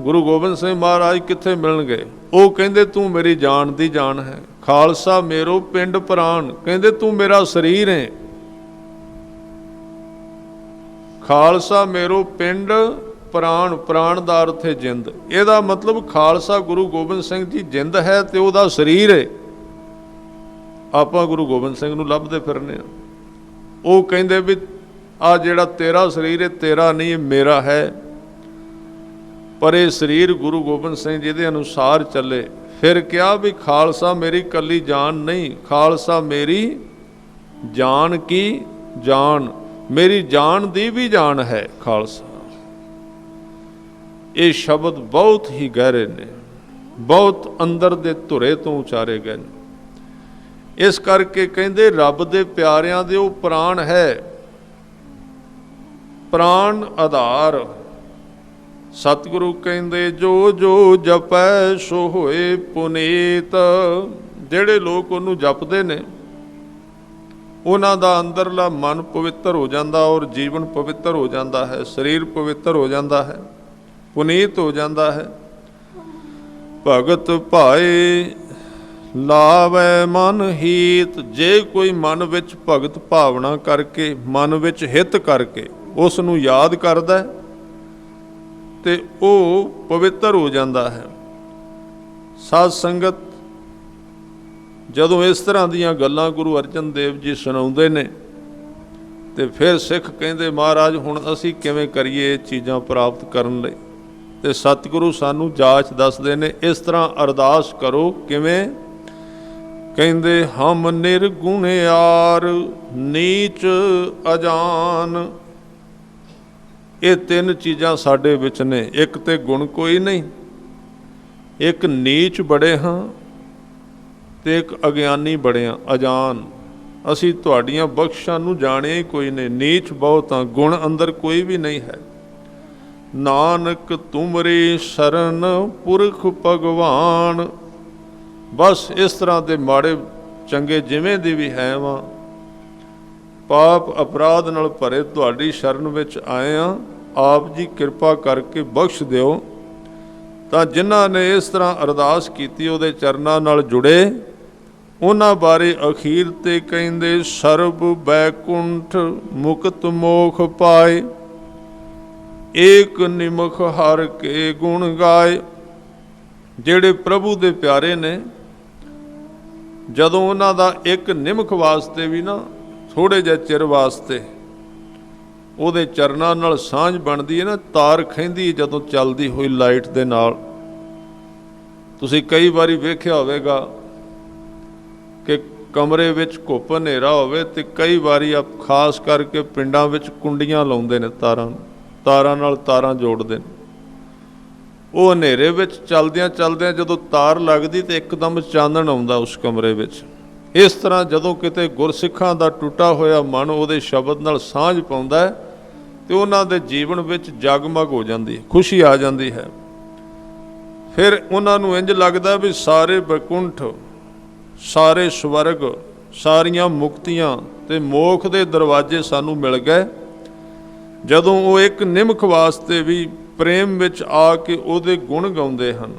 ਗੁਰੂ ਗੋਬਿੰਦ ਸਿੰਘ ਮਹਾਰਾਜ ਕਿੱਥੇ ਮਿਲਣਗੇ? ਉਹ ਕਹਿੰਦੇ ਤੂੰ ਮੇਰੀ ਜਾਨ ਦੀ ਜਾਨ ਹੈ। ਖਾਲਸਾ ਮੇਰੋ ਪਿੰਡ ਪ੍ਰਾਣ, ਕਹਿੰਦੇ ਤੂੰ ਮੇਰਾ ਸਰੀਰ ਹੈ। ਖਾਲਸਾ ਮੇਰੋ ਪਿੰਡ ਪ੍ਰਾਣ, ਪ੍ਰਾਣ ਦਾ ਅਰਥ ਹੈ ਜਿੰਦ। ਇਹਦਾ ਮਤਲਬ ਖਾਲਸਾ ਗੁਰੂ ਗੋਬਿੰਦ ਸਿੰਘ ਜੀ ਜਿੰਦ ਹੈ ਤੇ ਉਹਦਾ ਸਰੀਰ ਹੈ। ਆਪਾਂ ਗੁਰੂ ਗੋਬਿੰਦ ਸਿੰਘ ਨੂੰ ਲੱਭਦੇ ਫਿਰਨੇ ਆ। ਉਹ ਕਹਿੰਦੇ ਵੀ ਆ ਜਿਹੜਾ ਤੇਰਾ ਸਰੀਰ ਹੈ ਤੇਰਾ ਨਹੀਂ, ਇਹ ਮੇਰਾ ਹੈ। ਪਰ ਇਹ ਸਰੀਰ ਗੁਰੂ ਗੋਬਿੰਦ ਸਿੰਘ ਜੀ ਦੇ ਅਨੁਸਾਰ ਚੱਲੇ। ਫਿਰ ਕਿਹਾ ਵੀ ਖਾਲਸਾ ਮੇਰੀ ਕੱਲੀ ਜਾਨ ਨਹੀਂ, ਖਾਲਸਾ ਮੇਰੀ ਜਾਨ ਕੀ ਜਾਨ, ਮੇਰੀ ਜਾਨ ਦੀ ਵੀ ਜਾਨ ਹੈ ਖਾਲਸਾ। ਇਹ ਸ਼ਬਦ ਬਹੁਤ ਹੀ ਗਹਿਰੇ ਨੇ, ਬਹੁਤ ਅੰਦਰ ਦੇ ਧੁਰੇ ਤੋਂ ਉਚਾਰੇ ਗਏ ਨੇ। ਇਸ ਕਰਕੇ ਕਹਿੰਦੇ ਰੱਬ ਦੇ ਪਿਆਰਿਆਂ ਦੇ ਉਹ ਪ੍ਰਾਣ ਹੈ, ਪ੍ਰਾਣ ਆਧਾਰ। ਸਤਿਗੁਰੂ ਕਹਿੰਦੇ ਜੋ ਜੋ ਜਪੈ ਸੋ ਹੋਏ ਪੁਨੀਤ। ਜਿਹੜੇ ਲੋਕ ਉਹਨੂੰ ਜਪਦੇ ਨੇ ਉਹਨਾਂ ਦਾ ਅੰਦਰਲਾ ਮਨ ਪਵਿੱਤਰ ਹੋ ਜਾਂਦਾ ਔਰ ਜੀਵਨ ਪਵਿੱਤਰ ਹੋ ਜਾਂਦਾ ਹੈ, ਸਰੀਰ ਪਵਿੱਤਰ ਹੋ ਜਾਂਦਾ ਹੈ, ਪੁਨੀਤ ਹੋ ਜਾਂਦਾ ਹੈ। ਭਗਤ ਭਾਏ ਲਾਵੈ ਮਨ ਹੀਤ। ਜੇ ਕੋਈ ਮਨ ਵਿੱਚ ਭਗਤ ਭਾਵਨਾ ਕਰਕੇ, ਮਨ ਵਿੱਚ ਹਿੱਤ ਕਰਕੇ ਉਸ ਨੂੰ ਯਾਦ ਕਰਦਾ ਤੇ ਉਹ ਪਵਿੱਤਰ ਹੋ ਜਾਂਦਾ ਹੈ। ਸਾਧ ਸੰਗਤ ਜਦੋਂ ਇਸ ਤਰ੍ਹਾਂ ਦੀਆਂ ਗੱਲਾਂ ਗੁਰੂ ਅਰਜਨ ਦੇਵ ਜੀ ਸੁਣਾਉਂਦੇ ਨੇ ਤੇ ਫਿਰ ਸਿੱਖ ਕਹਿੰਦੇ ਮਹਾਰਾਜ ਹੁਣ ਅਸੀਂ ਕਿਵੇਂ ਕਰੀਏ ਇਹ ਚੀਜ਼ਾਂ ਪ੍ਰਾਪਤ ਕਰਨ ਲਈ? ਤੇ ਸਤਿਗੁਰੂ ਸਾਨੂੰ ਜਾਚ ਦੱਸਦੇ ਨੇ, ਇਸ ਤਰ੍ਹਾਂ ਅਰਦਾਸ ਕਰੋ। ਕਿਵੇਂ? ਕਹਿੰਦੇ ਹਮ ਨਿਰਗੁਣਿਆਰ ਨੀਚ ਅਜਾਨ। ਇਹ ਤਿੰਨ ਚੀਜ਼ਾਂ ਸਾਡੇ ਵਿੱਚ ਨੇ। ਇੱਕ ਤੇ ਗੁਣ ਕੋਈ ਨਹੀਂ, ਇੱਕ ਨੀਚ ਬੜੇ ਹਾਂ ਤੇ ਇੱਕ ਅਗਿਆਨੀ ਬੜੇ ਹਾਂ, ਅਜਾਨ। ਅਸੀਂ ਤੁਹਾਡੀਆਂ ਬਖਸ਼ਾਂ ਨੂੰ ਜਾਣਿਆ ਹੀ ਕੋਈ ਨਹੀਂ, ਨੀਚ ਬਹੁਤ ਹਾਂ, ਗੁਣ ਅੰਦਰ ਕੋਈ ਵੀ ਨਹੀਂ ਹੈ। ਨਾਨਕ ਤੁਮਰੀ ਸ਼ਰਨ ਪੁਰਖ ਭਗਵਾਨ। ਬਸ ਇਸ ਤਰ੍ਹਾਂ ਦੇ ਮਾੜੇ ਚੰਗੇ ਜਿਵੇਂ ਦੀ ਵੀ ਹੈ ਵਾਂ, ਪਾਪ ਅਪਰਾਧ ਨਾਲ ਭਰੇ ਤੁਹਾਡੀ ਸ਼ਰਨ ਵਿੱਚ ਆਏ ਹਾਂ, ਆਪ ਜੀ ਕਿਰਪਾ ਕਰਕੇ ਬਖਸ਼ ਦਿਓ। ਤਾਂ ਜਿਨ੍ਹਾਂ ਨੇ ਇਸ ਤਰ੍ਹਾਂ ਅਰਦਾਸ ਕੀਤੀ ਉਹਦੇ ਚਰਨਾਂ ਨਾਲ ਜੁੜੇ, ਉਹਨਾਂ ਬਾਰੇ ਅਖੀਰ ਤੇ ਕਹਿੰਦੇ ਸਰਬ ਬੈਕੁੰਠ ਮੁਕਤ ਮੋਖ ਪਾਏ, ਏਕ ਨਿਮਖ ਹਰ ਕੇ ਗੁਣ ਗਾਏ। ਜਿਹੜੇ ਪ੍ਰਭੂ ਦੇ ਪਿਆਰੇ ਨੇ, ਜਦੋਂ ਉਹਨਾਂ ਦਾ ਇੱਕ ਨਿਮਖ ਵਾਸਤੇ ਵੀ ਨਾ, ਥੋੜ੍ਹੇ ਜਿਹੇ ਚਿਰ ਵਾਸਤੇ ਉਹਦੇ ਚਰਨਾਂ ਨਾਲ ਸਾਂਝ ਬਣਦੀ ਹੈ ਨਾ, ਤਾਰ ਖਹਿੰਦੀ ਜਦੋਂ ਚੱਲਦੀ ਹੋਈ ਲਾਈਟ ਦੇ ਨਾਲ। ਤੁਸੀਂ ਕਈ ਵਾਰੀ ਵੇਖਿਆ ਹੋਵੇਗਾ ਕਿ ਕਮਰੇ ਵਿੱਚ ਘੁੱਪ ਹਨੇਰਾ ਹੋਵੇ ਤੇ ਕਈ ਵਾਰੀ ਖਾਸ ਕਰਕੇ ਪਿੰਡਾਂ ਵਿੱਚ ਕੁੰਡੀਆਂ ਲਾਉਂਦੇ ਨੇ, ਤਾਰਾਂ ਨਾਲ ਤਾਰਾਂ ਜੋੜਦੇ ਨੇ। ਉਹ ਹਨੇਰੇ ਵਿੱਚ ਚਲਦਿਆਂ ਚਲਦਿਆਂ ਜਦੋਂ ਤਾਰ ਲੱਗਦੀ ਤੇ ਇੱਕਦਮ ਚਾਨਣ ਆਉਂਦਾ ਉਸ ਕਮਰੇ ਵਿੱਚ। ਇਸ ਤਰ੍ਹਾਂ ਜਦੋਂ ਕਿਤੇ ਗੁਰਸਿੱਖਾਂ ਦਾ ਟੁੱਟਾ ਹੋਇਆ ਮਨ ਉਹਦੇ ਸ਼ਬਦ ਨਾਲ ਸਾਂਝ ਪਾਉਂਦਾ ਹੈ ਤੇ ਉਹਨਾਂ ਦੇ ਜੀਵਨ ਵਿੱਚ ਜਗਮਗ ਹੋ ਜਾਂਦੀ ਹੈ, ਖੁਸ਼ੀ ਆ ਜਾਂਦੀ ਹੈ। ਫਿਰ ਉਹਨਾਂ ਨੂੰ ਇੰਜ ਲੱਗਦਾ ਵੀ ਸਾਰੇ ਬੈਕੁੰਠ, ਸਾਰੇ ਸਵਰਗ, ਸਾਰੀਆਂ ਮੁਕਤੀਆਂ ਤੇ ਮੋਖ ਦੇ ਦਰਵਾਜ਼ੇ ਸਾਨੂੰ ਮਿਲ ਗਏ ਜਦੋਂ ਉਹ ਇੱਕ ਨਿਮਖ ਵਾਸਤੇ ਵੀ ਪ੍ਰੇਮ ਵਿੱਚ ਆ ਕੇ ਉਹਦੇ ਗੁਣ ਗਾਉਂਦੇ ਹਨ।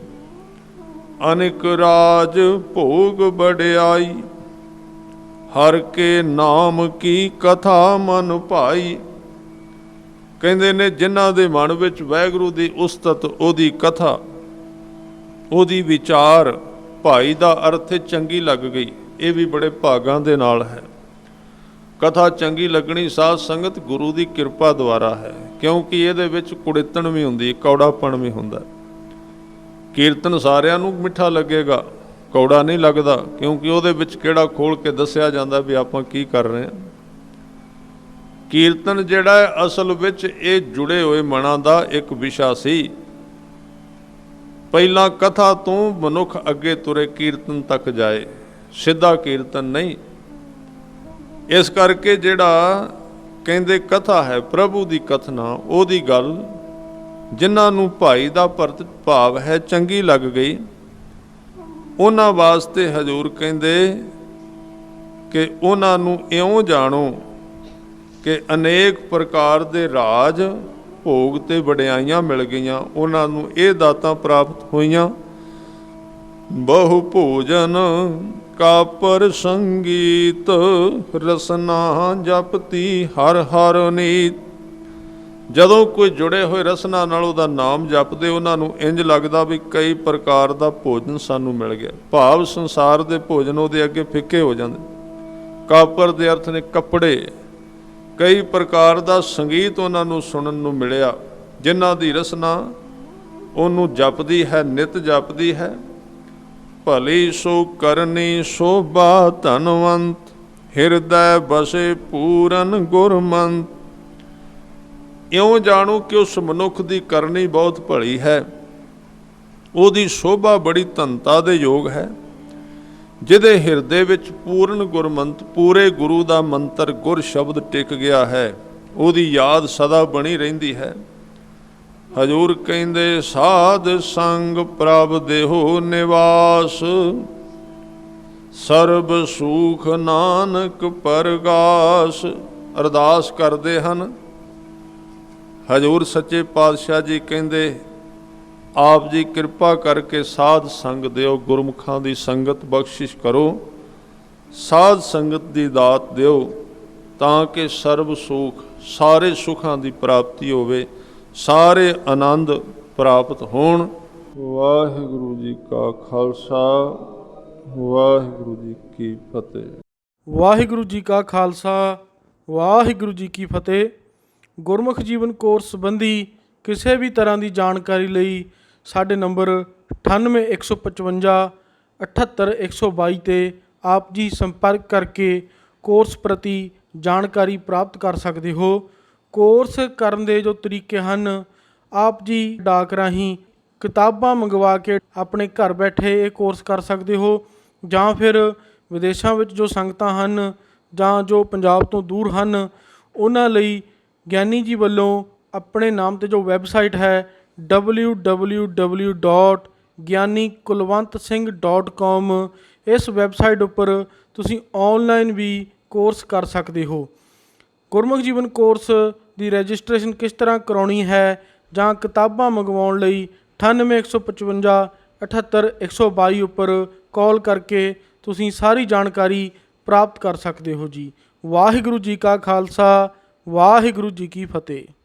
ਅਨੇਕ ਰਾਜ ਭੋਗ ਵਡਿਆਈ, ਹਰ ਕੇ ਨਾਮ ਕੀ ਕਥਾ ਮਨ ਭਾਈ। ਕਹਿੰਦੇ ਨੇ ਜਿਨ੍ਹਾਂ ਦੇ ਮਨ ਵਿੱਚ ਵਾਹਿਗੁਰੂ ਦੀ ਉਸਤਤ, ਉਹਦੀ ਕਥਾ, ਉਹਦੀ ਵਿਚਾਰ, ਭਾਈ ਦਾ ਅਰਥ ਚੰਗੀ ਲੱਗ ਗਈ, ਇਹ ਵੀ ਬੜੇ ਭਾਗਾਂ ਦੇ ਨਾਲ ਹੈ। ਕਥਾ ਚੰਗੀ ਲੱਗਣੀ ਸਾਧ ਸੰਗਤ ਗੁਰੂ ਦੀ ਕਿਰਪਾ ਦੁਆਰਾ ਹੈ, ਕਿਉਂਕਿ ਇਹਦੇ ਵਿੱਚ ਕੁੜਿੱਤਣ ਵੀ ਹੁੰਦੀ, ਕੌੜਾਪਣ ਵੀ ਹੁੰਦਾ। ਕੀਰਤਨ ਸਾਰਿਆਂ ਨੂੰ ਮਿੱਠਾ ਲੱਗੇਗਾ, ਕੌੜਾ ਨਹੀਂ ਲੱਗਦਾ, ਕਿਉਂਕਿ ਉਹਦੇ ਵਿੱਚ ਕਿਹੜਾ ਖੋਲ ਕੇ ਦੱਸਿਆ ਜਾਂਦਾ ਵੀ ਆਪਾਂ ਕੀ ਕਰ ਰਹੇ ਹਾਂ। ਕੀਰਤਨ ਜਿਹੜਾ ਹੈ ਅਸਲ ਵਿੱਚ ਇਹ ਜੁੜੇ ਹੋਏ ਮਨਾਂ ਦਾ ਇੱਕ ਵਿਸ਼ਾ ਸੀ। ਪਹਿਲਾਂ ਕਥਾ ਤੋਂ ਮਨੁੱਖ ਅੱਗੇ ਤੁਰੇ ਕੀਰਤਨ ਤੱਕ ਜਾਏ, ਸਿੱਧਾ ਕੀਰਤਨ ਨਹੀਂ। ਇਸ ਕਰਕੇ ਜਿਹੜਾ ਕਹਿੰਦੇ ਕਥਾ ਹੈ ਪ੍ਰਭੂ ਦੀ ਕਥਨਾ, ਉਹਦੀ ਗੱਲ ਜਿਨ੍ਹਾਂ ਨੂੰ ਭਾਈ ਦਾ ਭਰਤ ਭਾਵ ਹੈ ਚੰਗੀ ਲੱਗ ਗਈ, ਉਹਨਾਂ ਵਾਸਤੇ ਹਜ਼ੂਰ ਕਹਿੰਦੇ ਕਿ ਉਹਨਾਂ ਨੂੰ ਇਉਂ ਜਾਣੋ ਕਿ ਅਨੇਕ ਪ੍ਰਕਾਰ ਦੇ ਰਾਜ ਭੋਗ ਤੇ ਵਡਿਆਈਆਂ ਮਿਲ ਗਈਆਂ, ਉਹਨਾਂ ਨੂੰ ਇਹ ਦਾਤਾਂ ਪ੍ਰਾਪਤ ਹੋਈਆਂ। ਬਹੁ ਭੋਜਨ ਕਾ ਪਰ ਸੰਗੀਤ, ਰਸਨਾ ਜਪਤੀ ਹਰ ਹਰ ਨੀਤ। ਜਦੋਂ ਕੋਈ ਜੁੜੇ ਹੋਏ ਰਸਨਾ ਨਾਲ ਉਹਦਾ ਨਾਮ ਜਪਦੇ, ਉਹਨਾਂ ਨੂੰ ਇੰਜ ਲੱਗਦਾ ਵੀ ਕਈ ਪ੍ਰਕਾਰ ਦਾ ਭੋਜਨ ਸਾਨੂੰ ਮਿਲ ਗਿਆ। ਭਾਵ ਸੰਸਾਰ ਦੇ ਭੋਜਨ ਉਹਦੇ ਅੱਗੇ ਫਿੱਕੇ ਹੋ ਜਾਂਦੇ। ਕਾਪਰ ਦੇ ਅਰਥ ਨੇ ਕੱਪੜੇ। ਕਈ ਪ੍ਰਕਾਰ ਦਾ ਸੰਗੀਤ ਉਹਨਾਂ ਨੂੰ ਸੁਣਨ ਨੂੰ ਮਿਲਿਆ, ਜਿਨ੍ਹਾਂ ਦੀ ਰਸਨਾ ਉਹਨੂੰ ਜਪਦੀ ਹੈ, ਨਿਤ ਜਪਦੀ ਹੈ। ਭਲੀ ਸੋ ਕਰਨੀ ਸੋਭਾ ਧਨਵੰਤ, ਹਿਰਦੈ ਬਸੇ ਪੂਰਨ ਗੁਰਮੰਤ। ਇਉਂ ਜਾਣੋ ਕਿ ਉਸ ਮਨੁੱਖ ਦੀ ਕਰਨੀ ਬਹੁਤ ਭਲੀ ਹੈ, ਉਹਦੀ ਸ਼ੋਭਾ ਬੜੀ ਧਨਤਾ ਦੇ ਯੋਗ ਹੈ, ਜਿਹਦੇ ਹਿਰਦੇ ਵਿੱਚ ਪੂਰਨ ਗੁਰਮੰਤ, ਪੂਰੇ ਗੁਰੂ ਦਾ ਮੰਤਰ ਗੁਰ ਸ਼ਬਦ ਟਿਕ ਗਿਆ ਹੈ, ਉਹਦੀ ਯਾਦ ਸਦਾ ਬਣੀ ਰਹਿੰਦੀ ਹੈ। ਹਜ਼ੂਰ ਕਹਿੰਦੇ ਸਾਧ ਸੰਗ ਪ੍ਰਭ ਦੇਹੋ ਨਿਵਾਸ, ਸਰਬ ਸੁਖ ਨਾਨਕ ਪਰਗਾਸ। ਅਰਦਾਸ ਕਰਦੇ ਹਨ ਹਜ਼ੂਰ ਸੱਚੇ ਪਾਤਸ਼ਾਹ ਜੀ ਕਹਿੰਦੇ ਆਪ ਜੀ ਕਿਰਪਾ ਕਰਕੇ ਸਾਧ ਸੰਗ ਦਿਓ, ਗੁਰਮੁਖਾਂ ਦੀ ਸੰਗਤ ਬਖਸ਼ਿਸ਼ ਕਰੋ, ਸਾਧ ਸੰਗਤ ਦੀ ਦਾਤ ਦਿਓ ਤਾਂ ਕਿ ਸਰਬ ਸੁਖ, ਸਾਰੇ ਸੁਖਾਂ ਦੀ ਪ੍ਰਾਪਤੀ ਹੋਵੇ, ਸਾਰੇ ਆਨੰਦ ਪ੍ਰਾਪਤ ਹੋਣ। ਵਾਹਿਗੁਰੂ ਜੀ ਕਾ ਖਾਲਸਾ, ਵਾਹਿਗੁਰੂ ਜੀ ਕੀ ਫਤਿਹ। ਵਾਹਿਗੁਰੂ ਜੀ ਕਾ ਖਾਲਸਾ, ਵਾਹਿਗੁਰੂ ਜੀ ਕੀ ਫਤਿਹ। ਗੁਰਮੁਖ ਜੀਵਨ ਕੋਰਸ ਸੰਬੰਧੀ ਕਿਸੇ ਵੀ ਤਰ੍ਹਾਂ ਦੀ ਜਾਣਕਾਰੀ ਲਈ ਸਾਡੇ ਨੰਬਰ 9815 78122 'ਤੇ ਆਪ ਜੀ ਸੰਪਰਕ ਕਰਕੇ ਕੋਰਸ ਪ੍ਰਤੀ ਜਾਣਕਾਰੀ ਪ੍ਰਾਪਤ ਕਰ ਸਕਦੇ ਹੋ। ਕੋਰਸ ਕਰਨ ਦੇ ਜੋ ਤਰੀਕੇ ਹਨ, ਆਪ ਜੀ ਡਾਕ ਰਾਹੀਂ ਕਿਤਾਬਾਂ ਮੰਗਵਾ ਕੇ ਆਪਣੇ ਘਰ ਬੈਠੇ ਇਹ ਕੋਰਸ ਕਰ ਸਕਦੇ ਹੋ, ਜਾਂ ਫਿਰ ਵਿਦੇਸ਼ਾਂ ਵਿੱਚ ਜੋ ਸੰਗਤਾਂ ਹਨ ਜਾਂ ਜੋ ਪੰਜਾਬ ਤੋਂ ਦੂਰ ਹਨ, ਉਹਨਾਂ ਲਈ ਗਿਆਨੀ ਜੀ ਵੱਲੋਂ ਆਪਣੇ ਨਾਮ 'ਤੇ ਜੋ ਵੈਬਸਾਈਟ ਹੈ www.gyanikulwantsingh.com, ਇਸ ਵੈਬਸਾਈਟ ਉੱਪਰ ਤੁਸੀਂ ਔਨਲਾਈਨ ਵੀ ਕੋਰਸ ਕਰ ਸਕਦੇ ਹੋ। ਗੁਰਮੁਖ ਜੀਵਨ ਕੋਰਸ ਦੀ ਰਜਿਸਟ੍ਰੇਸ਼ਨ ਕਿਸ ਤਰ੍ਹਾਂ ਕਰਾਉਣੀ ਹੈ ਜਾਂ ਕਿਤਾਬਾਂ ਮੰਗਵਾਉਣ ਲਈ 9815 78122 ਉੱਪਰ ਕਾਲ ਕਰਕੇ ਤੁਸੀਂ ਸਾਰੀ ਜਾਣਕਾਰੀ ਪ੍ਰਾਪਤ ਕਰ ਸਕਦੇ ਹੋ ਜੀ। ਵਾਹਿਗੁਰੂ ਜੀ ਕਾ ਖਾਲਸਾ, ਵਾਹਿਗੁਰੂ ਜੀ ਕੀ ਫਤਿਹ।